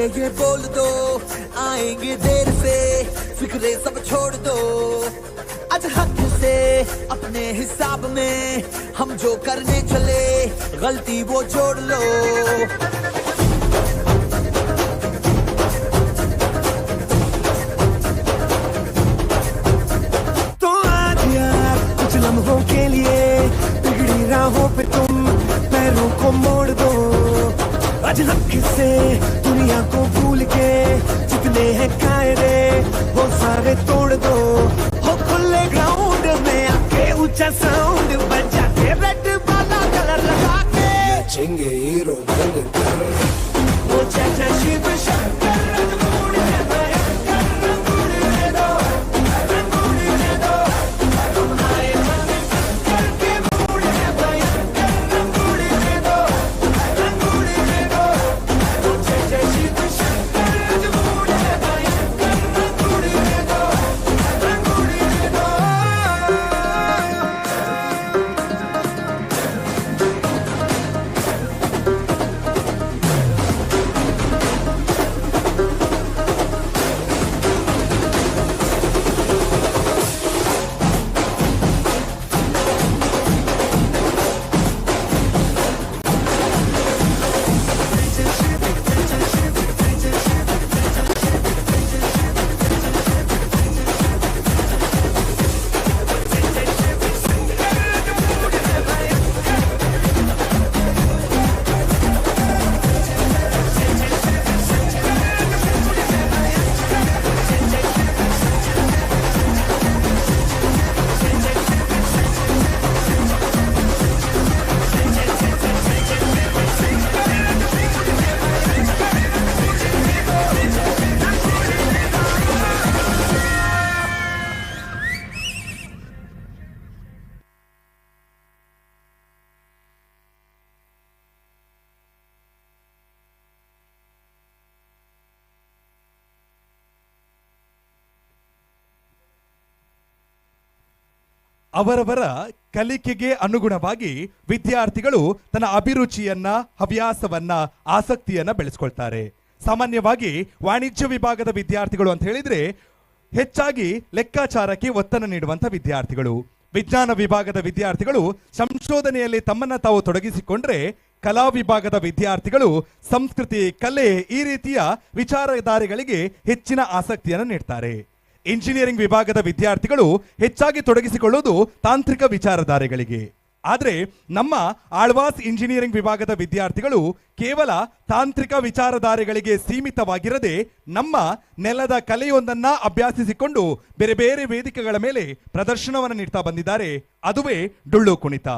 ये बोल दो आएंगे देर से, फिक्रे सब छोड़ दो, आज हक से अपने हिसाब में हम जो करने चले गलती वो जोड़ लो। तो आज यार कुछ लम्हों के लिए बिगड़ी राहों पे तुम पैरों को मोड़ दो, आज हक से दुनिया को भूल के जितने हैं कायदे वो सारे तोड़ दो। हो खुले ग्राउंड में आके ऊंचा साउंड बजा के रेड वाला कलर लगा के चेंगे हीरो बनकर वो चाचा शिव शंकर रंगून है भयंकर, रंगून दे दो, रंगून दे दो, तुम्हारे मन शंकर के मूड है भयंकर, रंगून दे दो, रंगून दे दो, वो चाचा शिव शंकर रंगून है भयंकर, रंगून दे दो, रंगून दे दो। ಅವರವರ ಕಲಿಕೆಗೆ ಅನುಗುಣವಾಗಿ ವಿದ್ಯಾರ್ಥಿಗಳು ತನ್ನ ಅಭಿರುಚಿಯನ್ನ, ಹವ್ಯಾಸವನ್ನ, ಆಸಕ್ತಿಯನ್ನ ಬೆಳೆಸ್ಕೊಳ್ತಾರೆ. ಸಾಮಾನ್ಯವಾಗಿ ವಾಣಿಜ್ಯ ವಿಭಾಗದ ವಿದ್ಯಾರ್ಥಿಗಳು ಅಂತ ಹೇಳಿದ್ರೆ ಹೆಚ್ಚಾಗಿ ಲೆಕ್ಕಾಚಾರಕ್ಕೆ ಒತ್ತನ್ನು ನೀಡುವಂತ ವಿದ್ಯಾರ್ಥಿಗಳು. ವಿಜ್ಞಾನ ವಿಭಾಗದ ವಿದ್ಯಾರ್ಥಿಗಳು ಸಂಶೋಧನೆಯಲ್ಲಿ ತಮ್ಮನ್ನ ತಾವು ತೊಡಗಿಸಿಕೊಂಡ್ರೆ, ಕಲಾ ವಿಭಾಗದ ವಿದ್ಯಾರ್ಥಿಗಳು ಸಂಸ್ಕೃತಿ, ಕಲೆ ಈ ರೀತಿಯ ವಿಚಾರಧಾರೆಗಳಿಗೆ ಹೆಚ್ಚಿನ ಆಸಕ್ತಿಯನ್ನು ನೀಡ್ತಾರೆ. ಇಂಜಿನಿಯರಿಂಗ್ ವಿಭಾಗದ ವಿದ್ಯಾರ್ಥಿಗಳು ಹೆಚ್ಚಾಗಿ ತೊಡಗಿಸಿಕೊಳ್ಳುವುದು ತಾಂತ್ರಿಕ ವಿಚಾರಧಾರೆಗಳಿಗೆ. ಆದರೆ ನಮ್ಮ ಆಳ್ವಾಸ್ ಇಂಜಿನಿಯರಿಂಗ್ ವಿಭಾಗದ ವಿದ್ಯಾರ್ಥಿಗಳು ಕೇವಲ ತಾಂತ್ರಿಕ ವಿಚಾರಧಾರೆಗಳಿಗೆ ಸೀಮಿತವಾಗಿರದೆ ನಮ್ಮ ನೆಲದ ಕಲೆಯೊಂದನ್ನ ಅಭ್ಯಾಸಿಸಿಕೊಂಡು ಬೇರೆ ಬೇರೆ ವೇದಿಕೆಗಳ ಮೇಲೆ ಪ್ರದರ್ಶನವನ್ನು ನೀಡ್ತಾ ಬಂದಿದ್ದಾರೆ. ಅದುವೇ ಡೊಳ್ಳು ಕುಣಿತ.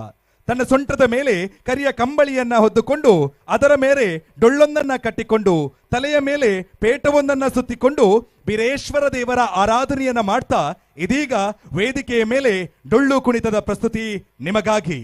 ತನ್ನ ಸೊಂಟದ ಮೇಲೆ ಕರಿಯ ಕಂಬಳಿಯನ್ನ ಹೊದ್ದುಕೊಂಡು ಅದರ ಮೇಲೆ ಡೊಳ್ಳೊಂದನ್ನ ಕಟ್ಟಿಕೊಂಡು ತಲೆಯ ಮೇಲೆ ಪೇಟವೊಂದನ್ನ ಸುತ್ತಿಕೊಂಡು ಬೀರೇಶ್ವರ ದೇವರ ಆರಾಧನೆಯನ್ನ ಮಾಡ್ತಾ ಇದೀಗ ವೇದಿಕೆಯ ಮೇಲೆ ಡೊಳ್ಳು ಕುಣಿತದ ಪ್ರಸ್ತುತಿ ನಿಮಗಾಗಿ.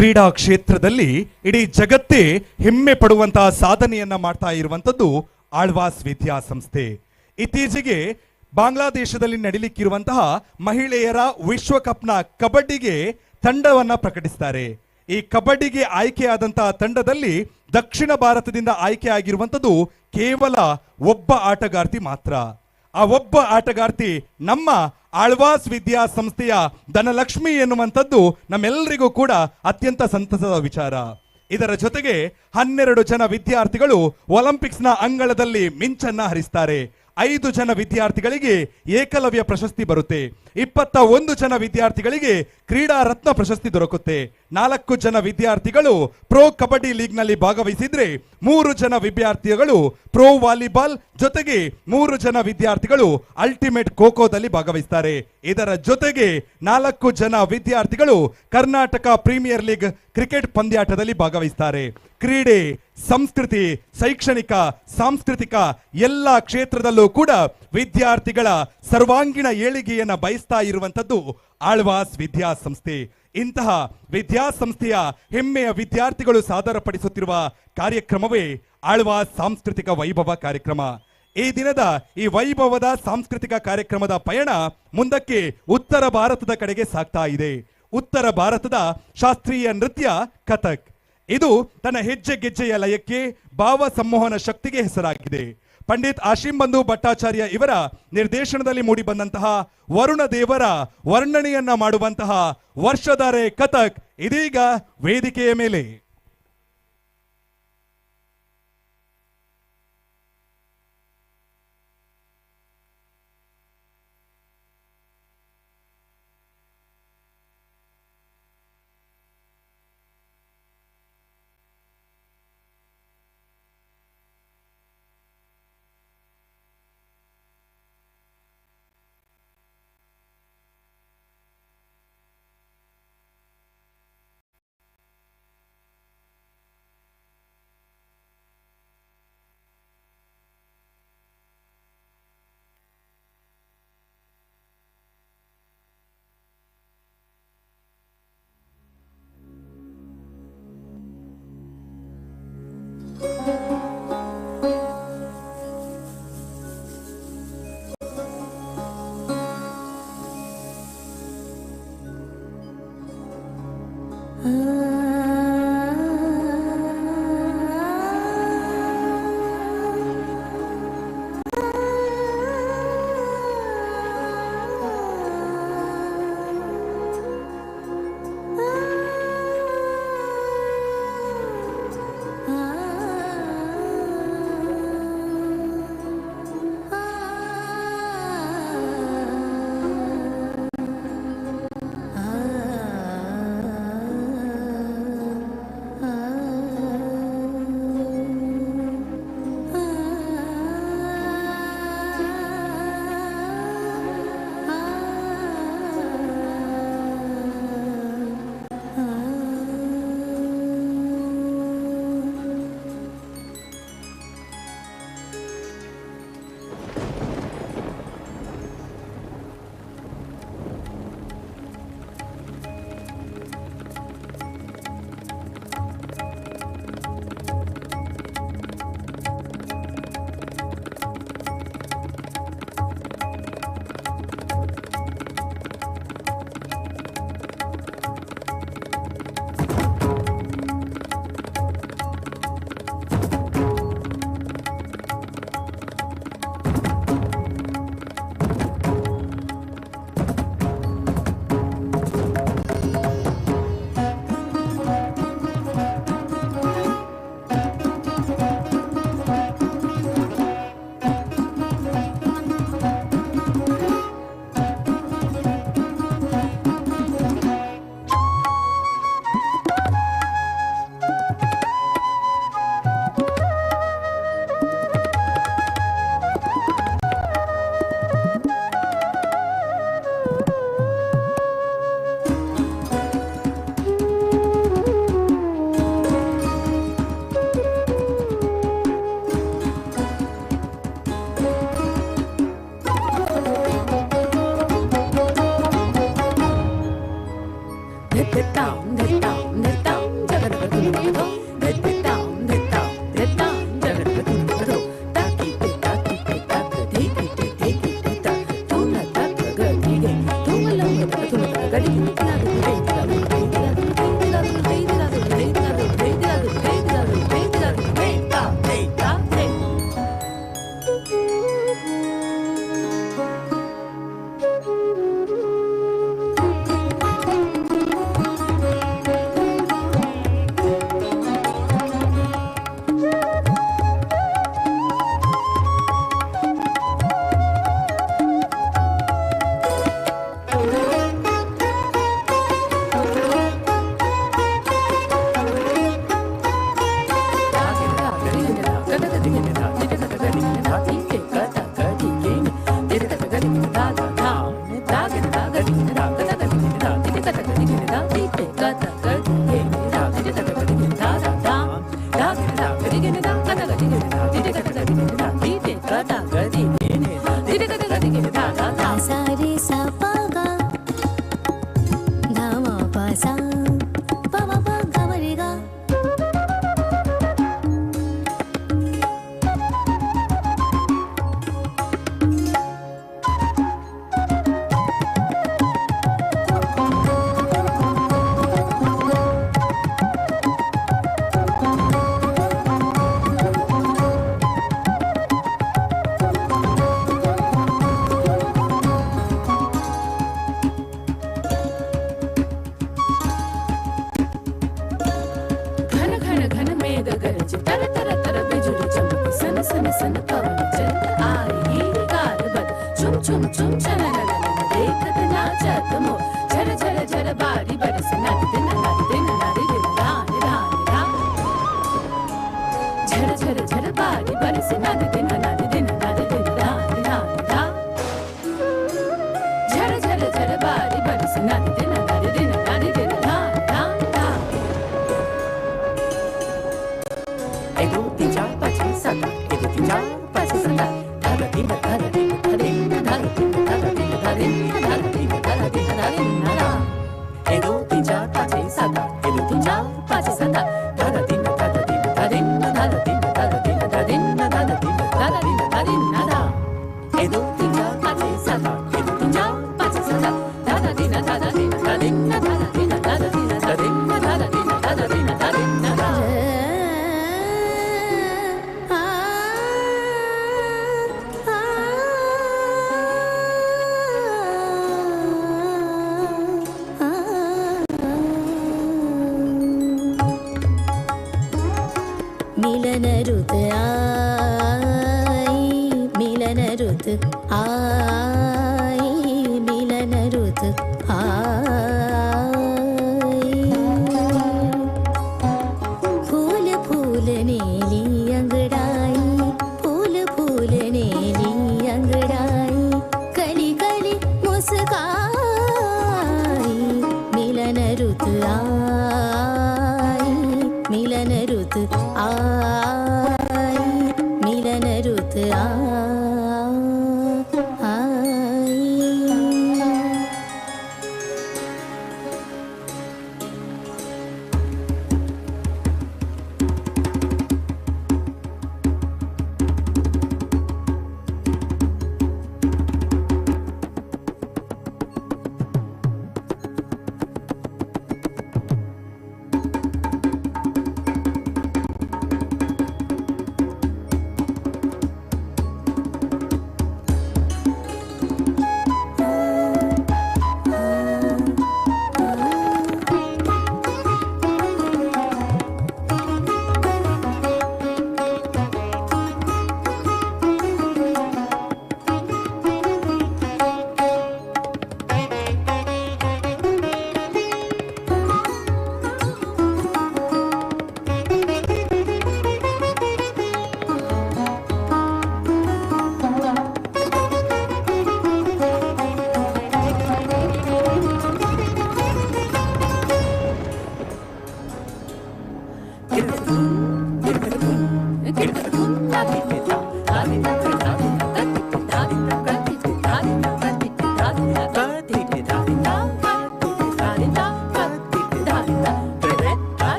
ಕ್ರೀಡಾ ಕ್ಷೇತ್ರದಲ್ಲಿ ಇಡೀ ಜಗತ್ತೇ ಹೆಮ್ಮೆ ಪಡುವಂತಹ ಸಾಧನೆಯನ್ನ ಮಾಡ್ತಾ ಇರುವಂತದ್ದು ಆಳ್ವಾಸ್ ವಿದ್ಯಾಸಂಸ್ಥೆ. ಇತ್ತೀಚೆಗೆ ಬಾಂಗ್ಲಾದೇಶದಲ್ಲಿ ನಡೀಲಿಕ್ಕಿರುವಂತಹ ಮಹಿಳೆಯರ ವಿಶ್ವಕಪ್ನ ಕಬಡ್ಡಿಗೆ ತಂಡವನ್ನ ಪ್ರಕಟಿಸ್ತಾರೆ. ಈ ಕಬಡ್ಡಿಗೆ ಆಯ್ಕೆಯಾದಂತಹ ತಂಡದಲ್ಲಿ ದಕ್ಷಿಣ ಭಾರತದಿಂದ ಆಯ್ಕೆ ಆಗಿರುವಂತದ್ದು ಕೇವಲ ಒಬ್ಬ ಆಟಗಾರ್ತಿ ಮಾತ್ರ. ಆ ಒಬ್ಬ ಆಟಗಾರ್ತಿ ನಮ್ಮ ಆಳ್ವಾಸ್ ವಿದ್ಯಾಸಂಸ್ಥೆಯ ಧನಲಕ್ಷ್ಮಿ ಎನ್ನುವಂಥದ್ದು ನಮ್ಮೆಲ್ಲರಿಗೂ ಕೂಡ ಅತ್ಯಂತ ಸಂತಸದ ವಿಚಾರ. ಇದರ ಜೊತೆಗೆ 12 ಜನ ವಿದ್ಯಾರ್ಥಿಗಳು ಒಲಿಂಪಿಕ್ಸ್ನ ಅಂಗಳದಲ್ಲಿ ಮಿಂಚನ್ನ ಹರಿಸ್ತಾರೆ. 5 ಜನ ವಿದ್ಯಾರ್ಥಿಗಳಿಗೆ ಏಕಲವ್ಯ ಪ್ರಶಸ್ತಿ ಬರುತ್ತೆ. 21 ಜನ ವಿದ್ಯಾರ್ಥಿಗಳಿಗೆ ಕ್ರೀಡಾ ರತ್ನ ಪ್ರಶಸ್ತಿ ದೊರಕುತ್ತೆ. 4 ಜನ ವಿದ್ಯಾರ್ಥಿಗಳು ಪ್ರೋ ಕಬಡ್ಡಿ ಲೀಗ್ ನಲ್ಲಿ ಭಾಗವಹಿಸಿದ್ರೆ 3 ಜನ ವಿದ್ಯಾರ್ಥಿಗಳು ಪ್ರೋ ವಾಲಿಬಾಲ್ ಜೊತೆಗೆ 3 ಜನ ವಿದ್ಯಾರ್ಥಿಗಳು ಅಲ್ಟಿಮೇಟ್ ಖೋಖೋದಲ್ಲಿ ಭಾಗವಹಿಸ್ತಾರೆ. ಇದರ ಜೊತೆಗೆ 4 ಜನ ವಿದ್ಯಾರ್ಥಿಗಳು ಕರ್ನಾಟಕ ಪ್ರೀಮಿಯರ್ ಲೀಗ್ ಕ್ರಿಕೆಟ್ ಪಂದ್ಯಾಟದಲ್ಲಿ ಭಾಗವಹಿಸ್ತಾರೆ. ಕ್ರೀಡೆ, ಸಂಸ್ಕೃತಿ, ಶೈಕ್ಷಣಿಕ, ಸಾಂಸ್ಕೃತಿಕ ಎಲ್ಲ ಕ್ಷೇತ್ರದಲ್ಲೂ ಕೂಡ ವಿದ್ಯಾರ್ಥಿಗಳ ಸರ್ವಾಂಗೀಣ ಏಳಿಗೆಯನ್ನ ಬಯಸ್ತಾ ಇರುವಂತದ್ದು ಆಳ್ವಾಸ್ ವಿದ್ಯಾಸಂಸ್ಥೆ. ಇಂತಹ ವಿದ್ಯಾಸಂಸ್ಥೆಯ ಹೆಮ್ಮೆಯ ವಿದ್ಯಾರ್ಥಿಗಳು ಸಾದರಪಡಿಸುತ್ತಿರುವ ಕಾರ್ಯಕ್ರಮವೇ ಆಳ್ವಾಸ್ ಸಾಂಸ್ಕೃತಿಕ ವೈಭವ ಕಾರ್ಯಕ್ರಮ. ಈ ದಿನದ ಈ ವೈಭವದ ಸಾಂಸ್ಕೃತಿಕ ಕಾರ್ಯಕ್ರಮದ ಪಯಣ ಮುಂದಕ್ಕೆ ಉತ್ತರ ಭಾರತದ ಕಡೆಗೆ ಸಾಗ್ತಾ ಇದೆ. ಉತ್ತರ ಭಾರತದ ಶಾಸ್ತ್ರೀಯ ನೃತ್ಯ ಕಥಕ್. ಇದು ತನ್ನ ಹೆಜ್ಜೆ ಗೆಜ್ಜೆಯ ಲಯಕ್ಕೆ, ಭಾವ ಸಂಮೋಹನ ಶಕ್ತಿಗೆ ಹೆಸರಾಗಿದೆ. ಪಂಡಿತ್ ಆಶೀಂ ಬಂಧು ಭಟ್ಟಾಚಾರ್ಯ ಇವರ ನಿರ್ದೇಶನದಲ್ಲಿ ಮೂಡಿ ಬಂದಂತಹ ವರುಣ ದೇವರ ವರ್ಣನೆಯನ್ನ ಮಾಡುವಂತಹ ವರ್ಷಧಾರೆ ಕಥಕ್ ಇದೀಗ ವೇದಿಕೆಯ ಮೇಲೆ. the town, the town, the town.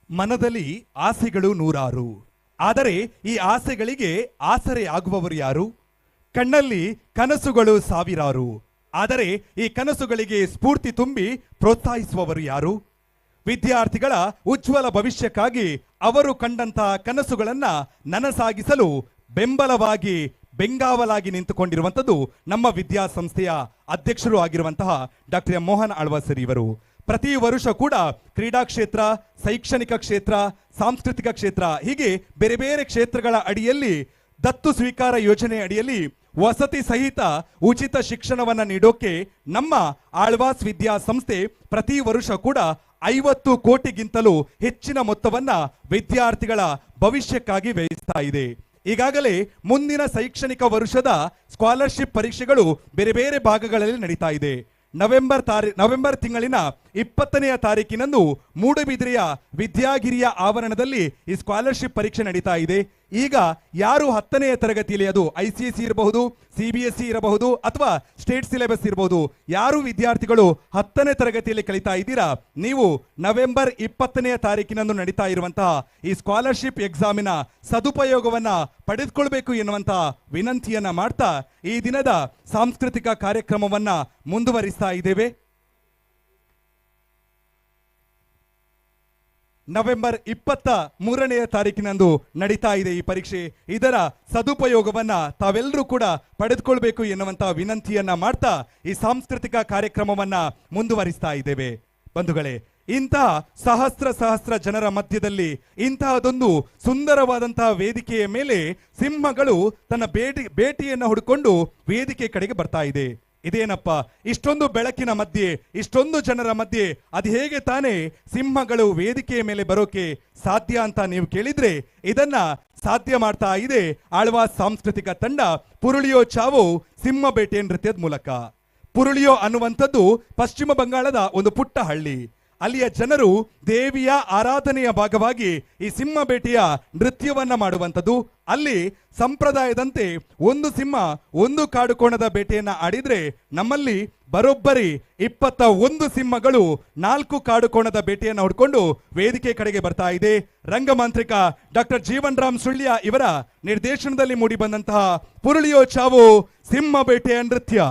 ಮನದಲ್ಲಿ ಆಸೆಗಳು ನೂರಾರು, ಆದರೆ ಈ ಆಸೆಗಳಿಗೆ ಆಸರೆ ಆಗುವವರು ಯಾರು? ಕಣ್ಣಲ್ಲಿ ಕನಸುಗಳು ಸಾವಿರಾರು, ಆದರೆ ಈ ಕನಸುಗಳಿಗೆ ಸ್ಫೂರ್ತಿ ತುಂಬಿ ಪ್ರೋತ್ಸಾಹಿಸುವವರು ಯಾರು? ವಿದ್ಯಾರ್ಥಿಗಳ ಉಜ್ವಲ ಭವಿಷ್ಯಕ್ಕಾಗಿ ಅವರು ಕಂಡಂತಹ ಕನಸುಗಳನ್ನ ನನಸಾಗಿಸಲು ಬೆಂಬಲವಾಗಿ ಬೆಂಗಾವಲಾಗಿ ನಿಂತುಕೊಂಡಿರುವಂಥದ್ದು ನಮ್ಮ ವಿದ್ಯಾಸಂಸ್ಥೆಯ ಅಧ್ಯಕ್ಷರು ಆಗಿರುವಂತಹ ಡಾಕ್ಟರ್ ಎಂ ಮೋಹನ್ ಆಳ್ವಾಸರಿ ಇವರು. ಪ್ರತಿ ವರ್ಷ ಕೂಡ ಕ್ರೀಡಾ ಕ್ಷೇತ್ರ, ಶೈಕ್ಷಣಿಕ ಕ್ಷೇತ್ರ, ಸಾಂಸ್ಕೃತಿಕ ಕ್ಷೇತ್ರ ಹೀಗೆ ಬೇರೆ ಬೇರೆ ಕ್ಷೇತ್ರಗಳ ಅಡಿಯಲ್ಲಿ ದತ್ತು ಸ್ವೀಕಾರ ಯೋಜನೆ ಅಡಿಯಲ್ಲಿ ವಸತಿ ಸಹಿತ ಉಚಿತ ಶಿಕ್ಷಣವನ್ನ ನೀಡೋಕೆ ನಮ್ಮ ಆಳ್ವಾಸ್ ವಿದ್ಯಾಸಂಸ್ಥೆ ಪ್ರತಿ ವರ್ಷ ಕೂಡ 50 ಕೋಟಿಗಿಂತಲೂ ಹೆಚ್ಚಿನ ಮೊತ್ತವನ್ನ ವಿದ್ಯಾರ್ಥಿಗಳ ಭವಿಷ್ಯಕ್ಕಾಗಿ ವ್ಯಯಿಸ್ತಾ ಇದೆ. ಈಗಾಗಲೇ ಮುಂದಿನ ಶೈಕ್ಷಣಿಕ ವರ್ಷದ ಸ್ಕಾಲರ್ಶಿಪ್ ಪರೀಕ್ಷೆಗಳು ಬೇರೆ ಬೇರೆ ಭಾಗಗಳಲ್ಲಿ ನಡೀತಾ ಇದೆ. ನವೆಂಬರ್ ತಿಂಗಳಿನ 20ನೇ ತಾರೀಕಿನಂದು ಮೂಡುಬಿದಿರೆಯ ವಿದ್ಯಾಗಿರಿಯ ಆವರಣದಲ್ಲಿ ಈ ಸ್ಕಾಲರ್ಶಿಪ್ ಪರೀಕ್ಷೆ ನಡೀತಾ ಇದೆ. ಈಗ ಯಾರು 10ನೇ ತರಗತಿಯಲ್ಲಿ, ಅದು ICSE ಇರಬಹುದು, CBSE ಇರಬಹುದು ಅಥವಾ ಸ್ಟೇಟ್ ಸಿಲೆಬಸ್ ಇರಬಹುದು, ಯಾರು ವಿದ್ಯಾರ್ಥಿಗಳು 10ನೇ ತರಗತಿಯಲ್ಲಿ ಕಲಿತಾ ಇದ್ದೀರಾ, ನೀವು ನವೆಂಬರ್ 20ನೇ ತಾರೀಕಿನಂದು ನಡೀತಾ ಇರುವಂತಹ ಈ ಸ್ಕಾಲರ್ಶಿಪ್ ಎಕ್ಸಾಮಿನ ಸದುಪಯೋಗವನ್ನ ಪಡೆದುಕೊಳ್ಬೇಕು ಎನ್ನುವಂತಹ ವಿನಂತಿಯನ್ನ ಮಾಡ್ತಾ ಈ ದಿನದ ಸಾಂಸ್ಕೃತಿಕ ಕಾರ್ಯಕ್ರಮವನ್ನ ಮುಂದುವರಿಸ್ತಾ ಇದ್ದೇವೆ. ನವೆಂಬರ್ 23ನೇ ತಾರೀಕಿನಂದು ನಡೀತಾ ಇದೆ ಈ ಪರೀಕ್ಷೆ. ಇದರ ಸದುಪಯೋಗವನ್ನ ತಾವೆಲ್ಲರೂ ಕೂಡ ಪಡೆದುಕೊಳ್ಬೇಕು ಎನ್ನುವಂತಹ ವಿನಂತಿಯನ್ನ ಮಾಡ್ತಾ ಈ ಸಾಂಸ್ಕೃತಿಕ ಕಾರ್ಯಕ್ರಮವನ್ನ ಮುಂದುವರಿಸ್ತಾ ಇದ್ದೇವೆ. ಬಂಧುಗಳೇ, ಇಂತಹ ಸಹಸ್ರ ಜನರ ಮಧ್ಯದಲ್ಲಿ ಇಂತಹದೊಂದು ಸುಂದರವಾದಂತಹ ವೇದಿಕೆಯ ಮೇಲೆ ಸಿಂಹಗಳು ತನ್ನ ಬೇಟೆಯನ್ನು ಹುಡುಕೊಂಡು ವೇದಿಕೆ ಕಡೆಗೆ ಬರ್ತಾ ಇದೆ. ಇದೇನಪ್ಪ, ಇಷ್ಟೊಂದು ಬೆಳಕಿನ ಮಧ್ಯೆ, ಇಷ್ಟೊಂದು ಜನರ ಮಧ್ಯೆ ಅದು ಹೇಗೆ ತಾನೇ ಸಿಂಹಗಳು ವೇದಿಕೆಯ ಮೇಲೆ ಬರೋಕೆ ಸಾಧ್ಯ ಅಂತ ನೀವು ಕೇಳಿದ್ರೆ, ಇದನ್ನ ಸಾಧ್ಯ ಮಾಡ್ತಾ ಇದೆ ಆಳ್ವಾಸ್ ಸಾಂಸ್ಕೃತಿಕ ತಂಡ ಪುರುಳಿಯೋ ಚಾವೋ ಸಿಂಹ ಬೇಟೆ ನೃತ್ಯದ ಮೂಲಕ. ಪುರುಳಿಯೋ ಅನ್ನುವಂಥದ್ದು ಪಶ್ಚಿಮ ಬಂಗಾಳದ ಒಂದು ಪುಟ್ಟ ಹಳ್ಳಿ. ಅಲ್ಲಿಯ ಜನರು ದೇವಿಯ ಆರಾಧನೆಯ ಭಾಗವಾಗಿ ಈ ಸಿಂಹ ಬೇಟೆಯ ನೃತ್ಯವನ್ನ ಮಾಡುವಂಥದ್ದು. ಅಲ್ಲಿ ಸಂಪ್ರದಾಯದಂತೆ ಒಂದು ಸಿಂಹ ಒಂದು ಕಾಡುಕೋಣದ ಬೇಟೆಯನ್ನ ಆಡಿದ್ರೆ, ನಮ್ಮಲ್ಲಿ ಬರೋಬ್ಬರಿ 21 ಸಿಂಹಗಳು 4 ಕಾಡುಕೋಣದ ಬೇಟೆಯನ್ನ ಹುಡ್ಕೊಂಡು ವೇದಿಕೆ ಕಡೆಗೆ ಬರ್ತಾ ಇದೆ. ರಂಗಮಾಂತ್ರಿಕ ಡಾಕ್ಟರ್ ಜೀವನ್ ರಾಮ್ ಸುಳ್ಯ ಇವರ ನಿರ್ದೇಶನದಲ್ಲಿ ಮೂಡಿ ಬಂದಂತಹ ಪುರುಳಿಯೋ ಚಾವೋ ಸಿಂಹ ಬೇಟೆಯ ನೃತ್ಯ.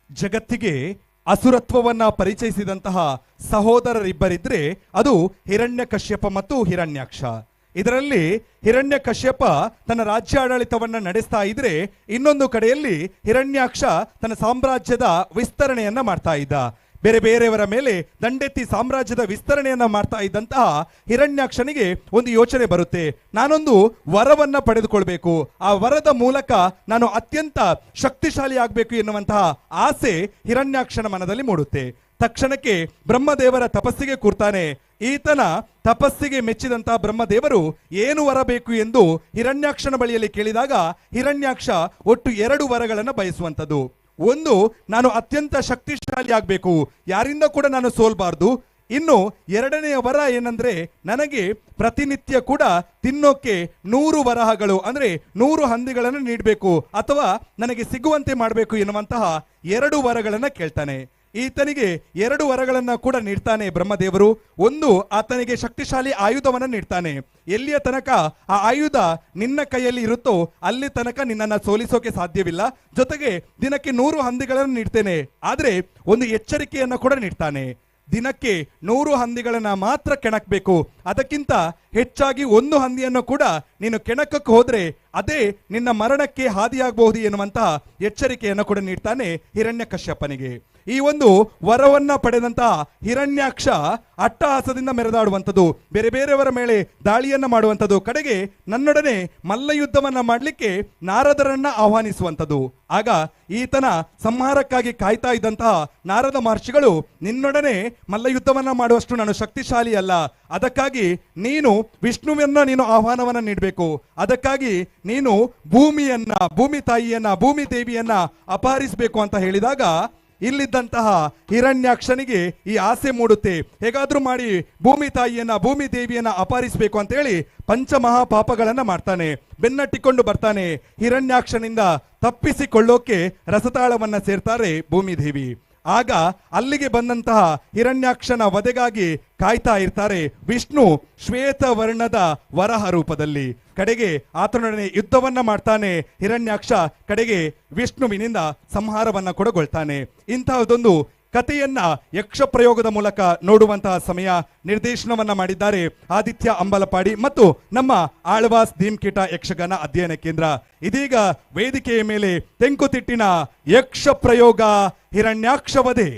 ಜಗತ್ತಿಗೆ ಅಸುರತ್ವವನ್ನ ಪರಿಚಯಿಸಿದಂತಹ ಸಹೋದರರಿಬ್ಬರಿದ್ರೆ ಅದು ಹಿರಣ್ಯಕಶ್ಯಪ ಮತ್ತು ಹಿರಣ್ಯಾಕ್ಷ. ಇದರಲ್ಲಿ ಹಿರಣ್ಯಕಶ್ಯಪ ತನ್ನ ರಾಜ್ಯಾಡಳಿತವನ್ನ ನಡೆಸ್ತಾ ಇದ್ರೆ, ಇನ್ನೊಂದು ಕಡೆಯಲ್ಲಿ ಹಿರಣ್ಯಾಕ್ಷ ತನ್ನ ಸಾಮ್ರಾಜ್ಯದ ವಿಸ್ತರಣೆಯನ್ನ ಮಾಡ್ತಾ ಇದ್ದ. ಬೇರೆ ಬೇರೆಯವರ ಮೇಲೆ ದಂಡೆತ್ತಿ ಸಾಮ್ರಾಜ್ಯದ ವಿಸ್ತರಣೆಯನ್ನ ಮಾಡ್ತಾ ಇದ್ದಂತಹ ಹಿರಣ್ಯಾಕ್ಷನಿಗೆ ಒಂದು ಯೋಚನೆ ಬರುತ್ತೆ, ನಾನೊಂದು ವರವನ್ನ ಪಡೆದುಕೊಳ್ಬೇಕು, ಆ ವರದ ಮೂಲಕ ನಾನು ಅತ್ಯಂತ ಶಕ್ತಿಶಾಲಿ ಆಗ್ಬೇಕು ಎನ್ನುವಂತಹ ಆಸೆ ಹಿರಣ್ಯಾಕ್ಷನ ಮನದಲ್ಲಿ ಮೂಡುತ್ತೆ. ತಕ್ಷಣಕ್ಕೆ ಬ್ರಹ್ಮದೇವರ ತಪಸ್ಸಿಗೆ ಕೂರ್ತಾನೆ. ಈತನ ತಪಸ್ಸಿಗೆ ಮೆಚ್ಚಿದಂತಹ ಬ್ರಹ್ಮದೇವರು ಏನು ವರ ಬೇಕು ಎಂದು ಹಿರಣ್ಯಾಕ್ಷನ ಬಳಿಯಲ್ಲಿ ಕೇಳಿದಾಗ ಹಿರಣ್ಯಾಕ್ಷ ಒಟ್ಟು 2 ವರಗಳನ್ನು ಬಯಸುವಂಥದ್ದು. ಒಂದು, ನಾನು ಅತ್ಯಂತ ಶಕ್ತಿಶಾಲಿ ಆಗಬೇಕು, ಯಾರಿಂದ ಕೂಡ ನಾನು ಸೋಲ್ಬಾರ್ದು. ಇನ್ನು 2ನೆಯ ವರ ಏನಂದ್ರೆ, ನನಗೆ ಪ್ರತಿನಿತ್ಯ ಕೂಡ ತಿನ್ನೋಕೆ 100 ವರಹಗಳು ಅಂದ್ರೆ 100 ಹಂದಿಗಳನ್ನು ನೀಡಬೇಕು ಅಥವಾ ನನಗೆ ಸಿಗುವಂತೆ ಮಾಡಬೇಕು ಎನ್ನುವಂತಹ 2 ವರಗಳನ್ನ ಕೇಳ್ತಾನೆ. ಈತನಿಗೆ 2 ವರಗಳನ್ನ ಕೂಡ ನೀಡ್ತಾನೆ ಬ್ರಹ್ಮದೇವರು. ಒಂದು, ಆತನಿಗೆ ಶಕ್ತಿಶಾಲಿ ಆಯುಧವನ್ನ ನೀಡ್ತಾನೆ. ಎಲ್ಲಿಯ ತನಕ ಆ ಆಯುಧ ನಿನ್ನ ಕೈಯಲ್ಲಿ ಇರುತ್ತೋ ಅಲ್ಲಿ ತನಕ ನಿನ್ನನ್ನು ಸೋಲಿಸೋಕೆ ಸಾಧ್ಯವಿಲ್ಲ. ಜೊತೆಗೆ ದಿನಕ್ಕೆ 100 ಹಂದಿಗಳನ್ನು ನೀಡ್ತೇನೆ, ಆದ್ರೆ ಒಂದು ಎಚ್ಚರಿಕೆಯನ್ನ ಕೂಡ ನೀಡ್ತಾನೆ. ದಿನಕ್ಕೆ 100 ಹಂದಿಗಳನ್ನ ಮಾತ್ರ ಕೆಣಕಬೇಕು, ಅದಕ್ಕಿಂತ ಹೆಚ್ಚಾಗಿ 1 ಹಂದಿಯನ್ನು ಕೂಡ ನೀನು ಕೆಣಕಕ್ಕೆ ಹೋದ್ರೆ ಅದೇ ನಿನ್ನ ಮರಣಕ್ಕೆ ಹಾದಿಯಾಗಬಹುದು ಎನ್ನುವಂತಹ ಎಚ್ಚರಿಕೆಯನ್ನು ಕೂಡ ನೀಡ್ತಾನೆ ಹಿರಣ್ಯಕಶ್ಯಪನಿಗೆ. ಈ ಒಂದು ವರವನ್ನ ಪಡೆದಂತಹ ಹಿರಣ್ಯಾಕ್ಷ ಅಟ್ಟಹಾಸದಿಂದ ಮೆರೆದಾಡುವಂಥದ್ದು, ಬೇರೆ ಬೇರೆಯವರ ಮೇಲೆ ದಾಳಿಯನ್ನ ಮಾಡುವಂಥದ್ದು, ಕಡೆಗೆ ನನ್ನೊಡನೆ ಮಲ್ಲಯುದ್ಧವನ್ನ ಮಾಡಲಿಕ್ಕೆ ನಾರದರನ್ನ ಆಹ್ವಾನಿಸುವಂಥದ್ದು. ಆಗ ಈತನ ಸಂಹಾರಕ್ಕಾಗಿ ಕಾಯ್ತಾ ಇದ್ದಂತಹ ನಾರದ ಮಹರ್ಷಿಗಳು, ನಿನ್ನೊಡನೆ ಮಲ್ಲಯುದ್ಧವನ್ನ ಮಾಡುವಷ್ಟು ನಾನು ಶಕ್ತಿಶಾಲಿ ಅಲ್ಲ, ಅದಕ್ಕಾಗಿ ನೀನು ವಿಷ್ಣುವನ್ನ ನೀನು ಆಹ್ವಾನವನ್ನ ನೀಡಬೇಕು, ಅದಕ್ಕಾಗಿ ನೀನು ಭೂಮಿ ತಾಯಿಯನ್ನ ಭೂಮಿ ದೇವಿಯನ್ನ ಅಪಹರಿಸಬೇಕು ಅಂತ ಹೇಳಿದಾಗ ಇಲ್ಲಿದ್ದಂತಹ ಹಿರಣ್ಯಾಕ್ಷನಿಗೆ ಈ ಆಸೆ ಮೂಡುತ್ತೆ, ಹೇಗಾದ್ರೂ ಮಾಡಿ ಭೂಮಿ ತಾಯಿಯನ್ನ ಭೂಮಿ ದೇವಿಯನ್ನ ಅಪಹರಿಸಬೇಕು ಅಂತ ಹೇಳಿ ಪಂಚಮಹಾಪಾಪಗಳನ್ನ ಮಾಡ್ತಾನೆ. ಬೆನ್ನಟ್ಟಿಕೊಂಡು ಬರ್ತಾನೆ. ಹಿರಣ್ಯಾಕ್ಷನಿಂದ ತಪ್ಪಿಸಿಕೊಳ್ಳೋಕೆ ರಸತಾಳವನ್ನ ಸೇರ್ತಾರೆ ಭೂಮಿದೇವಿ. ಆಗ ಅಲ್ಲಿಗೆ ಬಂದಂತಹ ಹಿರಣ್ಯಾಕ್ಷನ ವಧೆಗಾಗಿ ಕಾಯ್ತಾ ಇರ್ತಾರೆ ವಿಷ್ಣು ಶ್ವೇತ ವರ್ಣದ ವರಹ ರೂಪದಲ್ಲಿ. ಕಡೆಗೆ ಆತನೊಡನೆ ಯುದ್ಧವನ್ನ ಮಾಡ್ತಾನೆ ಹಿರಣ್ಯಾಕ್ಷ. ಕಡೆಗೆ ವಿಷ್ಣುವಿನಿಂದ ಸಂಹಾರವನ್ನ ಕೊಡಗೊಳ್ತಾನೆ. ಇಂತಹದೊಂದು ಕಥೆಯನ್ನ ಯಕ್ಷ ಪ್ರಯೋಗದ ಮೂಲಕ ನೋಡುವಂತಹ ಸಮಯ. ನಿರ್ದೇಶನವನ್ನ ಮಾಡಿದ್ದಾರೆ ಆದಿತ್ಯ ಅಂಬಲಪಾಡಿ ಮತ್ತು ನಮ್ಮ ಆಳ್ವಾಸ್ ಧೀಮ್ಕೀಟ ಯಕ್ಷಗಾನ ಅಧ್ಯಯನ ಕೇಂದ್ರ. ಇದೀಗ ವೇದಿಕೆಯ ಮೇಲೆ ತೆಂಕುತಿಟ್ಟಿನ ಯಕ್ಷ ಪ್ರಯೋಗ ಹಿರಣ್ಯಾಕ್ಷ ವಧೆ.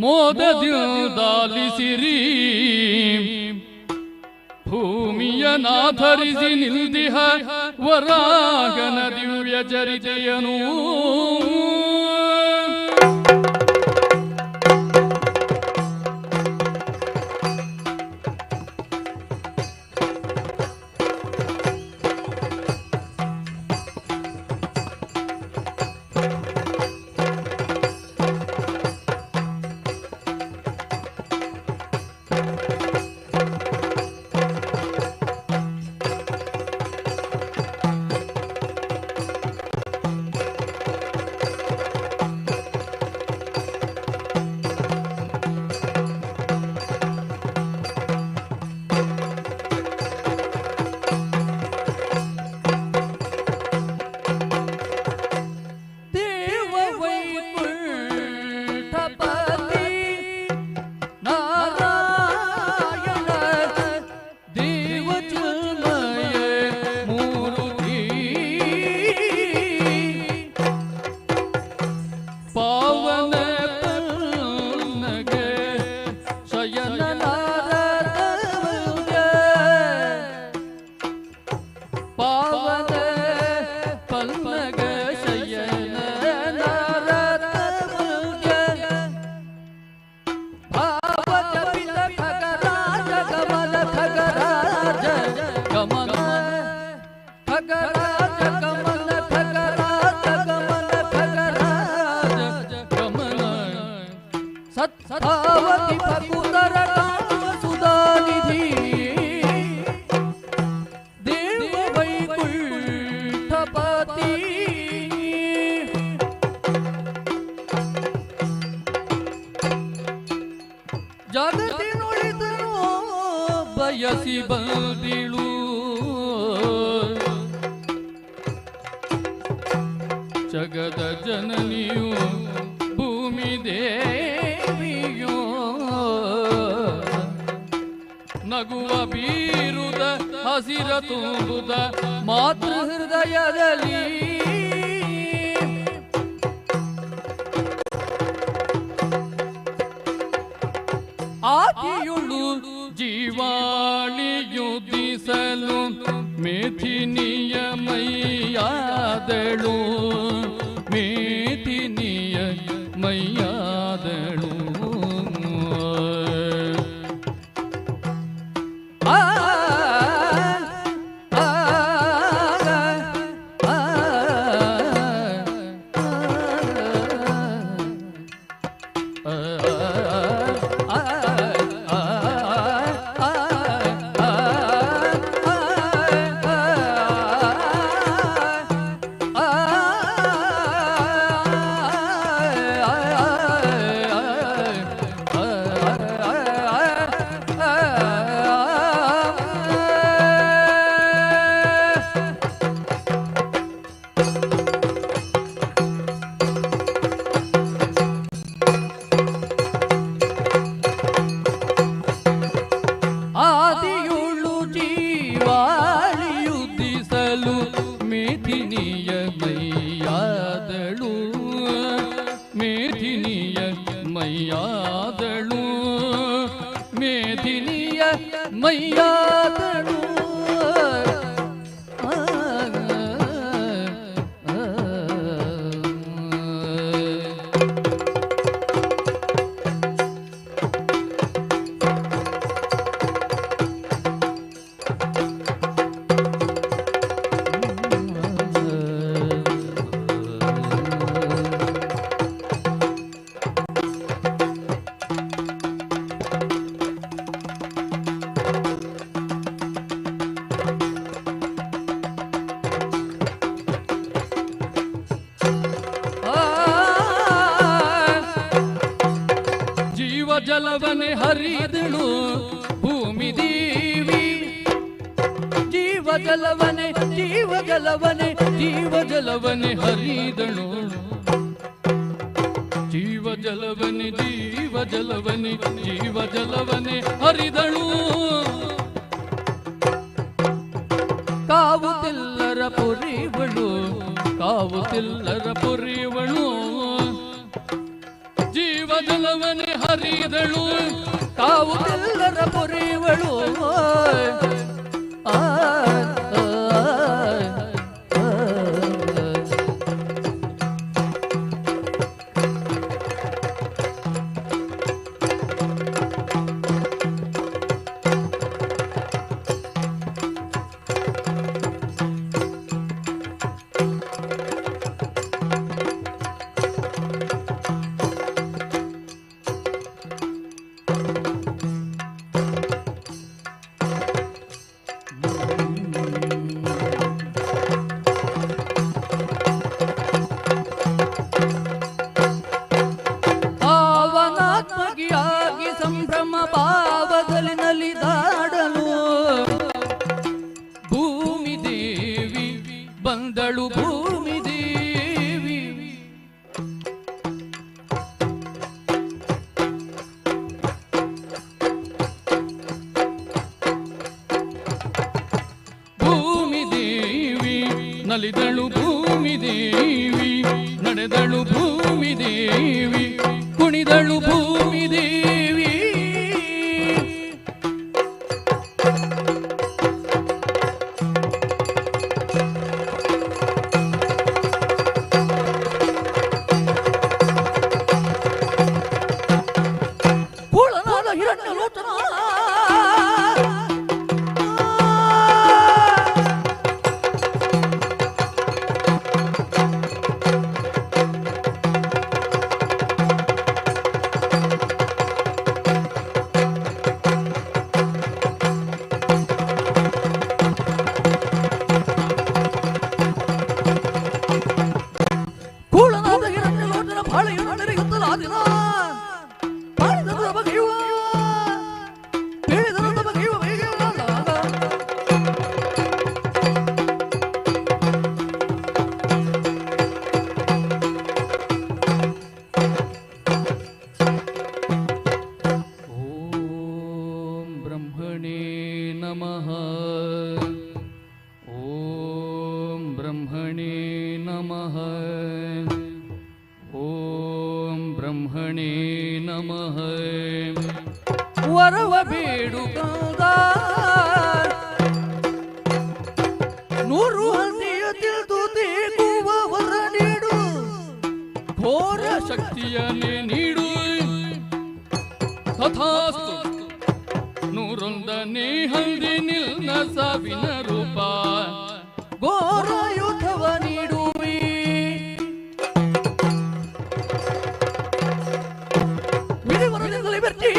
ಮೋದದಾಲಿಸಿರಿ ಲಿಂಗನಾಥರಿಸಿ ನಿಲ್ದಿಹ ವರಾಗನ ದಿವ್ಯ ಚರಿತೆಯನು ಬಯಸಿ ಬಂದಿಳು ಜಗದ ಜನನಿಯು ಭೂಮಿ ದೇವಿಯೋ ನಗುವ ಬೀರುದ ಹಸಿರ ತುಂಬುದ ಮಾತೃ ಹೃದಯದಲ್ಲಿ ಆಕೆಯುಳು ಜೀವಾಳಿಯುದಿಸಲು ಮೇಥಿನಿಯ ಮೈಯಾದಳು ಮೇಥಿನಿಯ ಮೈಯಾದಳು ಮೈಯಾದಳು ಜಲವನೆ ಹರಿದಳು ಭೂಮಿ ದೇವಿ ಜೀವ ಜಲವನೆ ಹರಿದಳು ಜೀವ ಜಲವನೆ ಹರಿದಳು ಕಾವುತಿಲ್ಲರ ಪುರಿವಳು ಜೀವ ಜಲವನೆ ಹರಿದಳು ಕಾವುತಿಲ್ಲರ ಪುರಿವಳು ನಲಿದಳು ಭೂಮಿ ದೇವಿ, ನಡೆದಳು ಭೂಮಿ ದೇವಿ, ಕುಣಿದಳು ಭೂಮಿ ದೇವಿ. ಕೂಳನಾದ ಹಿರಣ್ಯ ಲೋಚನ ವರವ ಬೇಡುಗಾದ ನೂರು ಹಂದಿಯ ತಿಳಿದು ತೇಗುವ ವರ ನೀಡು, ಘೋರ ಶಕ್ತಿಯನ್ನೇ ನೀಡು. ತಥಾಸ್ತು. ನೂರೊಂದನೇ ಹಂದಿ ನಿಲ್ನ ಸಾವಿನ ರೂಪ, ಘೋರ ಯುದ್ಧವ ನೀಡುವಿ. ವಿಧಿವರದಿಂದಲೇ ಬರ್ತಿ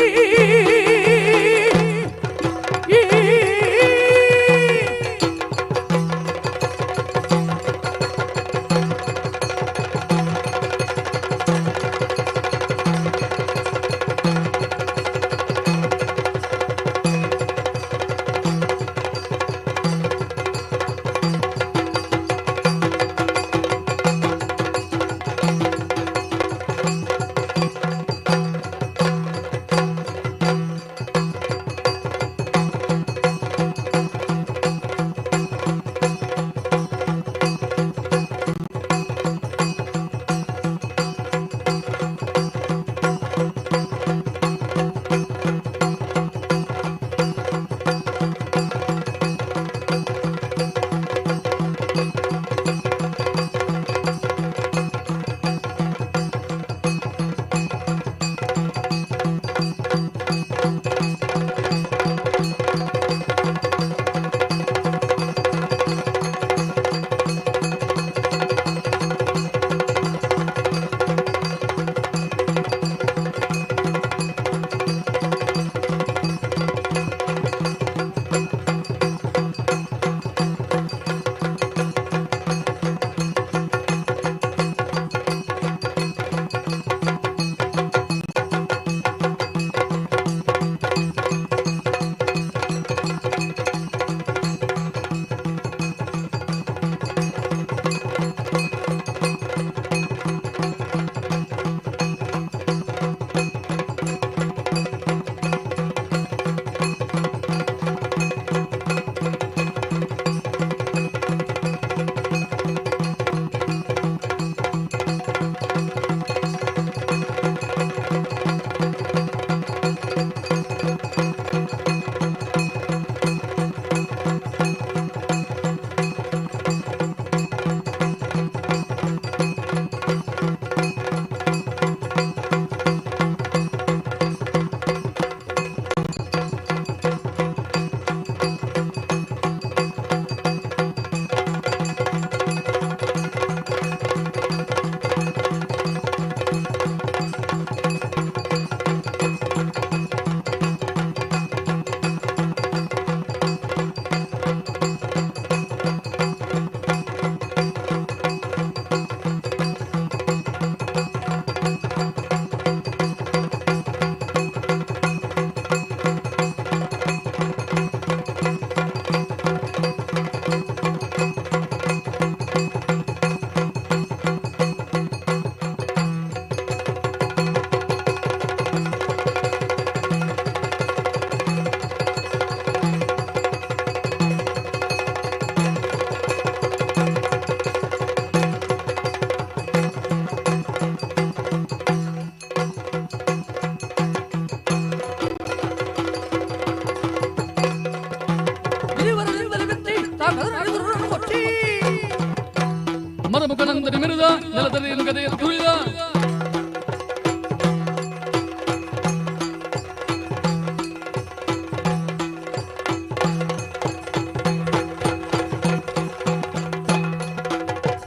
ಮುಖನಂದರಿ ಮೆರೆದ ನೆಲದಲ್ಲಿ ಗದೆಯ ತುಳಿದ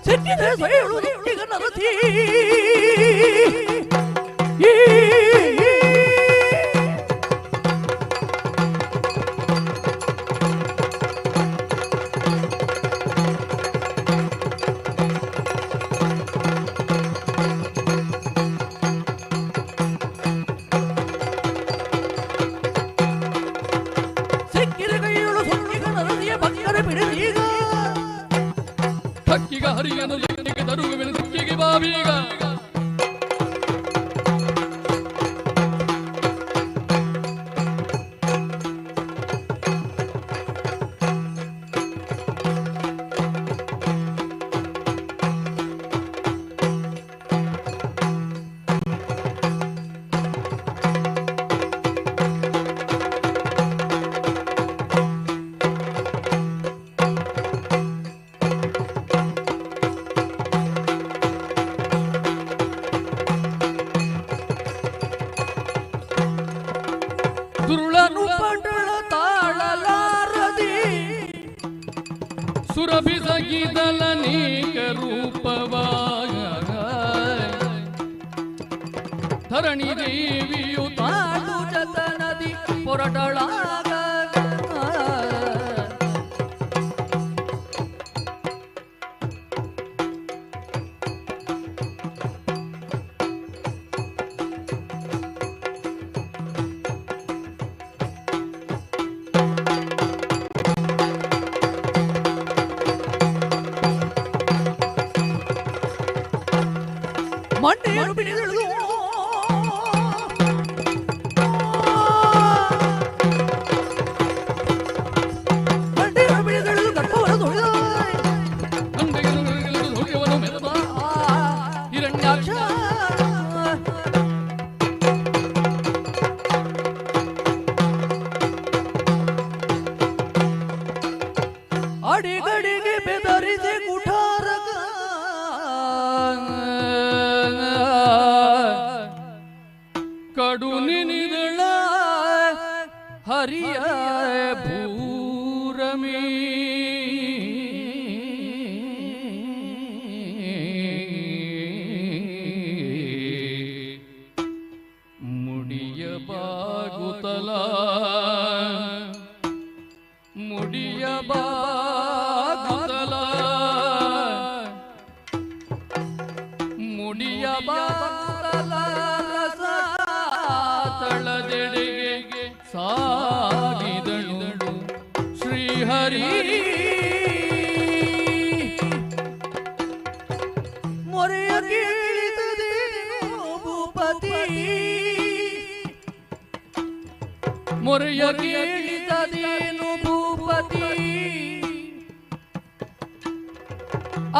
ಸಿಕ್ಕಿದೆ ಸೈಳು ಈಗ ನರತಿ ಹಕ್ಕಿಗ ಹರಿಯನು ಲೆಕ್ಕಿಗೆ ತರುವೆನು ದಿಕ್ಕಿಗೆ ಬಾವೀಗ ದುರುಳನು ಪಟಳ ತಾಳಲಾರದಿ ಸುರಭಿಸಗಿದಲನೇಕ ರೂಪವಾಯ ಧರಣಿ ದೇವಿಯು ತಾಳು ಜತನದಿ ಪೊರಟಳಾಗ ಮಂಡೆಯನ್ನು ಬಿಡಿದಳು ಮಂಡೆಯನ್ನು ಬಿಡಿದಳು ಗರ್ಭವನ್ನು ಧೌರ್ಯವನ್ನು ಮೆರೆದ ಹಿರಣ್ಯಾಕ್ಷ ಅಡಿಗಡಿಗೆ ಬೆದರಿದೆ ಕುಠಾರಕ ಕಡು ನಿನಿದಳ ಹರಿಯ ಭೂರಮಿ ಮುಡಿಯ ಬಾಗುತ್ತಲ ಮುಡಿಯ ಬಾಗುತ್ತಲ ಮುಡಿಯ ಬಾಗುತ್ತಲ ತಳದೆಡೆಗೆ ಸಾಗಿದಳು ಶ್ರೀಹರಿ ಮೊರೆಯ ಕೇಳಿತದೆ ಭೂಪತಿ ಮೊರೆಯ ಕೇಳಿತದೇನು ಭೂಪತಿ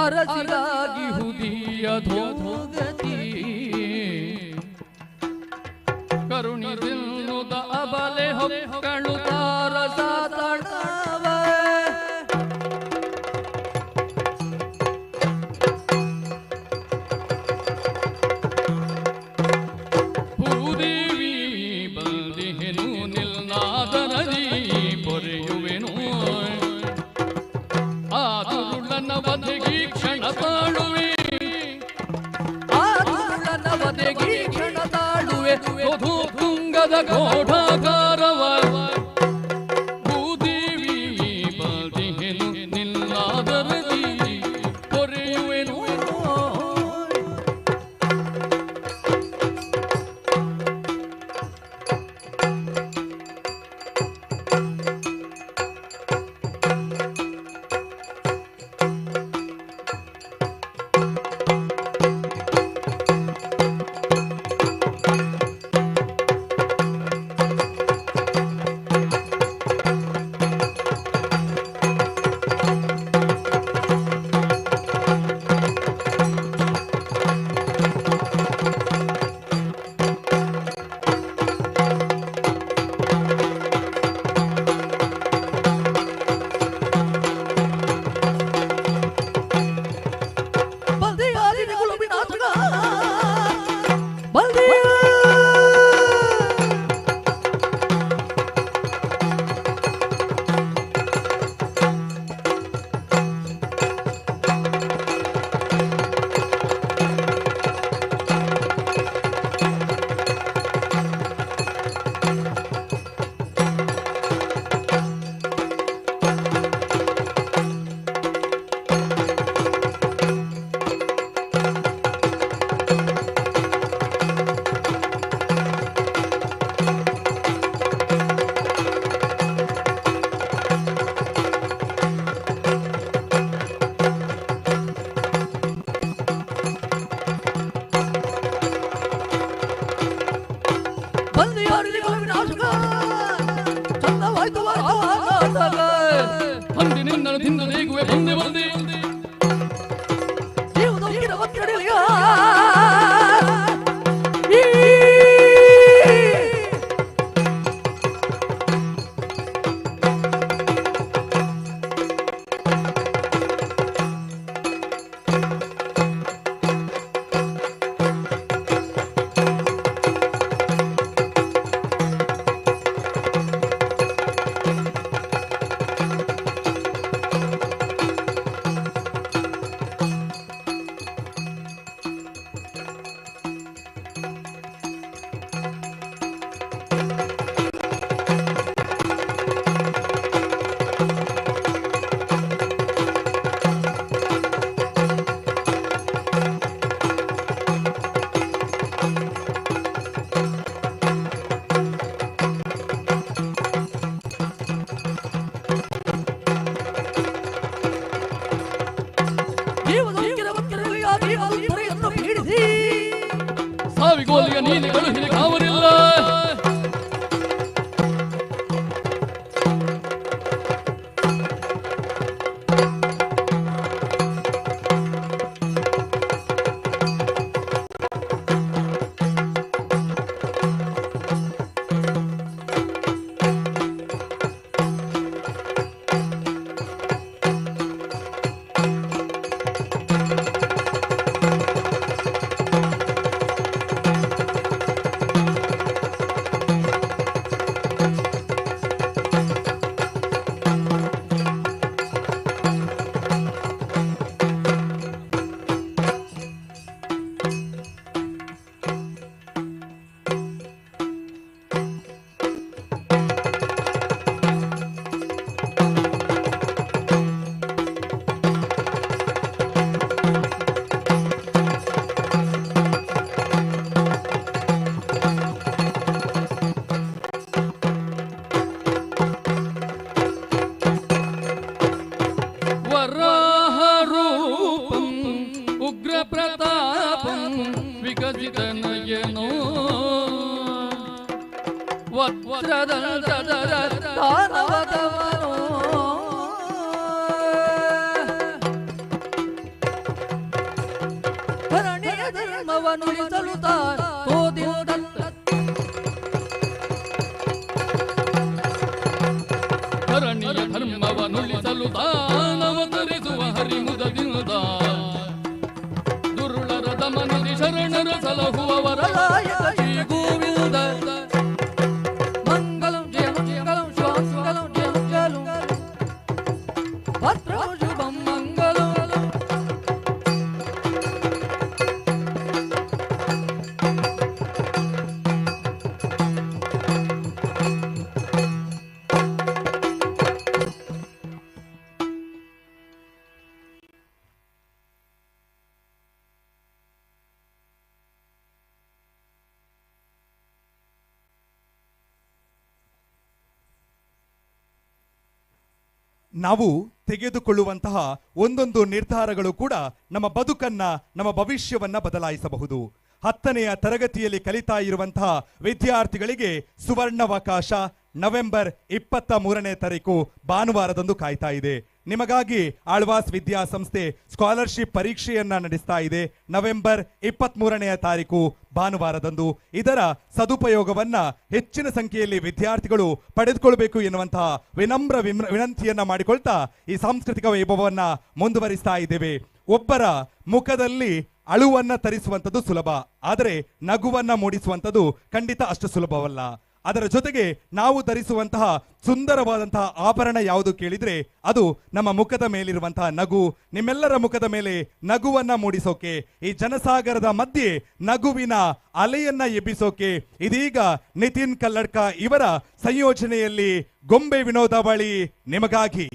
ಅರಸಿಗಾಗಿ ಹುದಿಯ ಧೋಗತಿ ಕರುಣಿಸಿಲ್ಲುದ ಅಬಲೆ ಹೊಕ್ಕಳು ತಾರಸ ತಡವ ಭೂದೇವಿ ಬಂದಿಹೆನು ನಿಲ್ನಾದನದಿ ಪೊರೆಯುವೆನು ಆ ದುರುಳನ ವಧೆಗೆ ಕ್ಷಣ ತಾಳುವೆ ಆ ದುರುಳನ ವಧೆಗೆ ಕ್ಷಣ ತಾಳುವೆ ತುಂಗದ ಘೋಢಾಕಾರವ ತಿಂದು ನೇಗುವೆ ಬಂದೆ ಬಂದೆ ಜೀವದೊಂದಿನ ಒತ್ತಡಲಿಯ ಸಾವಿಗೋಲಿಯ ನೀಲಿಗಳು ಹಿಲಿ ಕಾವರಿಲ್ಲ ಧರಣಿಯ ಧರ್ಮವನುಳಿಸಲು ತಾನವತರಿಸುವ ಹರಿಮುದದಿಂದ ದುರುಳರ ದಮನದಿ ಶರಣರ ಸಲಹುವವರ ಶ್ರೀ ಗೋವಿಂದ ಮಂಗಲಂ ಜಯ ಮಂಗಲಂ ಶ್ವಾಸಂಗಲಂ ಜಯ ಜಲು ಭದ್ರಂ ಶುಭಂ ಮಂಗಲಂ ನಾವು ತೆಗೆದುಕೊಳ್ಳುವಂತಹ ಒಂದೊಂದು ನಿರ್ಧಾರಗಳು ಕೂಡ ನಮ್ಮ ಬದುಕನ್ನ, ನಮ್ಮ ಭವಿಷ್ಯವನ್ನ ಬದಲಾಯಿಸಬಹುದು. 10ನೆಯ ತರಗತಿಯಲ್ಲಿ ಕಲಿತಾ ಇರುವಂತಹ ವಿದ್ಯಾರ್ಥಿಗಳಿಗೆ ಸುವರ್ಣಾವಕಾಶ ನವೆಂಬರ್ 23ನೇ ತಾರೀಕು ಭಾನುವಾರದಂದು ಕಾಯ್ತಾ ಇದೆ. ನಿಮಗಾಗಿ ಆಳ್ವಾಸ್ ವಿದ್ಯಾಸಂಸ್ಥೆ ಸ್ಕಾಲರ್ಶಿಪ್ ಪರೀಕ್ಷೆಯನ್ನ ನಡೆಸ್ತಾ ಇದೆ ನವೆಂಬರ್ 23ನೇ ತಾರೀಕು ಭಾನುವಾರದಂದು. ಇದರ ಸದುಪಯೋಗವನ್ನ ಹೆಚ್ಚಿನ ಸಂಖ್ಯೆಯಲ್ಲಿ ವಿದ್ಯಾರ್ಥಿಗಳು ಪಡೆದುಕೊಳ್ಬೇಕು ಎನ್ನುವಂತಹ ವಿನಮ್ರ ವಿನಂತಿಯನ್ನ ಮಾಡಿಕೊಳ್ತಾ ಈ ಸಾಂಸ್ಕೃತಿಕ ವೈಭವವನ್ನ ಮುಂದುವರಿಸ್ತಾ ಇದ್ದೇವೆ. ಒಬ್ಬರ ಮುಖದಲ್ಲಿ ಅಳುವನ್ನ ತರಿಸುವಂಥದ್ದು ಸುಲಭ, ಆದರೆ ನಗುವನ್ನ ಮೂಡಿಸುವಂಥದ್ದು ಖಂಡಿತ ಅಷ್ಟು ಸುಲಭವಲ್ಲ. ಅದರ ಜೊತೆಗೆ ನಾವು ಧರಿಸುವಂತಹ ಸುಂದರವಾದಂತಹ ಆಭರಣ ಯಾವುದು ಕೇಳಿದ್ರೆ ಅದು ನಮ್ಮ ಮುಖದ ಮೇಲಿರುವಂತಹ ನಗು. ನಿಮ್ಮೆಲ್ಲರ ಮುಖದ ಮೇಲೆ ನಗುವನ್ನ ಮೂಡಿಸೋಕೆ, ಈ ಜನಸಾಗರದ ಮಧ್ಯೆ ನಗುವಿನ ಅಲೆಯನ್ನ ಎಬ್ಬಿಸೋಕೆ ಇದೀಗ ನಿತಿನ್ ಕಲ್ಲಡ್ಕ ಇವರ ಸಂಯೋಜನೆಯಲ್ಲಿ ಗೊಂಬೆ ವಿನೋದಾವಳಿ ನಿಮಗಾಗಿ.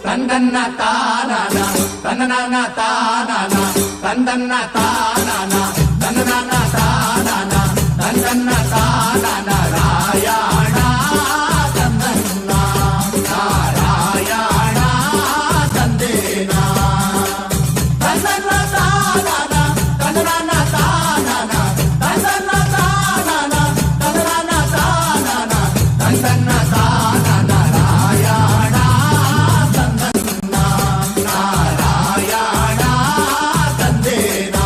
ತಂದನ್ನ ತಾನನ ತನ್ನನ ತಾನನ ತಂದನ್ನ ತಾನನ ತನ್ನನ ತಾನನ ತಂದನ್ನ ತಾನನ ರಾಯಣ ತಂದನ್ನ ನಾರಾಯಣ ತಂದೇನ ತಂದನ್ನ ತಾನನ ತನ್ನನ ತಾನನ ತಂದನ್ನ ತಾನನ ತನ್ನನ ತಾನನ ತಂದನ್ನ ತಾನನ ರಾಯಣ ತಂದನ್ನ ನಾರಾಯಣ ತಂದೇನ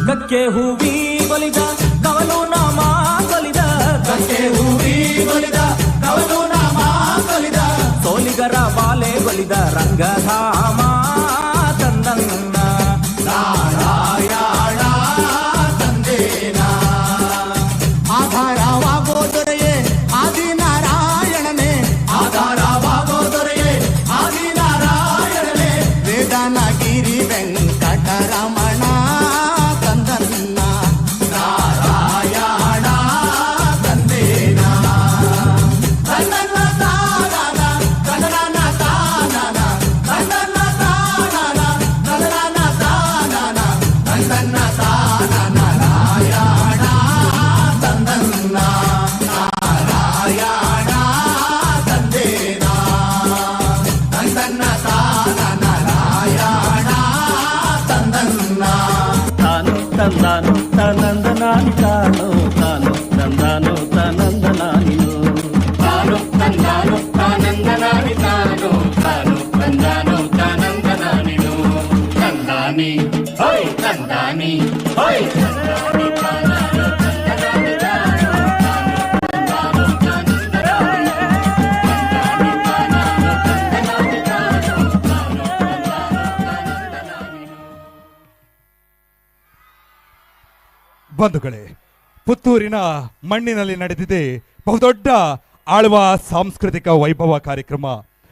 ಕಕ್ಕೆ ಹೂವಿ ಬಲಿದ ಕವಲು ನಾಮ ಕೊಲಿದ ಕಕ್ಕೆ ಹೂವಿ ಬಲಿದ ಕವಲು ನಾಮ ಕೊಲಿದ ಸೋಲಿಗರ ಬಾಲೆ ಬಲಿದ ರಂಗಧಾಮ ತಂದನ್ನ ನಾರಾಯಣ ತಂದೇನ ಆಧಾರವಾಗೋ ದೊರೆಯೇ ಆದಿನಾರಾಯಣನೇ ಆಧಾರವಾಗೋ ದೊರೆಯೇ ಆದಿನಾರಾಯಣನೇ ವೇದನಗಿರಿ ವೆಂಕಟರಮಣ ತಂದನ್ನ ನಾರಾಯಣ ತಂದೇನ ತಂದನ್ನ ತಾನನ ತಂದನ ತಾನನ ತಂದನ್ನ ತಾನನ ತಂದನ ತಾನನ ತಂದನ್ನ ತಾನನ ನಾರಾಯಣ ತಂದನ್ನ ನಾರಾಯಣ ತಂದೇನ ತಂದನ್ನ ತಾನನ ನಾರಾಯಣ ತಂದನ್ನ ತಾನು ತಂದಾನು ತನಂದನಾನಿ ತಾನು ತಾನು ತಂದಾನು ತನಂದನಾನಿನು ತಾನು ತಂದಾನು ತಾನಂದನಾನಿ ತಾನು ತಾನು ತಂದಾನು ತಾನಂದನಾನಿನು ತಂದಾನಿ ಹೊಯ್ ತಂದಾನಿ ಹೊಯ್ ತಂದಾನಿ ತಾನಾನು ತಂದನಾನಿ ತಾನು ತಾನು ತಂದಾನು ತಾನಂದನಾನಿ ತಂದಾನಿ ತಾನಾನು ತಂದನಾನಿ ತಾನು ತಾನು ತಂದಾನು ತಾನಂದನಾನಿನು. ಬಂಧುಗಳೇ, ಪುತ್ತೂರಿನ ಮಣ್ಣಿನಲ್ಲಿ ನಡೆದಿದೆ ಬಹುದೊಡ್ಡ ಆಳ್ವಾಸ್ ಸಾಂಸ್ಕೃತಿಕ ವೈಭವ ಕಾರ್ಯಕ್ರಮ.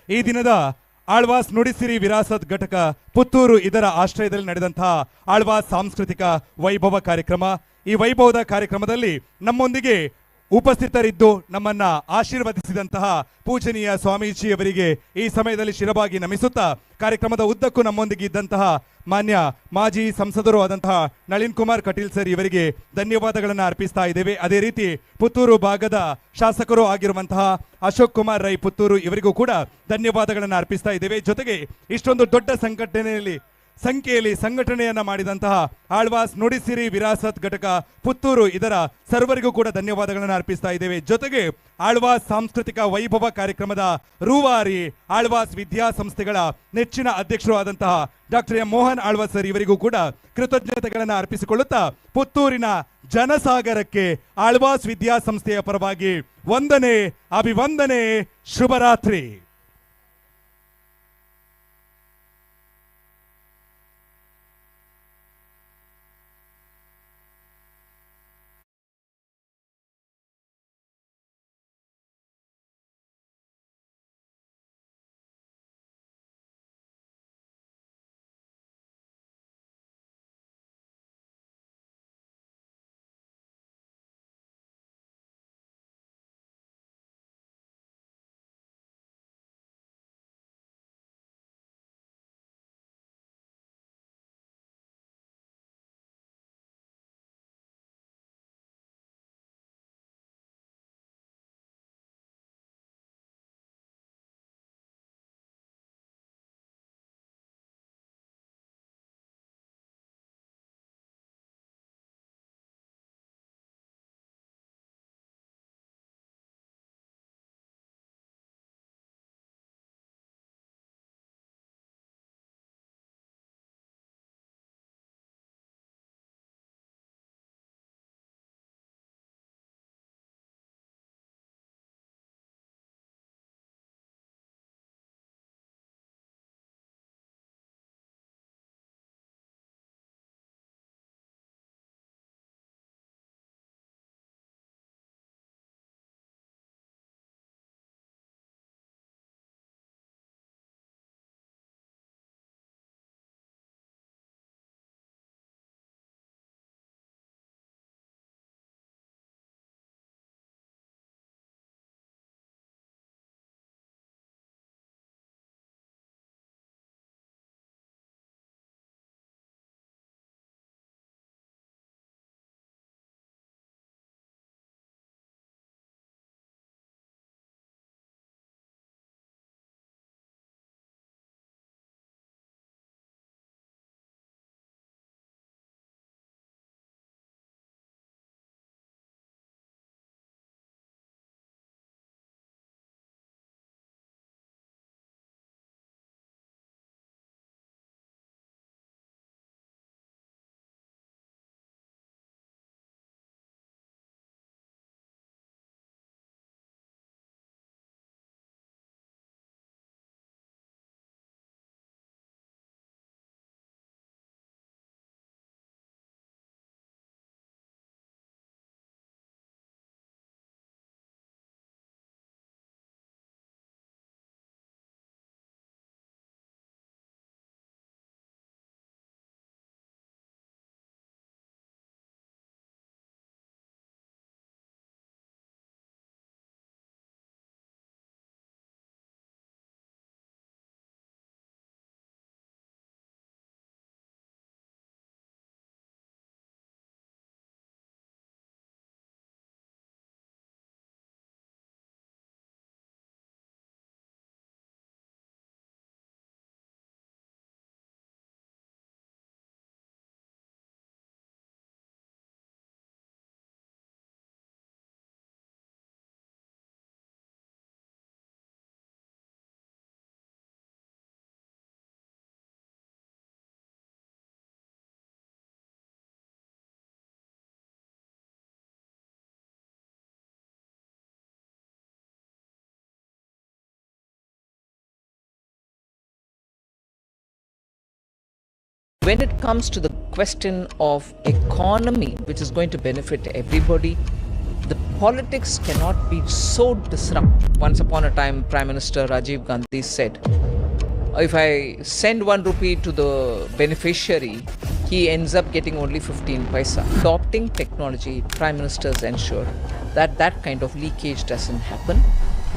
ಈ ದಿನದ ಆಳ್ವಾಸ್ ನುಡಿಸಿರಿ ವಿರಾಸತ್ ಘಟಕ ಪುತ್ತೂರು ಇದರ ಆಶ್ರಯದಲ್ಲಿ ನಡೆದಂತಹ ಆಳ್ವಾಸ್ ಸಾಂಸ್ಕೃತಿಕ ವೈಭವ ಕಾರ್ಯಕ್ರಮ. ಈ ವೈಭವದ ಕಾರ್ಯಕ್ರಮದಲ್ಲಿ ನಮ್ಮೊಂದಿಗೆ ಉಪಸ್ಥಿತರಿದ್ದು ನಮ್ಮನ್ನ ಆಶೀರ್ವದಿಸಿದಂತಹ ಪೂಜನೀಯ ಸ್ವಾಮೀಜಿಯವರಿಗೆ ಈ ಸಮಯದಲ್ಲಿ ಶಿರವಾಗಿ ನಮಿಸುತ್ತಾ, ಕಾರ್ಯಕ್ರಮದ ಉದ್ದಕ್ಕೂ ನಮ್ಮೊಂದಿಗೆ ಇದ್ದಂತಹ ಮಾನ್ಯ ಮಾಜಿ ಸಂಸದರು ಆದಂತಹ ನಳಿನ್ ಕುಮಾರ್ ಕಟೀಲ್ ಸರ್ ಇವರಿಗೆ ಧನ್ಯವಾದಗಳನ್ನು ಅರ್ಪಿಸ್ತಾ ಇದ್ದೇವೆ. ಅದೇ ರೀತಿ ಪುತ್ತೂರು ಭಾಗದ ಶಾಸಕರು ಆಗಿರುವಂತಹ ಅಶೋಕ್ ಕುಮಾರ್ ರೈ ಪುತ್ತೂರು ಇವರಿಗೂ ಕೂಡ ಧನ್ಯವಾದಗಳನ್ನು ಅರ್ಪಿಸ್ತಾ ಇದ್ದೇವೆ. ಜೊತೆಗೆ ಇಷ್ಟೊಂದು ದೊಡ್ಡ ಸಂಖ್ಯೆಯಲ್ಲಿ ಸಂಘಟನೆಯನ್ನ ಮಾಡಿದಂತಹ ಆಳ್ವಾಸ್ ನುಡಿಸಿರಿ ವಿರಾಸತ್ ಘಟಕ ಪುತ್ತೂರು ಇದರ ಸರ್ವರಿಗೂ ಕೂಡ ಧನ್ಯವಾದಗಳನ್ನು ಅರ್ಪಿಸ್ತಾ ಇದ್ದೇವೆ. ಜೊತೆಗೆ ಆಳ್ವಾಸ್ ಸಾಂಸ್ಕೃತಿಕ ವೈಭವ ಕಾರ್ಯಕ್ರಮದ ರೂವಾರಿ ಆಳ್ವಾಸ್ ವಿದ್ಯಾಸಂಸ್ಥೆಗಳ ನೆಚ್ಚಿನ ಅಧ್ಯಕ್ಷರು ಆದಂತಹ doctor M Mohan Alva's sir ಇವರಿಗೂ ಕೂಡ ಕೃತಜ್ಞತೆಗಳನ್ನು ಅರ್ಪಿಸಿಕೊಳ್ಳುತ್ತಾ, ಪುತ್ತೂರಿನ ಜನಸಾಗರಕ್ಕೆ ಆಳ್ವಾಸ್ ವಿದ್ಯಾಸಂಸ್ಥೆಯ ಪರವಾಗಿ ವಂದನೆ, ಅಭಿವಂದನೆ, ಶುಭರಾತ್ರಿ. When it comes to the question of economy, which is going to benefit everybody, the politics cannot be so disruptive. Once upon a time, Prime Minister Rajiv Gandhi said, if I send 1 rupee to the beneficiary, he ends up getting only 15 paisa. Adopting technology, Prime Ministers ensure that that kind of leakage doesn't happen.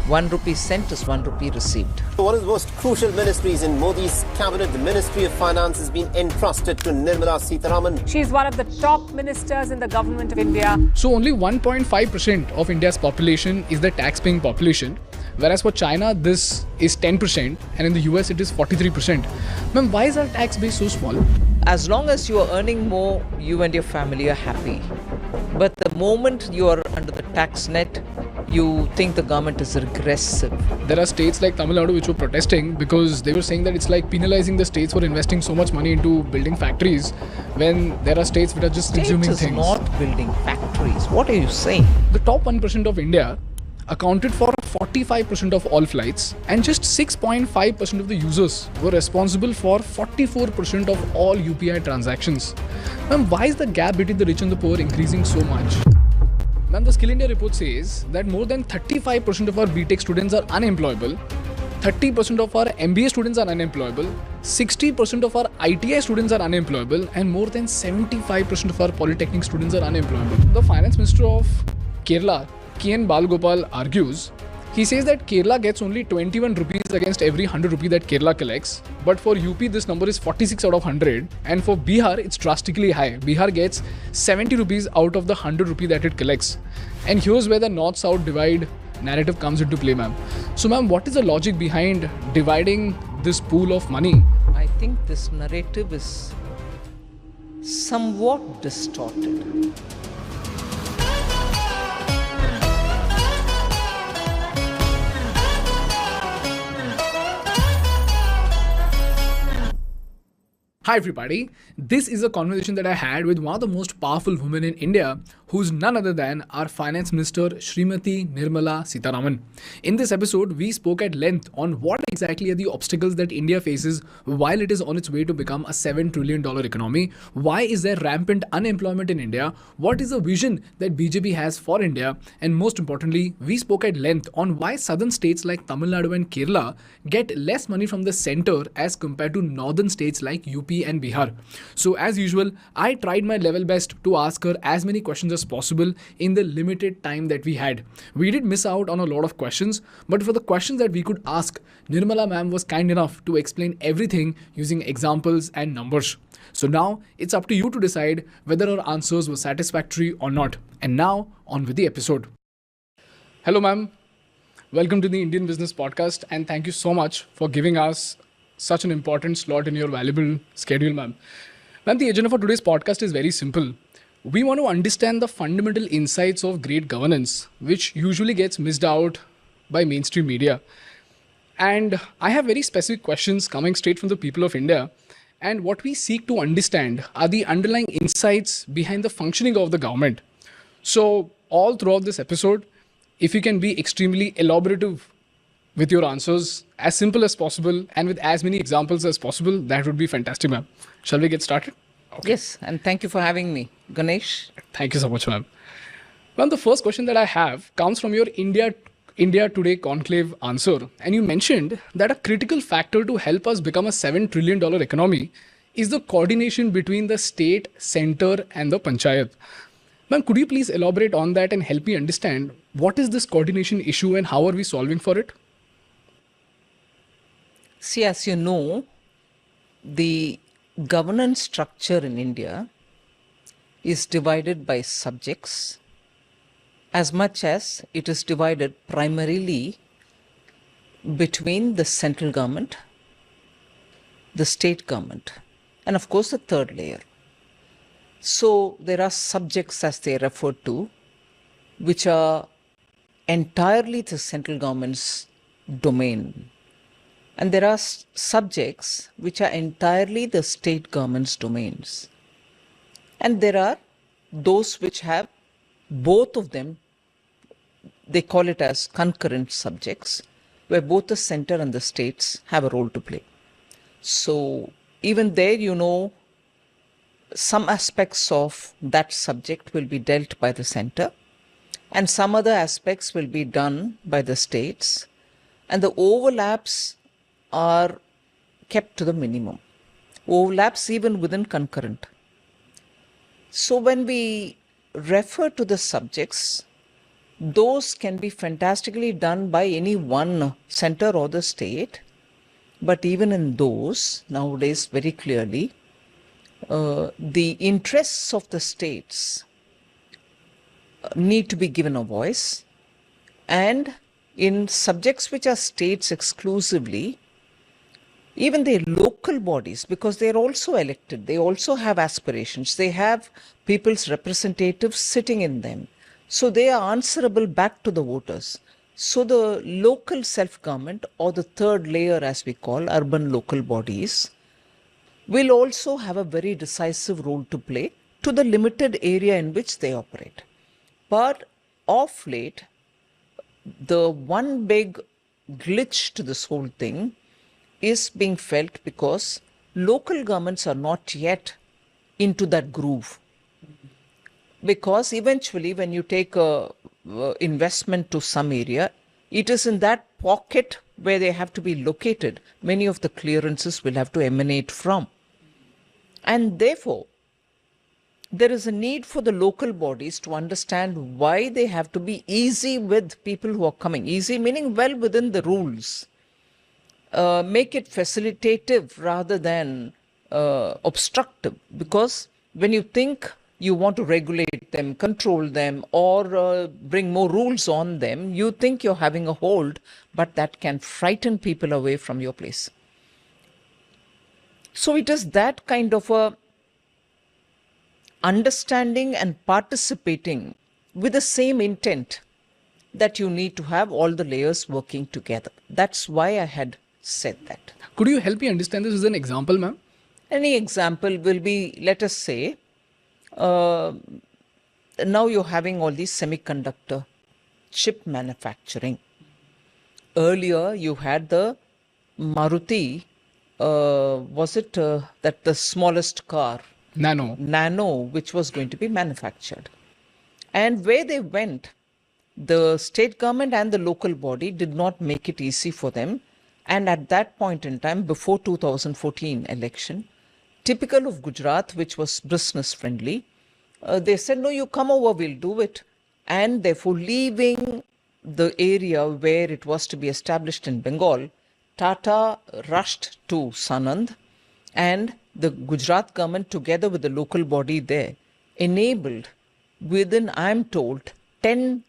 1 rupee sent is 1 rupee received. One of the most crucial ministries in Modi's cabinet, the Ministry of Finance, has been entrusted to Nirmala Sitharaman. She is one of the top ministers in the government of India. So only 1.5% of India's population is the tax-paying population, whereas for China this is 10% and in the US it is 43%. Ma'am, why is our tax base so small? As long as you are earning more, you and your family are happy. But the moment you are under the tax net, you think the government is regressive. There are states like Tamil Nadu which were protesting because they were saying that it's like penalizing the states for investing so much money into building factories when there are states which are just consuming things. States is not building factories. What are you saying? The top 1% of India accounted for 45% of all flights and just 6.5% of the users were responsible for 44% of all UPI transactions. Ma'am, why is the gap between the rich and the poor increasing so much? Ma'am, the Skill India report says that more than 35% of our BTech students are unemployable, 30% of our MBA students are unemployable, 60% of our ITI students are unemployable, and more than 75% of our polytechnic students are unemployable. The Finance Minister of Kerala, K.N. Balgopal, argues, he says that Kerala gets only 21 rupees against every 100 rupee that Kerala collects, but for UP this number is 46 out of 100, and for Bihar it's drastically high. Bihar gets 70 rupees out of the 100 rupee that it collects. And here's where the north-south divide narrative comes into play, ma'am. So ma'am, what is the logic behind dividing this pool of money? I think this narrative is somewhat distorted. Hi everybody, this is a conversation that I had with one of the most powerful women in India, who's none other than our Finance Minister Srimati Nirmala Sitharaman. In this episode, we spoke at length on what exactly are the obstacles that India faces while it is on its way to become a $7 trillion economy. Why is there rampant unemployment in India? What is the vision that BJP has for India? And most importantly, we spoke at length on why southern states like Tamil Nadu and Kerala get less money from the center as compared to northern states like UP and Bihar. So as usual, I tried my level best to ask her as many questions as possible in the limited time that we had. We did miss out on a lot of questions, but for the questions that we could ask, Nirmala ma'am was kind enough to explain everything using examples and numbers. So now it's up to you to decide whether her answers were satisfactory or not. And now on with the episode. Hello ma'am, welcome to the Indian Business Podcast, and thank you so much for giving us such an important slot in your valuable schedule, ma'am. Ma'am, the agenda for today's podcast is very simple. We want to understand the fundamental insights of great governance, which usually gets missed out by mainstream media. And I have very specific questions coming straight from the people of India. And what we seek to understand are the underlying insights behind the functioning of the government. So all throughout this episode, if you can be extremely elaborative with your answers, as simple as possible, and with as many examples as possible, that would be fantastic, ma'am. Shall we get started? Okay. Yes, and thank you for having me, Ganesh. Thank you so much, ma'am. Ma'am, the first question that I have comes from your India Today conclave answer. And you mentioned that a critical factor to help us become a $7 trillion economy is the coordination between the state, center, and the panchayat. Ma'am, could you please elaborate on that and help me understand what is this coordination issue and how are we solving for it? See, as you know, the governance structure in India is divided by subjects as much as it is divided primarily between the central government, the state government, and of course the third layer. So there are subjects, as they are referred to, which are entirely the central government's domain. And there are subjects which are entirely the state government's domains. And there are those which have both of them, they call it as concurrent subjects, where both the center and the states have a role to play. So even there, you know, some aspects of that subject will be dealt by the center, and some other aspects will be done by the states, and the overlaps are kept to the minimum. Overlaps even within concurrent. So when we refer to the subjects, those can be fantastically done by any one center or the state, but even in those, nowadays very clearly, the interests of the states need to be given a voice, and in subjects which are states exclusively, even their local bodies, because they are also elected, they also have aspirations, they have people's representatives sitting in them, so they are answerable back to the voters. So the local self-government, or the third layer as we call urban local bodies, will also have a very decisive role to play to the limited area in which they operate. But of late, the one big glitch to this whole thing is being felt because local governments are not yet into that groove. Because eventually when you take a investment to some area, it is in that pocket where they have to be located. Many of the clearances will have to emanate from. And therefore, there is a need for the local bodies to understand why they have to be easy with people who are coming. Easy meaning well within the rules. Make it facilitative rather than obstructive. Because when you think you want to regulate them, control them, or bring more rules on them, you think you're having a hold, but that can frighten people away from your place. So it is that kind of a understanding and participating with the same intent that you need to have all the layers working together. That's why I had said that. Could you help me understand this with an example, ma'am? Any example will be, let us say, now you're having all these semiconductor chip manufacturing. Earlier you had the Maruti, was it that the smallest car? Nano, which was going to be manufactured. And where they went, the state government and the local body did not make it easy for them. And at that point in time, before 2014 election, typical of Gujarat, which was business friendly, they said, no, you come over, we'll do it. And therefore, leaving the area where it was to be established in Bengal, Tata rushed to Sanand, and the Gujarat government, together with the local body there, enabled within, I am told, 10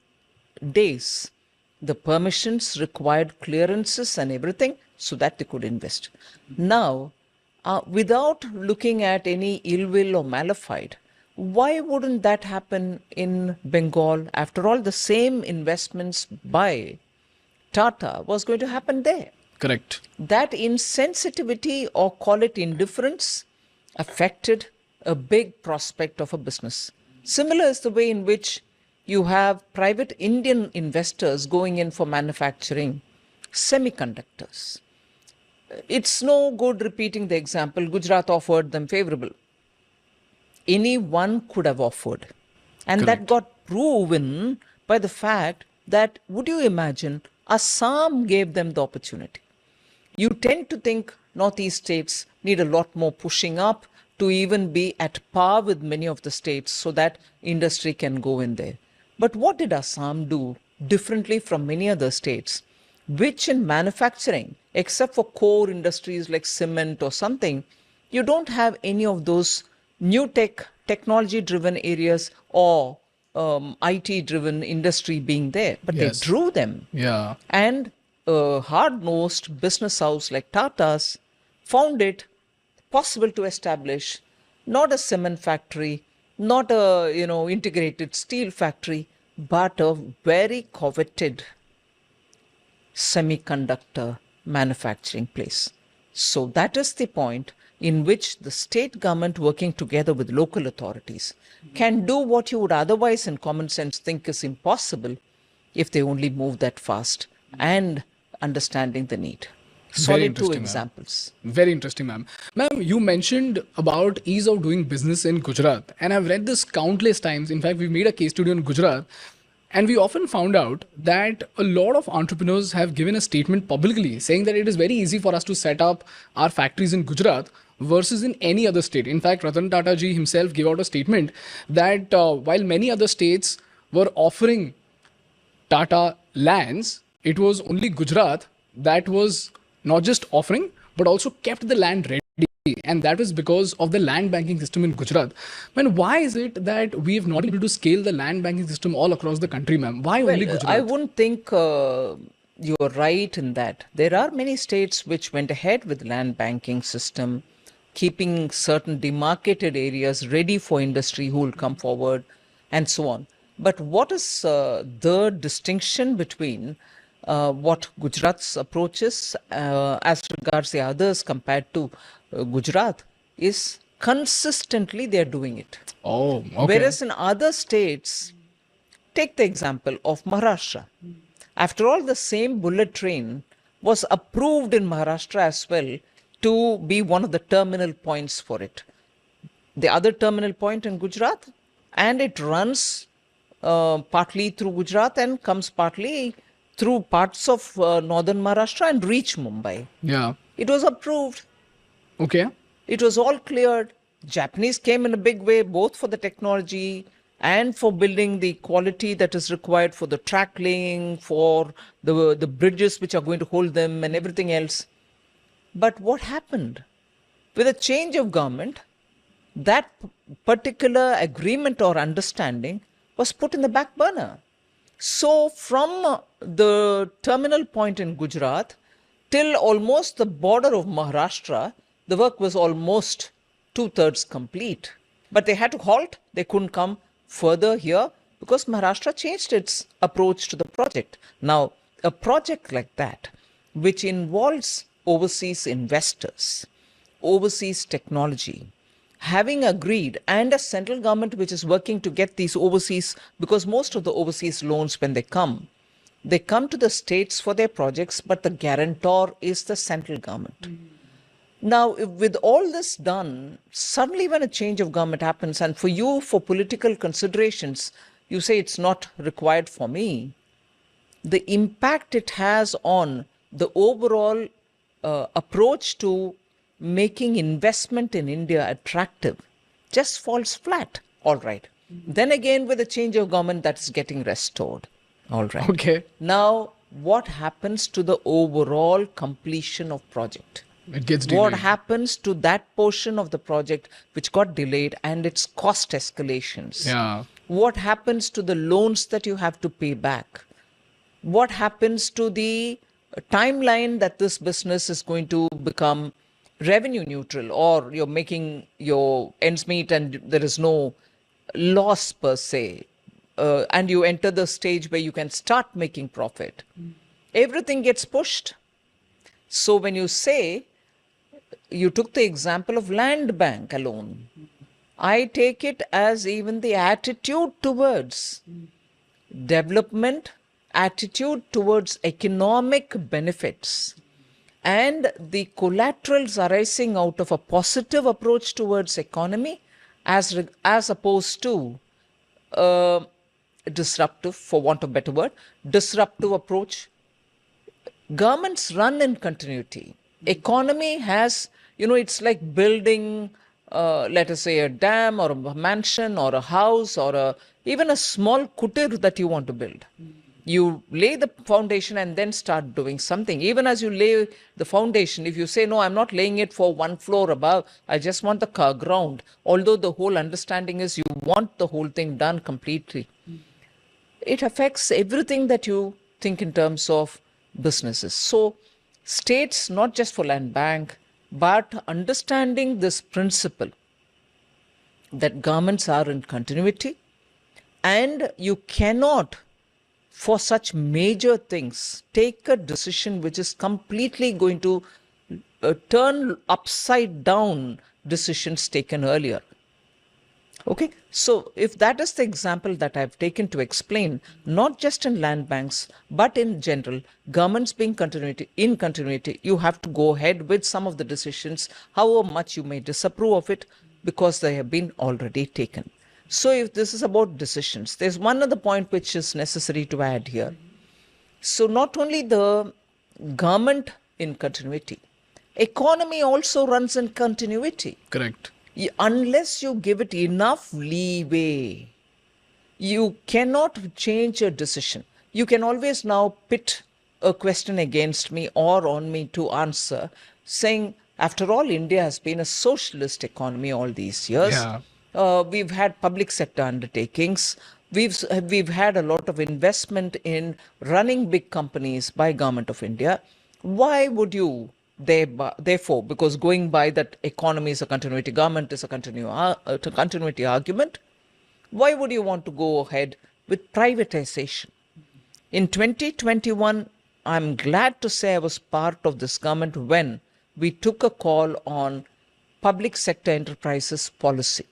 days, the permissions, required clearances and everything, so that they could invest. Now, without looking at any ill will or malafide, why wouldn't that happen in Bengal? After all, the same investments by Tata was going to happen there. Correct. That insensitivity, or call it indifference, affected a big prospect of a business. Similar is the way in which you have private Indian investors going in for manufacturing semiconductors. It's no good repeating the example. Gujarat offered them favorable. Anyone could have offered. And Correct. that got proven by the fact that, would you imagine, Assam gave them the opportunity. You tend to think Northeast states need a lot more pushing up to even be at par with many of the states so that industry can go in there. But what did Assam do differently from many other states, which in manufacturing, except for core industries like cement or something, you don't have any of those new technology-driven areas or IT-driven industry being there. But Yes. they drew them. Yeah. And a hard-nosed business house like Tata's found it possible to establish not a cement factory, not a integrated steel factory, but a very coveted semiconductor manufacturing place. So that is the point in which the state government, working together with local authorities, can do what you would otherwise in common sense think is impossible if they only move that fast and understanding the need. Solid two interesting, ma'am. examples. Very interesting, ma'am. Ma'am, you mentioned about ease of doing business in Gujarat, and I've read this countless times. In fact, we've made a case study on Gujarat, and we often found out that a lot of entrepreneurs have given a statement publicly saying that it is very easy for us to set up our factories in Gujarat versus in any other state. In fact, Ratan Tata ji himself gave out a statement that while many other states were offering Tata lands, it was only Gujarat that was not just offering but also kept the land ready, and that was because of the land banking system in Gujarat. Man, why is it that we have not been able to scale the land banking system all across the country, ma'am? Why only Gujarat? I wouldn't think you're right in that. There are many states which went ahead with land banking system, keeping certain demarcated areas ready for industry who will come forward and so on. But what is the distinction between what Gujarat's approach is as regards the others compared to Gujarat is consistently they're doing it. Oh, okay. Whereas in other states, take the example of Maharashtra. After all, the same bullet train was approved in Maharashtra as well to be one of the terminal points for it. The other terminal point in Gujarat, and it runs partly through Gujarat and comes partly through parts of northern Maharashtra and reach Mumbai. Yeah. It was approved. Okay. It was all cleared. Japanese came in a big way, both for the technology and for building the quality that is required for the track laying, for the bridges which are going to hold them and everything else. But what happened? With a change of government, that particular agreement or understanding was put in the back burner. So from the terminal point in Gujarat till almost the border of Maharashtra, the work was almost 2/3 complete. But they had to halt. They couldn't come further here because Maharashtra changed its approach to the project. Now, a project like that, which involves overseas investors, overseas technology, having agreed, and a central government which is working to get these overseas, because most of the overseas loans, when they come to the states for their projects, but the guarantor is the central government. Now, with all this done, suddenly when a change of government happens, and for you, for political considerations, you say it's not required for me, the impact it has on the overall approach to making investment in India attractive just falls flat. All right. Then again, with a change of government, that is getting restored. All right. Okay. Now, what happens to the overall completion of project? It gets delayed. What happens to that portion of the project which got delayed and its cost escalations? Yeah. What happens to the loans that you have to pay back? What happens to the timeline that this business is going to become revenue neutral, or you're making your ends meet and there is no loss per se, and you enter the stage where you can start making profit? Everything gets pushed. So when you say, you took the example of land bank alone, I take it as even the attitude towards development, attitude towards economic benefits, and the collaterals arising out of a positive approach towards economy as opposed to disruptive, for want of a better word, disruptive approach. Governments run in continuity. Economy has, it's like building, let us say, a dam or a mansion or a house or even a small kutir that you want to build. You lay the foundation and then start doing something. Even as you lay the foundation, if you say, no, I'm not laying it for one floor above, I just want the ground, although the whole understanding is you want the whole thing done completely, it affects everything that you think in terms of businesses. So states, not just for land bank, but understanding this principle that governments are in continuity, and you cannot, for such major things, take a decision which is completely going to turn upside down decisions taken earlier. Okay, so if that is the example that I've taken to explain, not just in land banks, but in general, governments being in continuity, you have to go ahead with some of the decisions, however much you may disapprove of it, because they have been already taken. So if this is about decisions, there's one other point which is necessary to add here. So not only the government in continuity, economy also runs in continuity. Correct. Unless you give it enough leeway, you cannot change a decision. You can always now pit a question against me or on me to answer, saying, after all, India has been a socialist economy all these years. Yeah. We've had public sector undertakings. We've had a lot of investment in running big companies by Government of India. Why would you therefore, because going by that economy is a continuity, government is a continuity argument, why would you want to go ahead with privatization? In 2021, I'm glad to say I was part of this government when we took a call on public sector enterprises policy,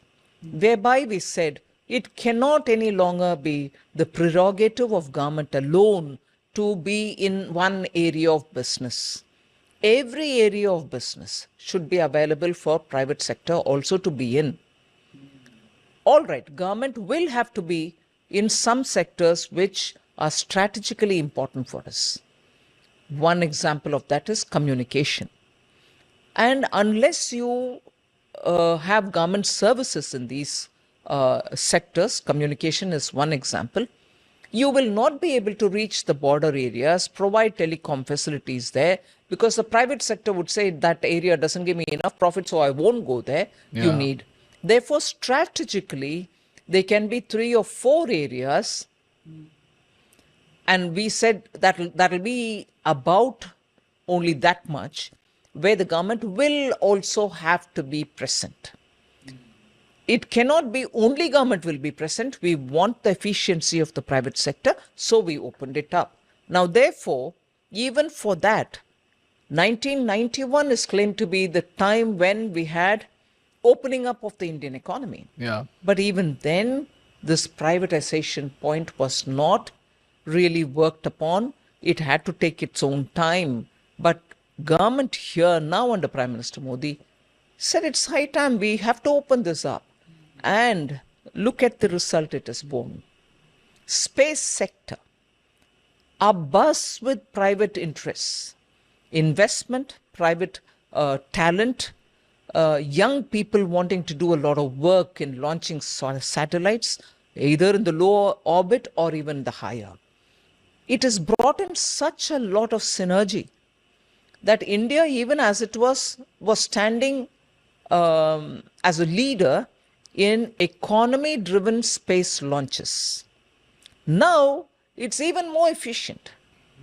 whereby we said it cannot any longer be the prerogative of government alone to be in one area of business. Every area of business should be available for private sector also to be in. All right, government will have to be in some sectors which are strategically important for us. One example of that is communication. And unless you have government services in these sectors, communication is one example, you will not be able to reach the border areas, provide telecom facilities there, because the private sector would say that area doesn't give me enough profit, so I won't go there. You need. Therefore, strategically, there can be 3 or 4 areas, and we said that will be about only that much, where the government will also have to be present. It cannot be only government will be present. We want the efficiency of the private sector, so we opened it up. Now, therefore, even for that, 1991 is claimed to be the time when we had opening up of the Indian economy. Yeah. But even then, this privatization point was not really worked upon. It had to take its own time. But government here now under Prime Minister Modi said it's high time we have to open this up. And look at the result it has borne. Space sector, abuzz with private interests, investment, private talent, young people wanting to do a lot of work in launching satellites, either in the low orbit or even the higher. It has brought in such a lot of synergy that India, even as it was standing as a leader in economy-driven space launches. Now, it's even more efficient.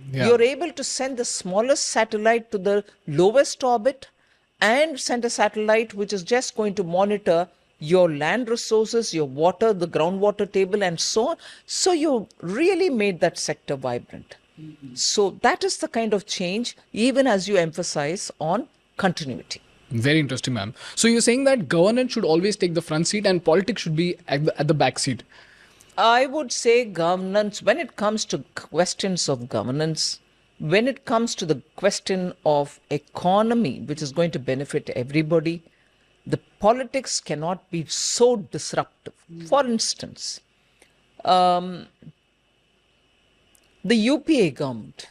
Yeah. You're able to send the smallest satellite to the lowest orbit and send a satellite which is just going to monitor your land resources, your water, the groundwater table, and so on. So you really made that sector vibrant. So that is the kind of change, even as you emphasize on continuity. Very interesting, ma'am. So you're saying that governance should always take the front seat and politics should be at the back seat. I would say governance, when it comes to questions of governance, when it comes to the question of economy, which is going to benefit everybody, the politics cannot be so disruptive. For instance, the UPA government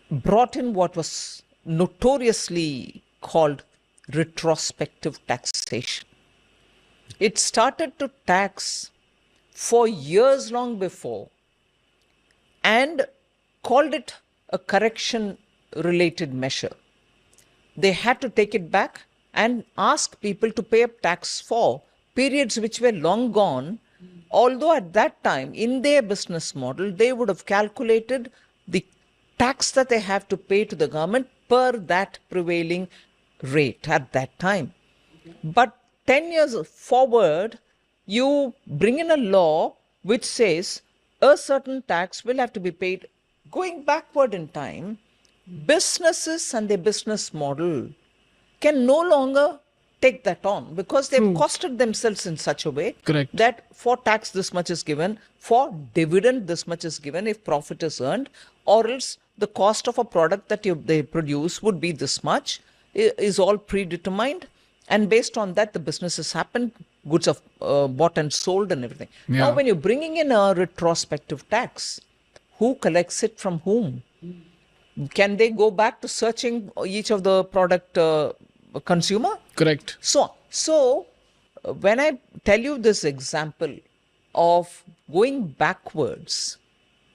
brought in what was notoriously called retrospective taxation. It started to tax for years long before and called it a correction related measure. They had to take it back and ask people to pay up tax for periods which were long gone, although at that time in their business model they would have calculated the tax that they have to pay to the government per that prevailing rate at that time. But 10 years forward, you bring in a law which says a certain tax will have to be paid. Going backward in time, businesses and their business model can no longer take that on because they've costed themselves in such a way Correct. that for tax this much is given, for dividend this much is given if profit is earned, or else the cost of a product that they produce would be this much, is all predetermined, and based on that the business has happened, goods are bought and sold and everything. Now Yeah. when you're bringing in a retrospective tax, who collects it from whom? Can they go back to searching each of the product consumer? Correct. So when I tell you this example of going backwards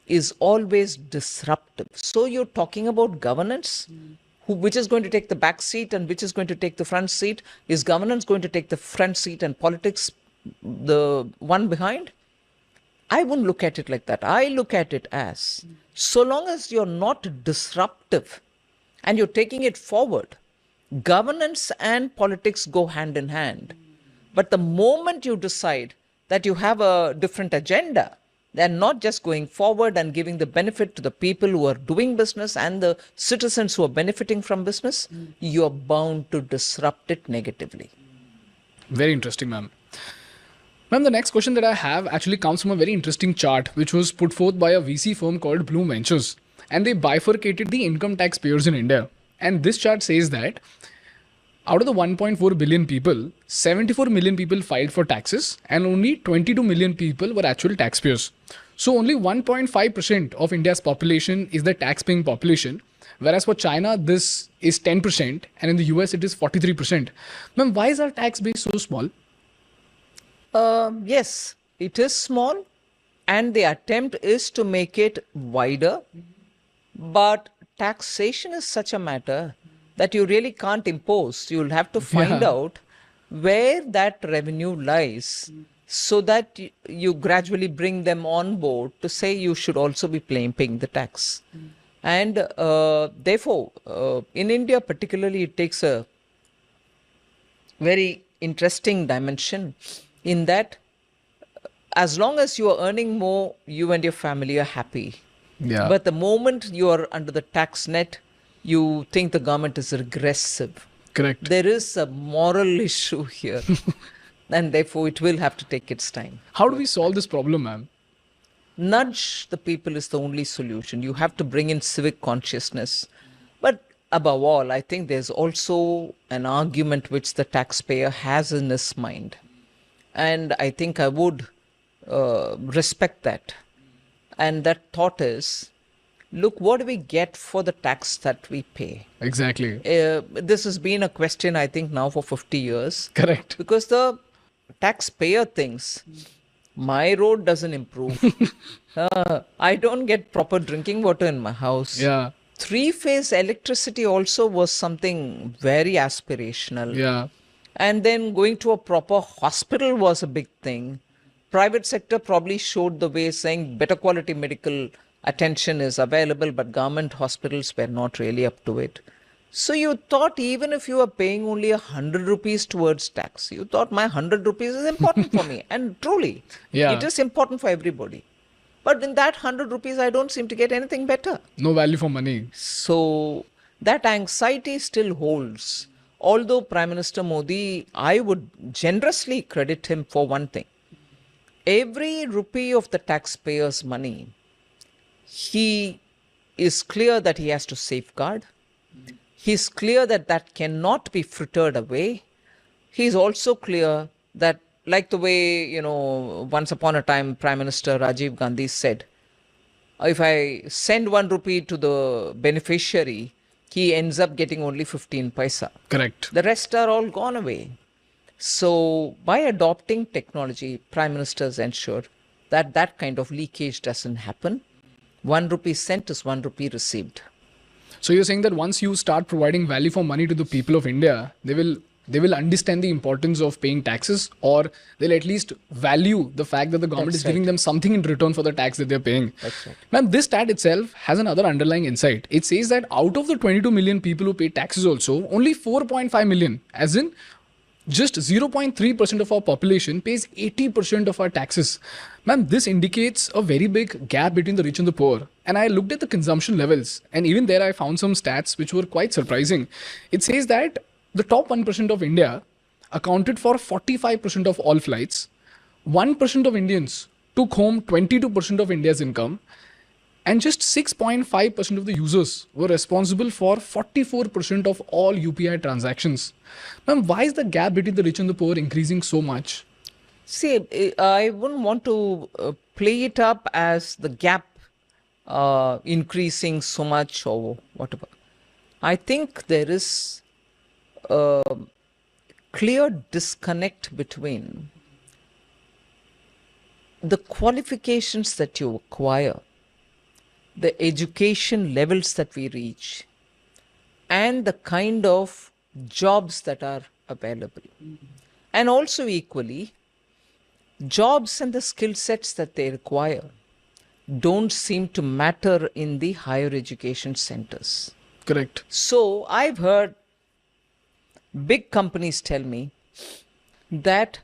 is always disruptive. So you're talking about governance, which is going to take the back seat and which is going to take the front seat? Is governance going to take the front seat and politics the one behind? I wouldn't look at it like that. I look at it as, so long as you're not disruptive and you're taking it forward, governance and politics go hand in hand. But the moment you decide that you have a different agenda, then not just going forward and giving the benefit to the people who are doing business and the citizens who are benefiting from business, you're bound to disrupt it negatively. Very interesting, ma'am. Ma'am, the next question that I have actually comes from a very interesting chart which was put forth by a VC firm called Bloom Ventures, and they bifurcated the income tax payers in India. And this chart says that out of the 1.4 billion people, 74 million people filed for taxes and only 22 million people were actual taxpayers. So only 1.5% of India's population is the tax-paying population, whereas for China this is 10% and in the US it is 43%. Ma'am, why is our tax base so small? Yes, it is small and the attempt is to make it wider, but taxation is such a matter that you really can't impose. You'll have to find out where that revenue lies so that you gradually bring them on board to say you should also be paying the tax. And therefore, in India particularly, it takes a very interesting dimension in that as long as you are earning more, you and your family are happy. Yeah. But the moment you are under the tax net, you think the government is regressive. Correct. There is a moral issue here. And therefore, it will have to take its time. How do we solve this problem, ma'am? Nudge the people is the only solution. You have to bring in civic consciousness. But above all, I think there's also an argument which the taxpayer has in his mind. And I think I would respect that. And that thought is, look, what do we get for the tax that we pay? Exactly. This has been a question, I think, now for 50 years. Correct. Because the taxpayer thinks, my road doesn't improve. I don't get proper drinking water in my house. Yeah. Three-phase electricity also was something very aspirational. Yeah. And then going to a proper hospital was a big thing. Private sector probably showed the way, saying better quality medical attention is available, but government hospitals were not really up to it. So you thought even if you were paying only 100 rupees towards tax, you thought my 100 rupees is important for me. And truly, it is important for everybody. But in that 100 rupees, I don't seem to get anything better. No value for money. So that anxiety still holds. Although Prime Minister Modi, I would generously credit him for one thing. Every rupee of the taxpayers' money, he is clear that he has to safeguard. He's clear that that cannot be frittered away. He's also clear that, like the way, once upon a time, Prime Minister Rajiv Gandhi said, if I send 1 rupee to the beneficiary, he ends up getting only 15 paisa. Correct. The rest are all gone away. So by adopting technology, Prime Ministers ensured that that kind of leakage doesn't happen. 1 rupee sent is 1 rupee received. So you're saying that once you start providing value for money to the people of India, they will understand the importance of paying taxes, or they'll at least value the fact that the government is giving them something in return for the tax that they're paying. That's right. Ma'am, this stat itself has another underlying insight. It says that out of the 22 million people who pay taxes also, only 4.5 million, as in just 0.3% of our population pays 80% of our taxes. Ma'am, this indicates a very big gap between the rich and the poor. And I looked at the consumption levels, and even there I found some stats which were quite surprising. It says that the top 1% of India accounted for 45% of all flights. 1% of Indians took home 22% of India's income, and just 6.5% of the users were responsible for 44% of all UPI transactions. Ma'am, why is the gap between the rich and the poor increasing so much? See, I wouldn't want to play it up as the gap increasing so much or whatever. I think there is a clear disconnect between the qualifications that you acquire, the education levels that we reach, and the kind of jobs that are available. And also equally, jobs and the skill sets that they require don't seem to matter in the higher education centers. Correct. So I've heard big companies tell me that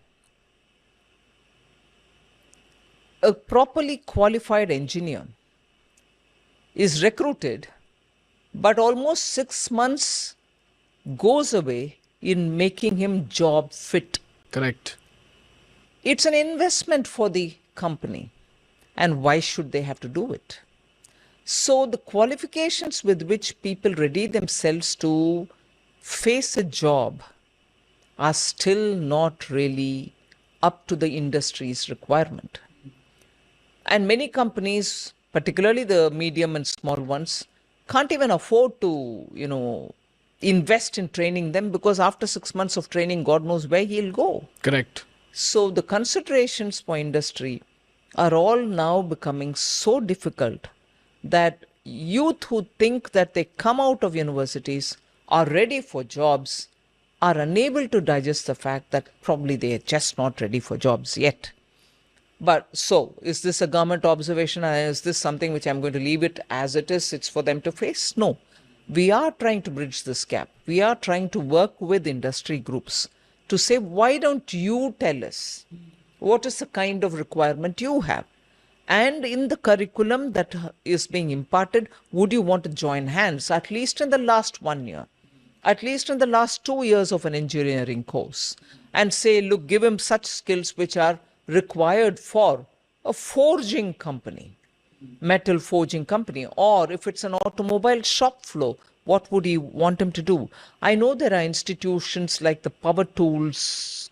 a properly qualified engineer is recruited, but almost 6 months goes away in making him job fit. Correct. It's an investment for the company. And why should they have to do it? So the qualifications with which people ready themselves to face a job are still not really up to the industry's requirement. And many companies, particularly the medium and small ones, can't even afford to, invest in training them, because after 6 months of training, God knows where he'll go. Correct. So the considerations for industry are all now becoming so difficult that youth who think that they come out of universities, are ready for jobs, are unable to digest the fact that probably they are just not ready for jobs yet. But so, is this a government observation, or is this something which I'm going to leave it as it is? It's for them to face? No. We are trying to bridge this gap. We are trying to work with industry groups to say, why don't you tell us what is the kind of requirement you have? And in the curriculum that is being imparted, would you want to join hands, at least in the last 1 year, at least in the last 2 years of an engineering course, and say, look, give him such skills which are required for a forging company, metal forging company, or if it's an automobile shop floor, what would you want him to do? I know there are institutions like the Power Tools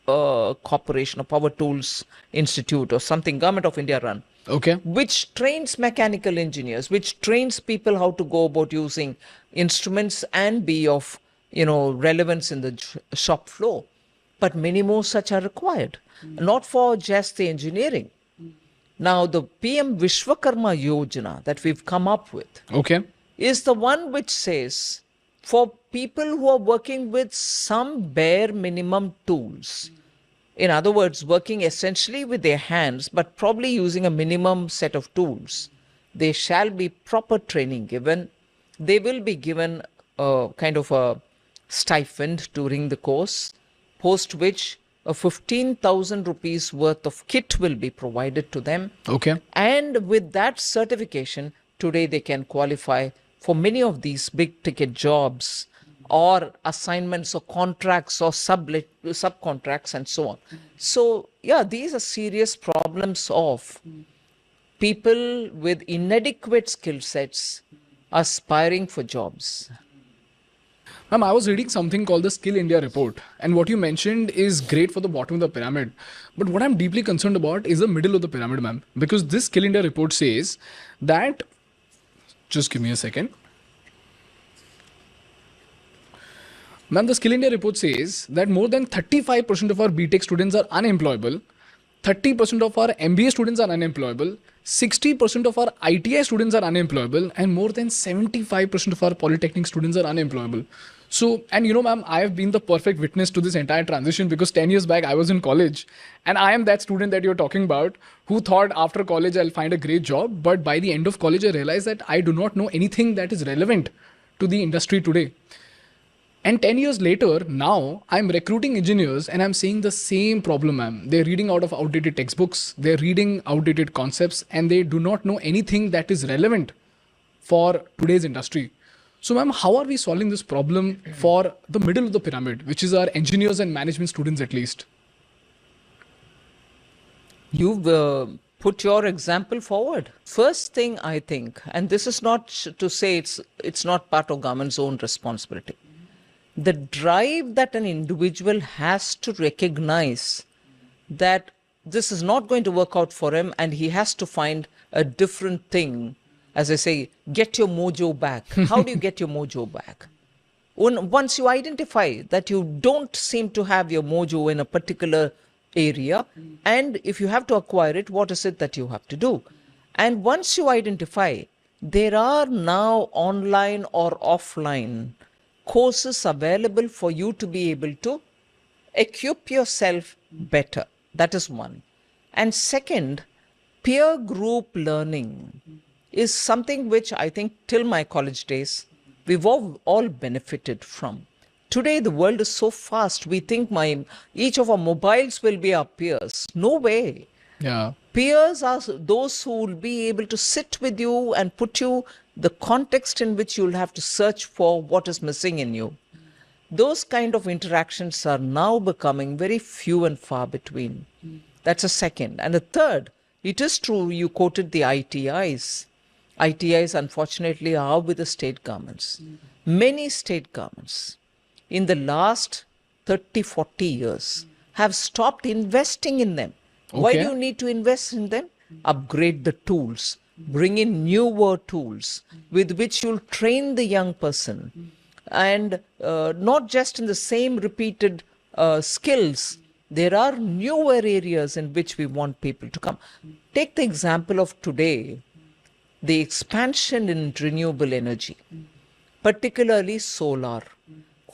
Corporation or Power Tools Institute or something, Government of India run. Okay. Which trains mechanical engineers, which trains people how to go about using instruments and be of, relevance in the shop floor. But many more such are required, not for just the engineering. Now, the PM Vishwakarma Yojana that we've come up with is the one which says for people who are working with some bare minimum tools, in other words, working essentially with their hands, but probably using a minimum set of tools, they shall be proper training given. They will be given a kind of a stipend during the course, post which a 15,000 rupees worth of kit will be provided to them. Okay. And with that certification, today they can qualify for many of these big ticket jobs or assignments or contracts or subcontracts and so on. So, yeah, these are serious problems of people with inadequate skill sets aspiring for jobs. Ma'am, I was reading something called the Skill India report, and what you mentioned is great for the bottom of the pyramid. But what I'm deeply concerned about is the middle of the pyramid, ma'am, because this Skill India report says that, just give me a second. Ma'am, the Skill India report says that more than 35% of our BTech students are unemployable, 30% of our MBA students are unemployable, 60% of our ITI students are unemployable, and more than 75% of our Polytechnic students are unemployable. So, and ma'am, I have been the perfect witness to this entire transition, because 10 years back I was in college, and I am that student that you're talking about who thought after college I'll find a great job. But by the end of college, I realized that I do not know anything that is relevant to the industry today. And 10 years later, now I'm recruiting engineers and I'm seeing the same problem, ma'am. They're reading out of outdated textbooks, they're reading outdated concepts, and they do not know anything that is relevant for today's industry. So, ma'am, how are we solving this problem for the middle of the pyramid, which is our engineers and management students at least? You've put your example forward. First thing I think, and this is not to say it's not part of government's own responsibility. The drive that an individual has to recognize that this is not going to work out for him and he has to find a different thing. As I say, get your mojo back. How do you get your mojo back? Once you identify that you don't seem to have your mojo in a particular area, and if you have to acquire it, what is it that you have to do? And once you identify, there are now online or offline courses available for you to be able to equip yourself better. That is one. And second, peer group learning is something which I think till my college days, we've all benefited from. Today, the world is so fast. We think each of our mobiles will be our peers. No way. Yeah. Peers are those who will be able to sit with you and put you the context in which you'll have to search for what is missing in you. Those kind of interactions are now becoming very few and far between. That's a second. And the third, it is true you quoted the ITIs. ITIs, unfortunately, are with the state governments. Many state governments in the last 30, 40 years have stopped investing in them. Why do you need to invest in them? Upgrade the tools, bring in newer tools with which you'll train the young person. And not just in the same repeated skills, there are newer areas in which we want people to come. Take the example of today, the expansion in renewable energy, particularly solar.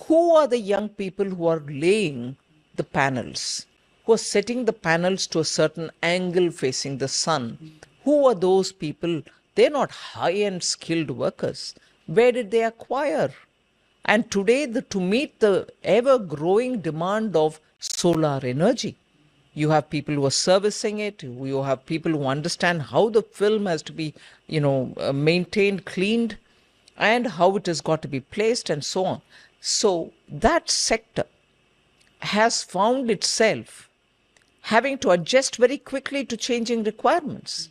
Who are the young people who are laying the panels, who are setting the panels to a certain angle facing the sun? Who are those people? They're not high-end skilled workers. Where did they acquire? And today, to meet the ever-growing demand of solar energy, you have people who are servicing it. You have people who understand how the film has to be, maintained, cleaned, and how it has got to be placed, and so on. So that sector has found itself having to adjust very quickly to changing requirements.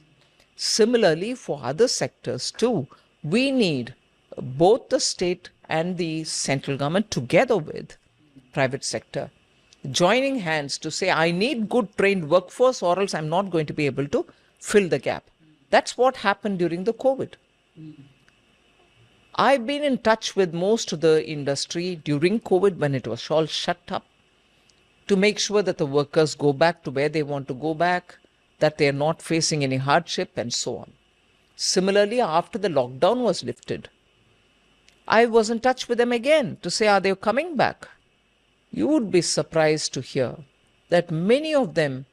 Similarly, for other sectors too, we need both the state and the central government together with private sector joining hands to say, I need good trained workforce or else I'm not going to be able to fill the gap. That's what happened during the COVID. I've been in touch with most of the industry during COVID when it was all shut up to make sure that the workers go back to where they want to go back, that they are not facing any hardship and so on. Similarly, after the lockdown was lifted, I was in touch with them again to say, are they coming back? You would be surprised to hear that many of them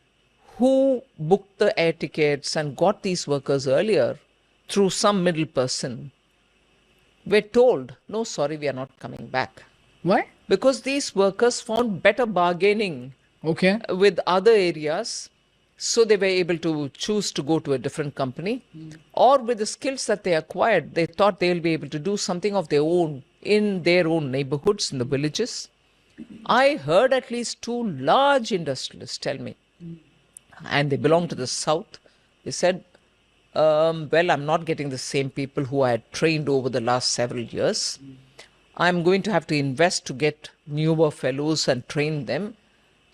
who booked the air tickets and got these workers earlier through some middle person were told, no, sorry, we are not coming back. Why? Because these workers found better bargaining with other areas, so they were able to choose to go to a different company, or with the skills that they acquired, they thought they'll be able to do something of their own in their own neighborhoods, in the villages. I heard at least 2 large industrialists tell me, and they belong to the south, they said, well, I'm not getting the same people who I had trained over the last several years. I'm going to have to invest to get newer fellows and train them.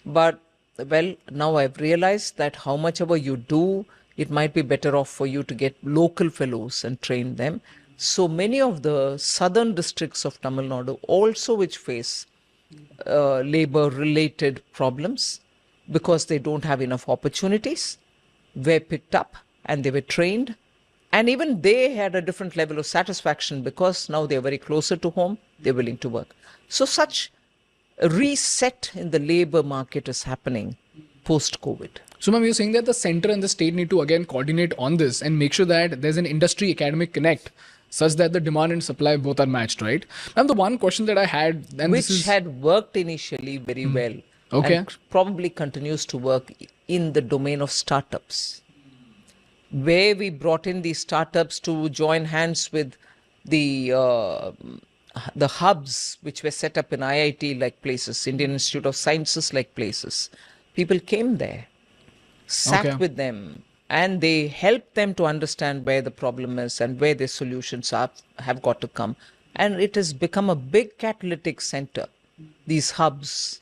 But, well, now I've realized that how much ever you do, it might be better off for you to get local fellows and train them. So many of the southern districts of Tamil Nadu also which face labor-related problems because they don't have enough opportunities, were picked up and they were trained. And even they had a different level of satisfaction because now they're very closer to home, they're willing to work. So such a reset in the labor market is happening post-COVID. So, ma'am, you're saying that the center and the state need to again coordinate on this and make sure that there's an industry academic connect such that the demand and supply both are matched, right? And the one question that I had, and which had worked initially very well, and probably continues to work in the domain of startups, where we brought in these startups to join hands with the hubs which were set up in IIT like places, Indian Institute of Sciences like places. People came there, sat Okay. with them, and they helped them to understand where the problem is and where their solutions have got to come. And it has become a big catalytic center, these hubs.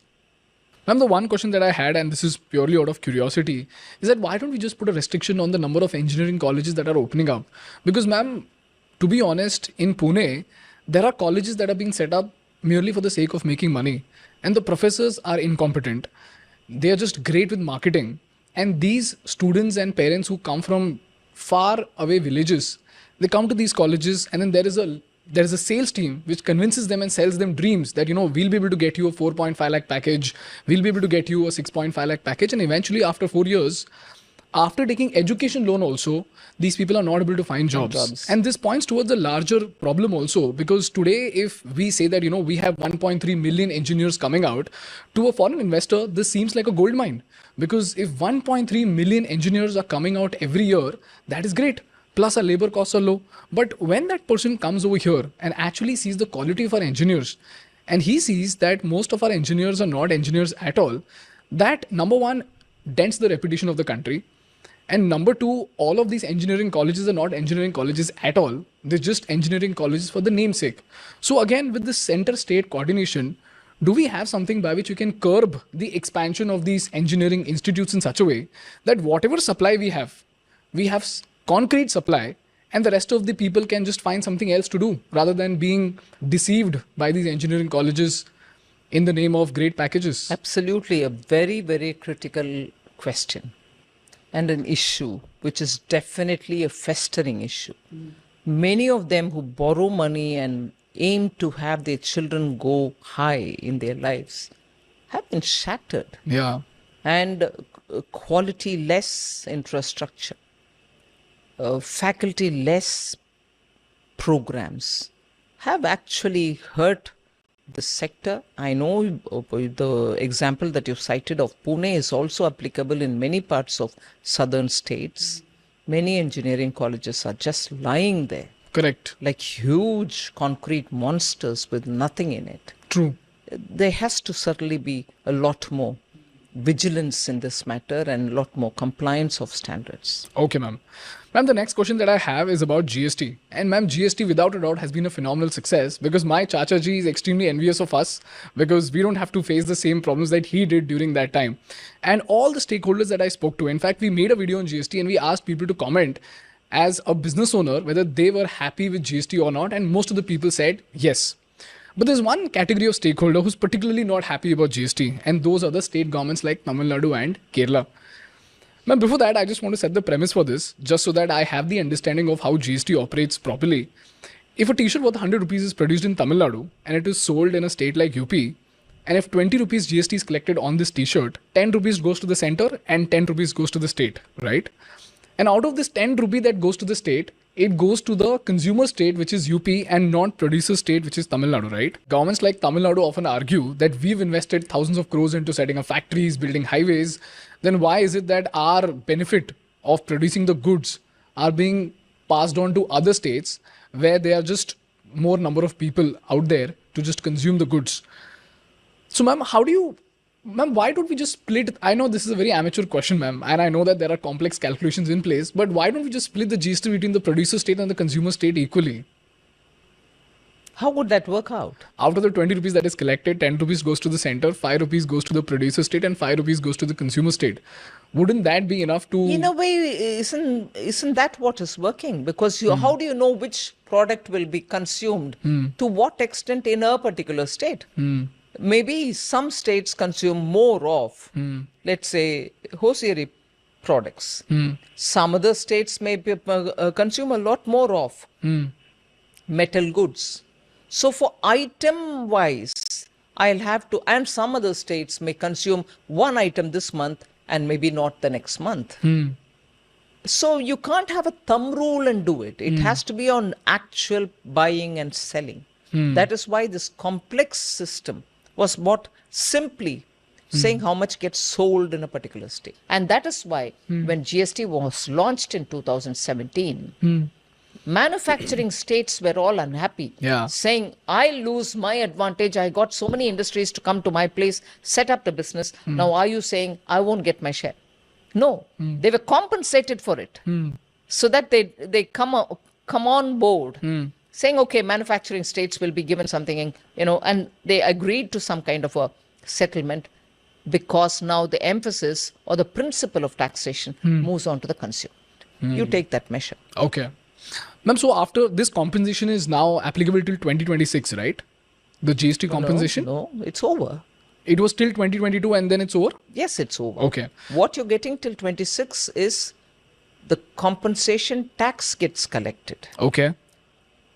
Ma'am, the one question that I had, and this is purely out of curiosity, is that why don't we just put a restriction on the number of engineering colleges that are opening up? Because, ma'am, to be honest, in Pune, there are colleges that are being set up merely for the sake of making money. And the professors are incompetent. They are just great with marketing. And these students and parents who come from far away villages, they come to these colleges, and then there is a sales team which convinces them and sells them dreams that, we'll be able to get you a 4.5 lakh package, we'll be able to get you a 6.5 lakh package, and eventually after 4 years, after taking education loan also, these people are not able to find jobs. And this points towards a larger problem also, because today if we say that, we have 1.3 million engineers coming out, to a foreign investor, this seems like a gold mine. Because if 1.3 million engineers are coming out every year, that is great. Plus our labor costs are low. But when that person comes over here and actually sees the quality of our engineers, and he sees that most of our engineers are not engineers at all, that number one dents the reputation of the country. And number two, all of these engineering colleges are not engineering colleges at all. They're just engineering colleges for the namesake. So again, with this center-state coordination, do we have something by which we can curb the expansion of these engineering institutes in such a way that whatever supply we have concrete supply, and the rest of the people can just find something else to do rather than being deceived by these engineering colleges in the name of great packages? Absolutely, a very, very critical question and an issue which is definitely a festering issue. Many of them who borrow money and aim to have their children go high in their lives have been shattered. Yeah. And quality less infrastructure, faculty less programs have actually hurt the sector. I know the example that you cited of Pune is also applicable in many parts of southern states. Many engineering colleges are just lying there. Correct. Like huge concrete monsters with nothing in it. True. There has to certainly be a lot more vigilance in this matter and a lot more compliance of standards. Okay, ma'am. Ma'am, the next question that I have is about GST. And ma'am, GST without a doubt has been a phenomenal success, because my Chacha ji is extremely envious of us because we don't have to face the same problems that he did during that time. And all the stakeholders that I spoke to, in fact, we made a video on GST and we asked people to comment as a business owner whether they were happy with GST or not. And most of the people said yes. But there's one category of stakeholder who's particularly not happy about GST, and those are the state governments like Tamil Nadu and Kerala. Now, before that, I just want to set the premise for this, just so that I have the understanding of how GST operates properly. If a t-shirt worth 100 rupees is produced in Tamil Nadu and it is sold in a state like UP, and if 20 rupees GST is collected on this t-shirt, 10 rupees goes to the center and 10 rupees goes to the state, right? And out of this 10 rupee that goes to the state, it goes to the consumer state, which is UP, and non-producer state, which is Tamil Nadu, right? Governments like Tamil Nadu often argue that we've invested thousands of crores into setting up factories, building highways. Then why is it that our benefit of producing the goods are being passed on to other states where there are just more number of people out there to just consume the goods? So, ma'am, why don't we just split? I know this is a very amateur question, ma'am, and I know that there are complex calculations in place, but why don't we just split the GST between the producer state and the consumer state equally? How would that work out? Out of the 20 rupees that is collected, 10 rupees goes to the center, 5 rupees goes to the producer state, and 5 rupees goes to the consumer state. Wouldn't that be enough to... In a way, isn't that what is working? Because how do you know which product will be consumed? To what extent in a particular state? Maybe some states consume more of, let's say, hosiery products. Some other states may consume a lot more of metal goods. So for item wise, I'll have to, and some other states may consume one item this month and maybe not the next month. So you can't have a thumb rule and do it. It has to be on actual buying and selling. That is why this complex system was bought simply saying how much gets sold in a particular state. And that is why when GST was launched in 2017, manufacturing states were all unhappy, saying, I lose my advantage. I got so many industries to come to my place, set up the business. Now, are you saying I won't get my share? No, they were compensated for it, so that they come on board, saying, okay, manufacturing states will be given something, and they agreed to some kind of a settlement, because now the emphasis or the principle of taxation moves on to the consumer. You take that measure. Okay. Ma'am, so after this compensation is now applicable till 2026, right? The GST compensation? No, it's over. It was till 2022 and then it's over? Yes, it's over. Okay. What you're getting till 26 is the compensation tax gets collected. Okay.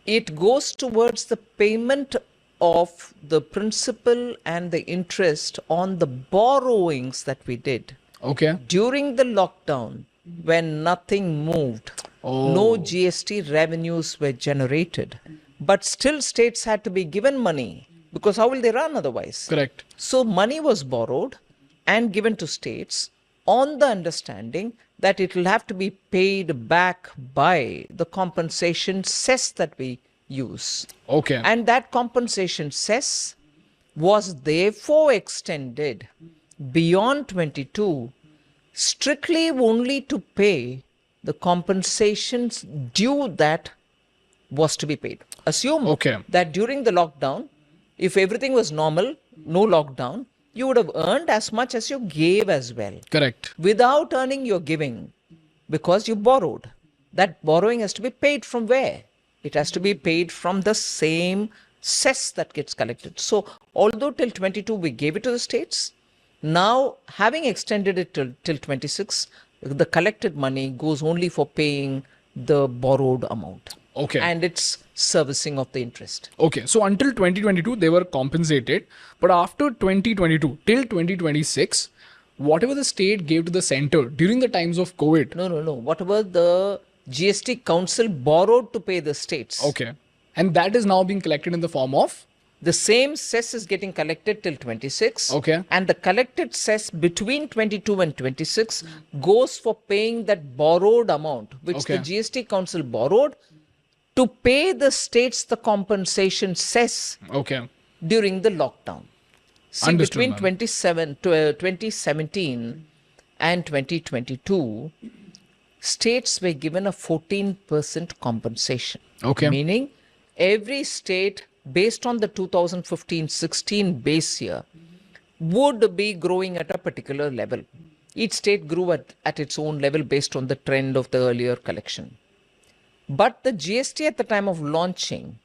It goes towards the payment of the principal and the interest on the borrowings that we did. Okay. During the lockdown, when nothing moved, no GST revenues were generated, but still states had to be given money, because how will they run otherwise? Correct. So money was borrowed and given to states on the understanding that it will have to be paid back by the compensation cess that we use. Okay. And that compensation cess was therefore extended beyond 22, strictly only to pay the compensations due that was to be paid. Assume that during the lockdown, if everything was normal, no lockdown, you would have earned as much as you gave as well. Correct. Without earning, you're giving because you borrowed. That borrowing has to be paid from where? It has to be paid from the same cess that gets collected. So, although till 22 we gave it to the states, now having extended it till 26, the collected money goes only for paying the borrowed amount. Okay. And it's servicing of the interest. Okay. So until 2022, they were compensated. But after 2022, till 2026, whatever the state gave to the center during the times of COVID. No. Whatever the GST Council borrowed to pay the states. Okay. And that is now being collected in the form of? The same cess is getting collected till 26. Okay. And the collected cess between 22 and 26 goes for paying that borrowed amount, which the GST Council borrowed to pay the states the compensation cess during the lockdown. See, Understood, between ma'am. 2017 and 2022, states were given a 14% compensation. Okay. Meaning every state, based on the 2015-16 base year, would be growing at a particular level. Each state grew at its own level based on the trend of the earlier collection. But the GST at the time of launching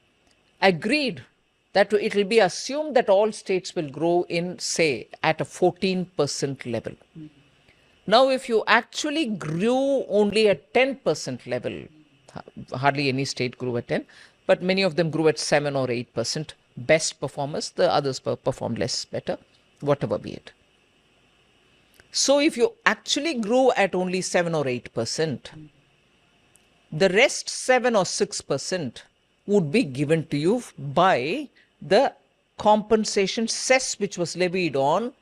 agreed that it will be assumed that all states will grow in, say, at a 14% level. Now, if you actually grew only at 10% level, hardly any state grew at 10, but many of them grew at 7 or 8%. Best performers, the others performed less better, whatever be it. So if you actually grew at only 7 or 8%, the rest 7 or 6% would be given to you by the compensation cess which was levied on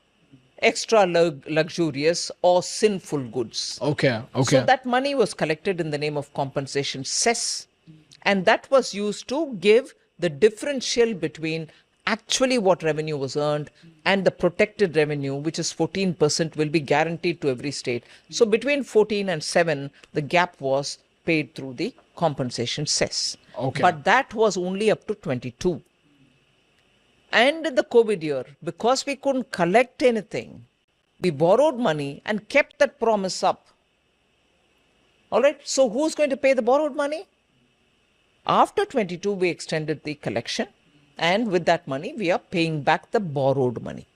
extra luxurious or sinful goods. Okay. So that money was collected in the name of compensation cess, and that was used to give the differential between actually what revenue was earned and the protected revenue, which is 14%, will be guaranteed to every state. So between 14 and 7, the gap was paid through the compensation cess. Okay. But that was only up to 22. And in the COVID year, because we couldn't collect anything, we borrowed money and kept that promise up. All right. So who's going to pay the borrowed money? After 22, we extended the collection. And with that money, we are paying back the borrowed money.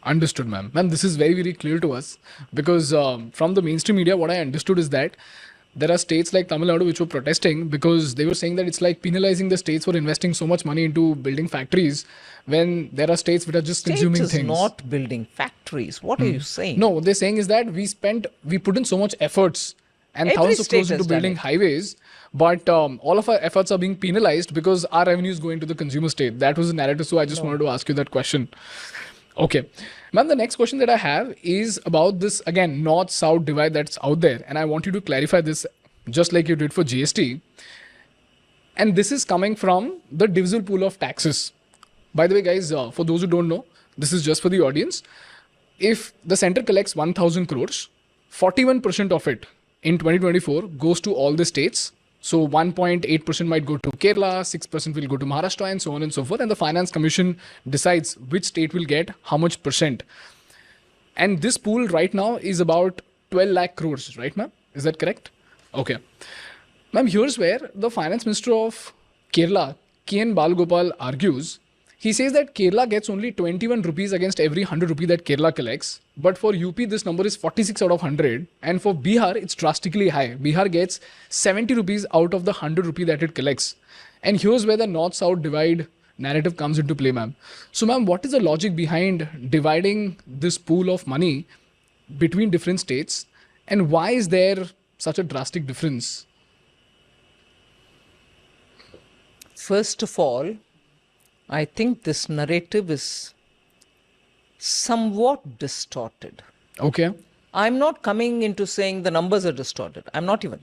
Understood, ma'am. Ma'am, this is very, very clear to us because from the mainstream media, what I understood is that there are states like Tamil Nadu which were protesting because they were saying that it's like penalizing the states for investing so much money into building factories when there are states which are just consuming States is things. not building factories. What are you saying? No, what they're saying is that we put in so much efforts and Every thousands of state crores has into done building it. highways, but all of our efforts are being penalized because our revenue is going to the consumer state. That was the narrative, so I just wanted to ask you that question. Okay. Ma'am, the next question that I have is about this, again, north-south divide that's out there. And I want you to clarify this just like you did for GST. And this is coming from the divisible pool of taxes. By the way, guys, for those who don't know, this is just for the audience. If the center collects 1,000 crores, 41% of it in 2024 goes to all the states. So 1.8% might go to Kerala, 6% will go to Maharashtra, and so on and so forth. And the Finance Commission decides which state will get how much percent. And this pool right now is about 12 lakh crores, right, ma'am? Is that correct? Okay. Ma'am, here's where the Finance Minister of Kerala, K.N. Balgopal, argues. He says that Kerala gets only 21 rupees against every 100 rupee that Kerala collects. But for UP, this number is 46 out of 100. And for Bihar, it's drastically high. Bihar gets 70 rupees out of the 100 rupee that it collects. And here's where the north-south divide narrative comes into play, ma'am. So, ma'am, what is the logic behind dividing this pool of money between different states? And why is there such a drastic difference? First of all, I think this narrative is somewhat distorted. Okay. I'm not coming into saying the numbers are distorted. I'm not even.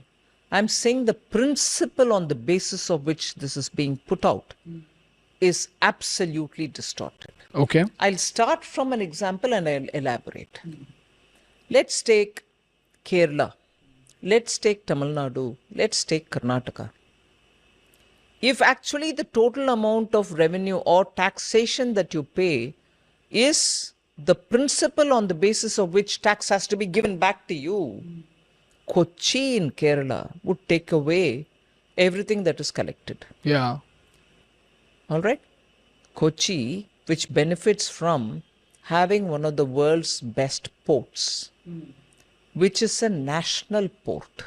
I'm saying the principle on the basis of which this is being put out is absolutely distorted. Okay. I'll start from an example and I'll elaborate. Let's take Kerala. Let's take Tamil Nadu. Let's take Karnataka. If actually the total amount of revenue or taxation that you pay is the principle on the basis of which tax has to be given back to you, Kochi in Kerala would take away everything that is collected. Yeah. All right? Kochi, which benefits from having one of the world's best ports, which is a national port,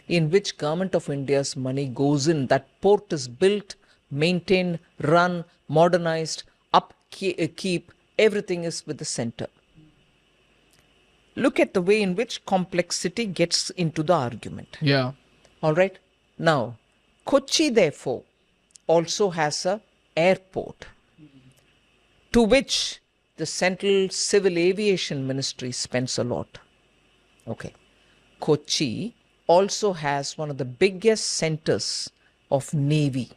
in which Government of India's money goes in. That port is built, maintained, run, modernized, upkeep, everything is with the center. Look at the way in which complexity gets into the argument. Yeah. All right. Now, Kochi, therefore, also has a airport to which the Central Civil Aviation Ministry spends a lot. Okay. Kochi also has one of the biggest centers of Navy,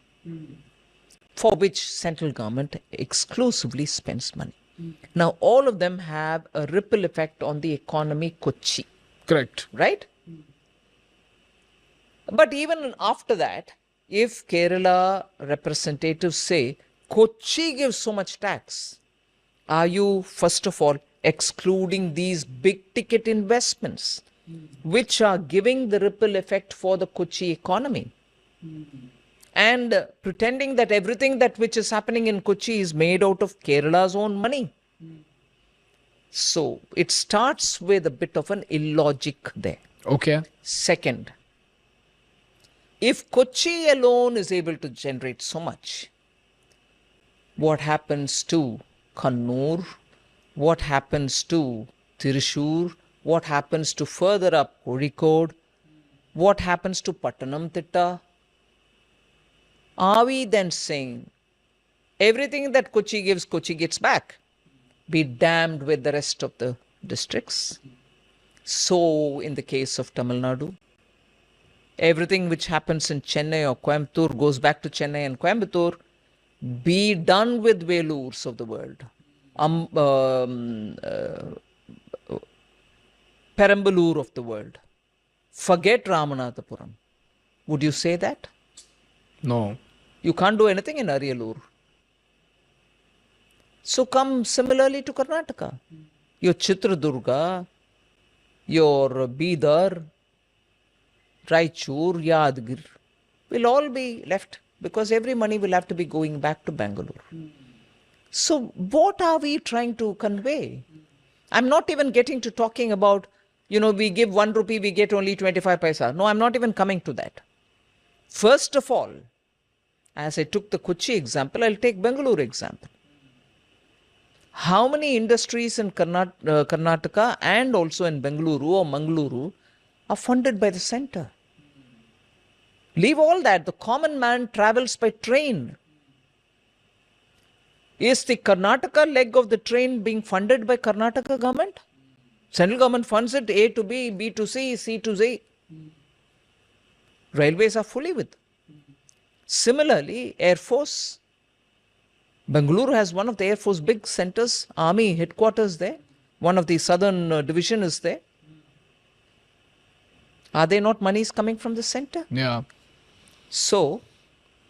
for which central government exclusively spends money. Now, all of them have a ripple effect on the economy Kochi. Correct. Right? But even after that, if Kerala representatives say, Kochi gives so much tax, are you, first of all, excluding these big ticket investments, which are giving the ripple effect for the Kochi economy? And pretending that everything that which is happening in Kochi is made out of Kerala's own money. So it starts with a bit of an illogic there. Okay. Second, if Kochi alone is able to generate so much, what happens to Kannur? What happens to Thrissur? What happens to further up Kozhikode? What happens to Pattanamthitta? Are we then saying everything that Kochi gives, Kochi gets back? Be damned with the rest of the districts. So in the case of Tamil Nadu, everything which happens in Chennai or Coimbatore goes back to Chennai and Coimbatore. Be done with Velurs of the world. Perambalur of the world. Forget Ramanathapuram. Would you say that? No. You can't do anything in Ariyalur. So come similarly to Karnataka. Your Chitradurga, your Bidar, Raichur, Yadgir will all be left because every money will have to be going back to Bangalore. So what are we trying to convey? I'm not even getting to talking about, we give 1 rupee, we get only 25 paisa. No, I'm not even coming to that. First of all, as I took the Kochi example, I'll take Bangalore example. How many industries in Karnataka and also in Bengaluru or Mangaluru are funded by the center? Leave all that. The common man travels by train. Is the Karnataka leg of the train being funded by Karnataka government? Central government funds it A to B, B to C, C to Z. Railways are fully with. Similarly, Air Force. Bengaluru has one of the Air Force big centers, Army headquarters there. One of the southern division is there. Are there not monies coming from the center? Yeah. So,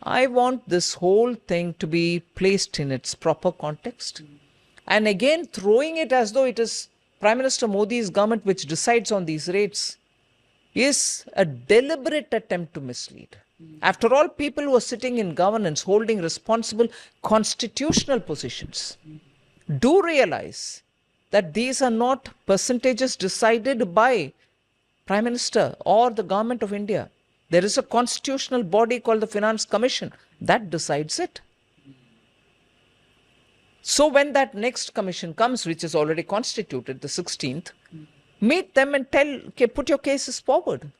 I want this whole thing to be placed in its proper context. And again, throwing it as though it is Prime Minister Modi's government which decides on these rates is a deliberate attempt to mislead. After all, people who are sitting in governance, holding responsible constitutional positions, do realize that these are not percentages decided by Prime Minister or the Government of India. There is a constitutional body called the Finance Commission that decides it. So when that next commission comes, which is already constituted, the 16th, meet them and tell, okay, put your cases forward.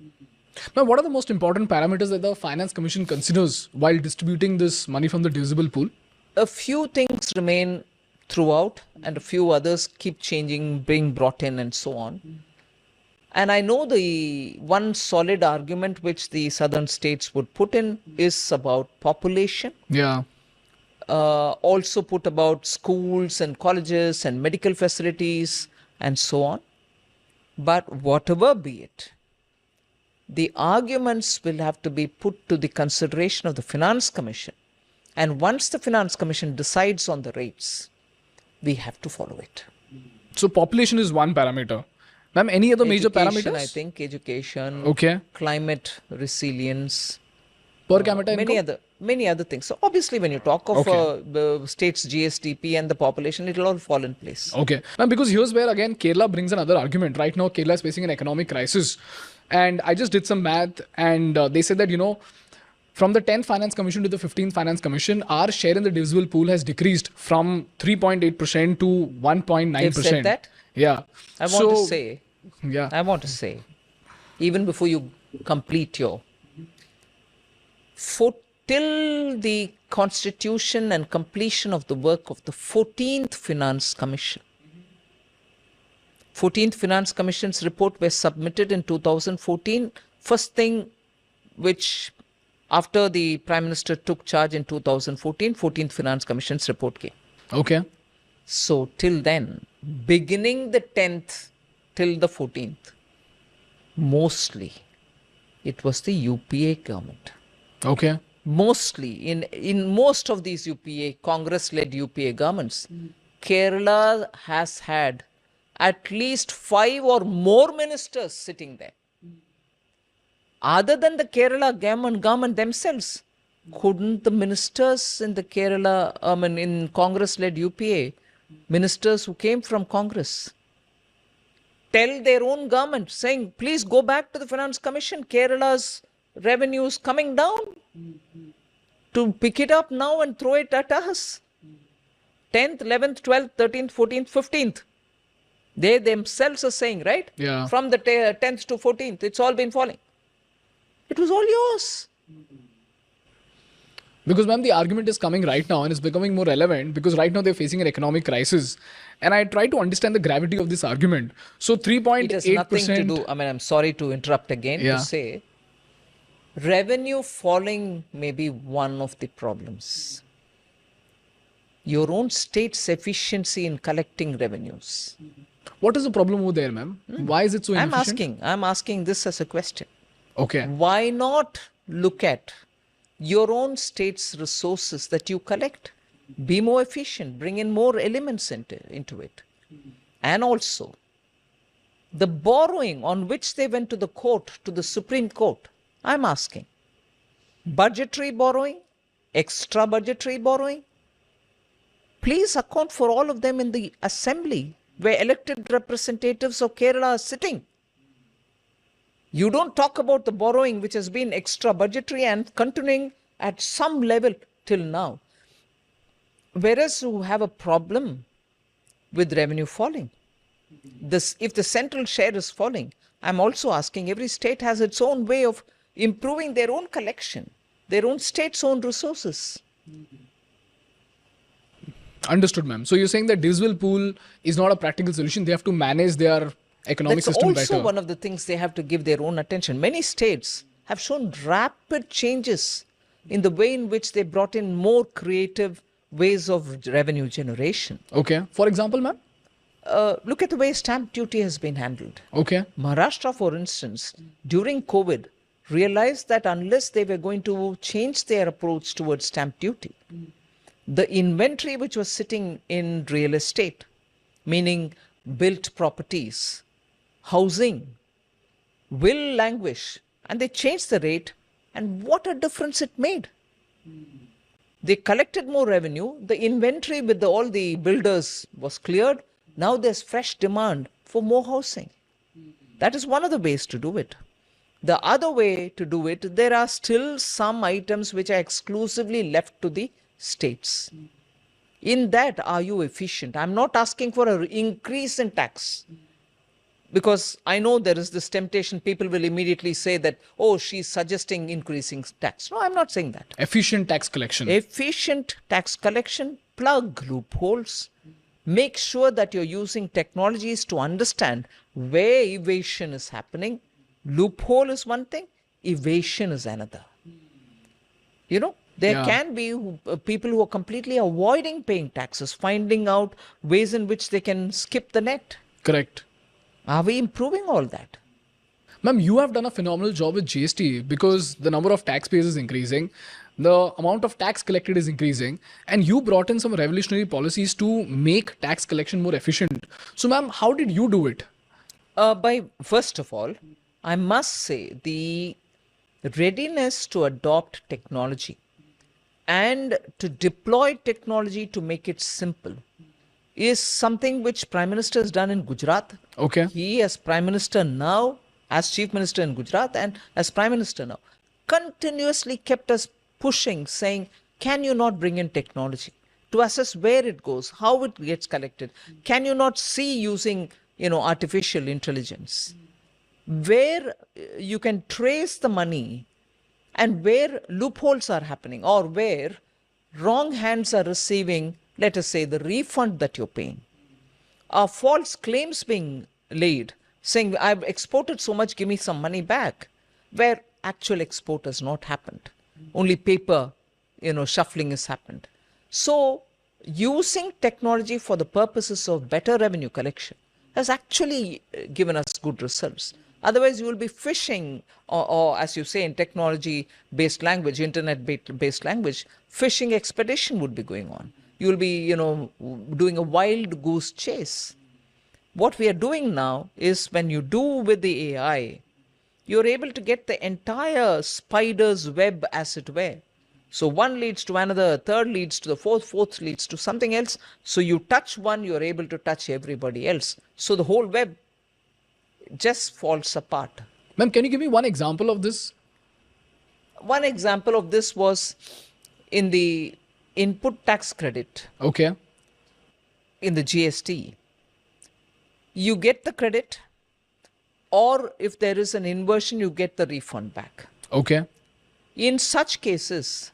Now, what are the most important parameters that the Finance Commission considers while distributing this money from the divisible pool? A few things remain throughout and a few others keep changing, being brought in and so on. And I know the one solid argument which the southern states would put in is about population. Yeah. Also put about schools and colleges and medical facilities and so on. But whatever be it, the arguments will have to be put to the consideration of the Finance Commission. And once the Finance Commission decides on the rates, we have to follow it. So population is one parameter. Ma'am, any other major Education, parameters? I think education, Okay. climate resilience, Per capita many other things. So obviously, when you talk of the state's GSDP and the population, it will all fall in place. Okay. Now, because here's where again Kerala brings another argument. Right now, Kerala is facing an economic crisis. And I just did some math and they said that, from the 10th Finance Commission to the 15th Finance Commission, our share in the divisible pool has decreased from 3.8% to 1.9%. You've said that? Yeah. I want to say, even before you complete your, till the constitution and completion of the work of the 14th Finance Commission, 14th Finance Commission's report was submitted in 2014. First thing which, after the Prime Minister took charge in 2014, 14th Finance Commission's report came. Okay. So till then, beginning the 10th till the 14th, mostly it was the UPA government. Okay. Mostly, in most of these UPA, Congress-led UPA governments, Kerala has had at least 5 or more ministers sitting there. Other than the Kerala government themselves, couldn't the ministers in the Kerala, in Congress-led UPA, ministers who came from Congress, tell their own government, saying, please go back to the Finance Commission, Kerala's revenues coming down, to pick it up now and throw it at us. 10th, 11th, 12th, 13th, 14th, 15th. They themselves are saying, right? Yeah. From the 10th to 14th, it's all been falling. It was all yours. Because, ma'am, the argument is coming right now and it's becoming more relevant because right now they're facing an economic crisis. And I try to understand the gravity of this argument. So 3.8%. It has nothing to do, I'm sorry to interrupt again to say, revenue falling may be one of the problems. Your own state's efficiency in collecting revenues. What is the problem over there, ma'am? Why is it so inefficient? I'm asking this as a question. Okay. Why not look at your own state's resources that you collect? Be more efficient, bring in more elements into it. And also, the borrowing on which they went to the court, to the Supreme Court, I'm asking, budgetary borrowing, extra budgetary borrowing, please account for all of them in the assembly where elected representatives of Kerala are sitting. You don't talk about the borrowing which has been extra budgetary and continuing at some level till now. Whereas you have a problem with revenue falling. If the central share is falling, I'm also asking, every state has its own way of improving their own collection, their own state's own resources. Understood, ma'am. So you're saying that divisible pool is not a practical solution. They have to manage their economic system better. That's also one of the things they have to give their own attention. Many states have shown rapid changes in the way in which they brought in more creative ways of revenue generation. Okay. For example, ma'am? Look at the way stamp duty has been handled. Okay. Maharashtra, for instance, during COVID, realized that unless they were going to change their approach towards stamp duty, the inventory which was sitting in real estate, meaning built properties, housing, will languish. And they changed the rate, and what a difference it made. They collected more revenue, the inventory with all the builders was cleared. Now there's fresh demand for more housing. That is one of the ways to do it. The other way to do it, there are still some items which are exclusively left to the states. In that, are you efficient? I'm not asking for an increase in tax, because I know there is this temptation. People will immediately say that, oh, she's suggesting increasing tax. No, I'm not saying that. Efficient tax collection. Efficient tax collection, plug loopholes, make sure that you're using technologies to understand where evasion is happening. Loophole is one thing, evasion is another. You know, there can be people who are completely avoiding paying taxes, finding out ways in which they can skip the net. Correct. Are we improving all that? Ma'am, you have done a phenomenal job with GST because the number of taxpayers is increasing, the amount of tax collected is increasing, and you brought in some revolutionary policies to make tax collection more efficient. So, ma'am, how did you do it? First of all, I must say the readiness to adopt technology and to deploy technology to make it simple is something which Prime Minister has done in Gujarat. Okay. He, as Prime Minister now, as Chief Minister in Gujarat and as Prime Minister now, continuously kept us pushing, saying, can you not bring in technology to assess where it goes, how it gets collected? Can you not see using, artificial intelligence? Where you can trace the money and where loopholes are happening or where wrong hands are receiving, let us say, the refund that you're paying. Are false claims being laid, saying, I've exported so much, give me some money back, where actual export has not happened. Only paper, shuffling has happened. So, using technology for the purposes of better revenue collection has actually given us good results. Otherwise, you will be fishing, or as you say in technology-based language, internet-based language, fishing expedition would be going on. You will be, doing a wild goose chase. What we are doing now is when you do with the AI, you're able to get the entire spider's web, as it were. So one leads to another, third leads to the fourth leads to something else. So you touch one, you're able to touch everybody else. So the whole web just falls apart. Ma'am, can you give me one example of this? One example of this was in the input tax credit. Okay. In the GST. You get the credit, or if there is an inversion, you get the refund back. Okay. In such cases,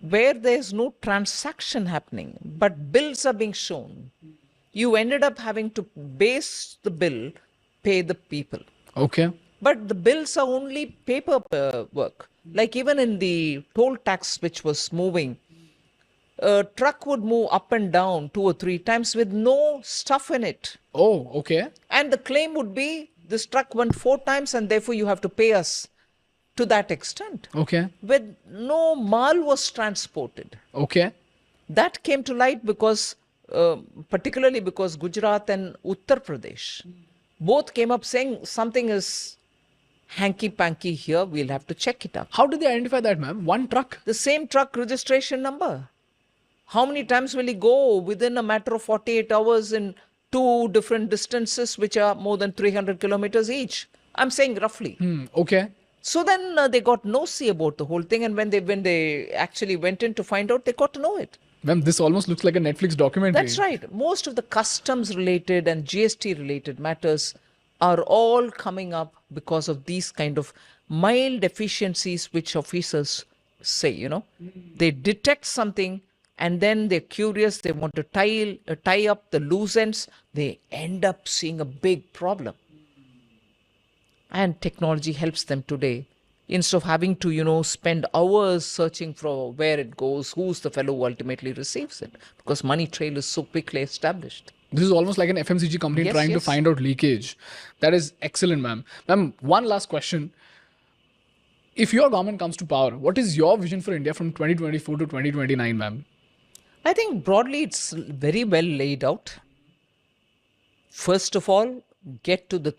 where there's no transaction happening, but bills are being shown, you ended up having to base the bill, pay the people. Okay. But the bills are only paper work. Like even in the toll tax which was moving, a truck would move up and down 2 or 3 times with no stuff in it. Oh, okay. And the claim would be, this truck went 4 times and therefore you have to pay us to that extent. Okay. When no mal was transported. Okay. That came to light because, particularly because Gujarat and Uttar Pradesh both came up saying something is hanky-panky here, we'll have to check it up. How did they identify that, ma'am? One truck? The same truck registration number. How many times will he go within a matter of 48 hours in 2 different distances which are more than 300 kilometers each? I'm saying roughly. Okay. So then they got nosy about the whole thing, and when they actually went in to find out, they got to know it. Ma'am, this almost looks like a Netflix documentary. That's right. Most of the customs related and GST related matters are all coming up because of these kind of mild deficiencies which officers say, They detect something and then they're curious, they want to tie up the loose ends, they end up seeing a big problem. And technology helps them today instead of having to, spend hours searching for where it goes, who's the fellow who ultimately receives it, because money trail is so quickly established. This is almost like an FMCG company Yes, trying to yes. find out leakage. That is excellent, ma'am. Ma'am, one last question. If your government comes to power, what is your vision for India from 2024 to 2029, ma'am? I think broadly it's very well laid out. First of all, get to the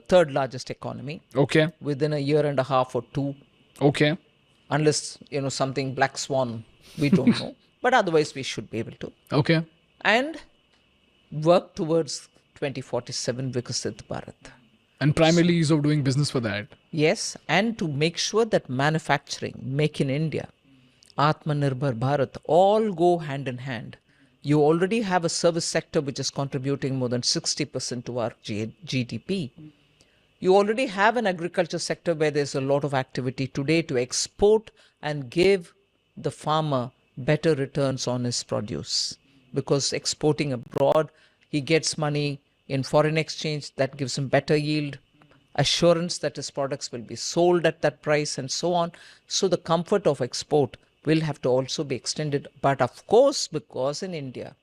third largest economy Okay. within a year and a half or two, Okay. unless something black swan, we don't know. But otherwise, we should be able to. Okay. And work towards 2047 Viksit Bharat. And primarily ease of doing business for that. Yes, and to make sure that manufacturing, Make in India, Atmanirbhar Bharat, all go hand in hand. You already have a service sector which is contributing more than 60% to our GDP. You already have an agriculture sector where there's a lot of activity today to export and give the farmer better returns on his produce. Because exporting abroad, he gets money in foreign exchange that gives him better yield, assurance that his products will be sold at that price, and so on. So the comfort of export will have to also be extended. But of course, because in India,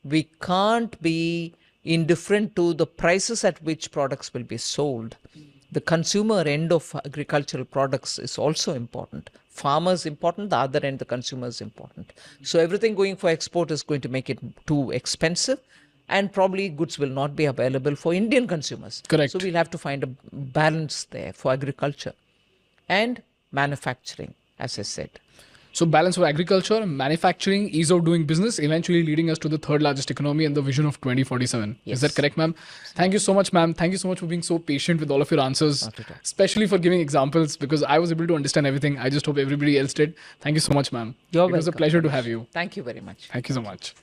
we can't be indifferent to the prices at which products will be sold. The consumer end of agricultural products is also important. Farmers important, the other end, the consumer is important. So everything going for export is going to make it too expensive, and probably goods will not be available for Indian consumers. Correct. So we'll have to find a balance there for agriculture and manufacturing, as I said. So balance for agriculture, manufacturing, ease of doing business, eventually leading us to the third largest economy and the vision of 2047. Yes. Is that correct, ma'am? Thank you so much, ma'am. Thank you so much for being so patient with all of your answers, especially for giving examples, because I was able to understand everything. I just hope everybody else did. Thank you so much, ma'am. You're It was a welcome. pleasure to have you. Thank you very much. Thank you so much.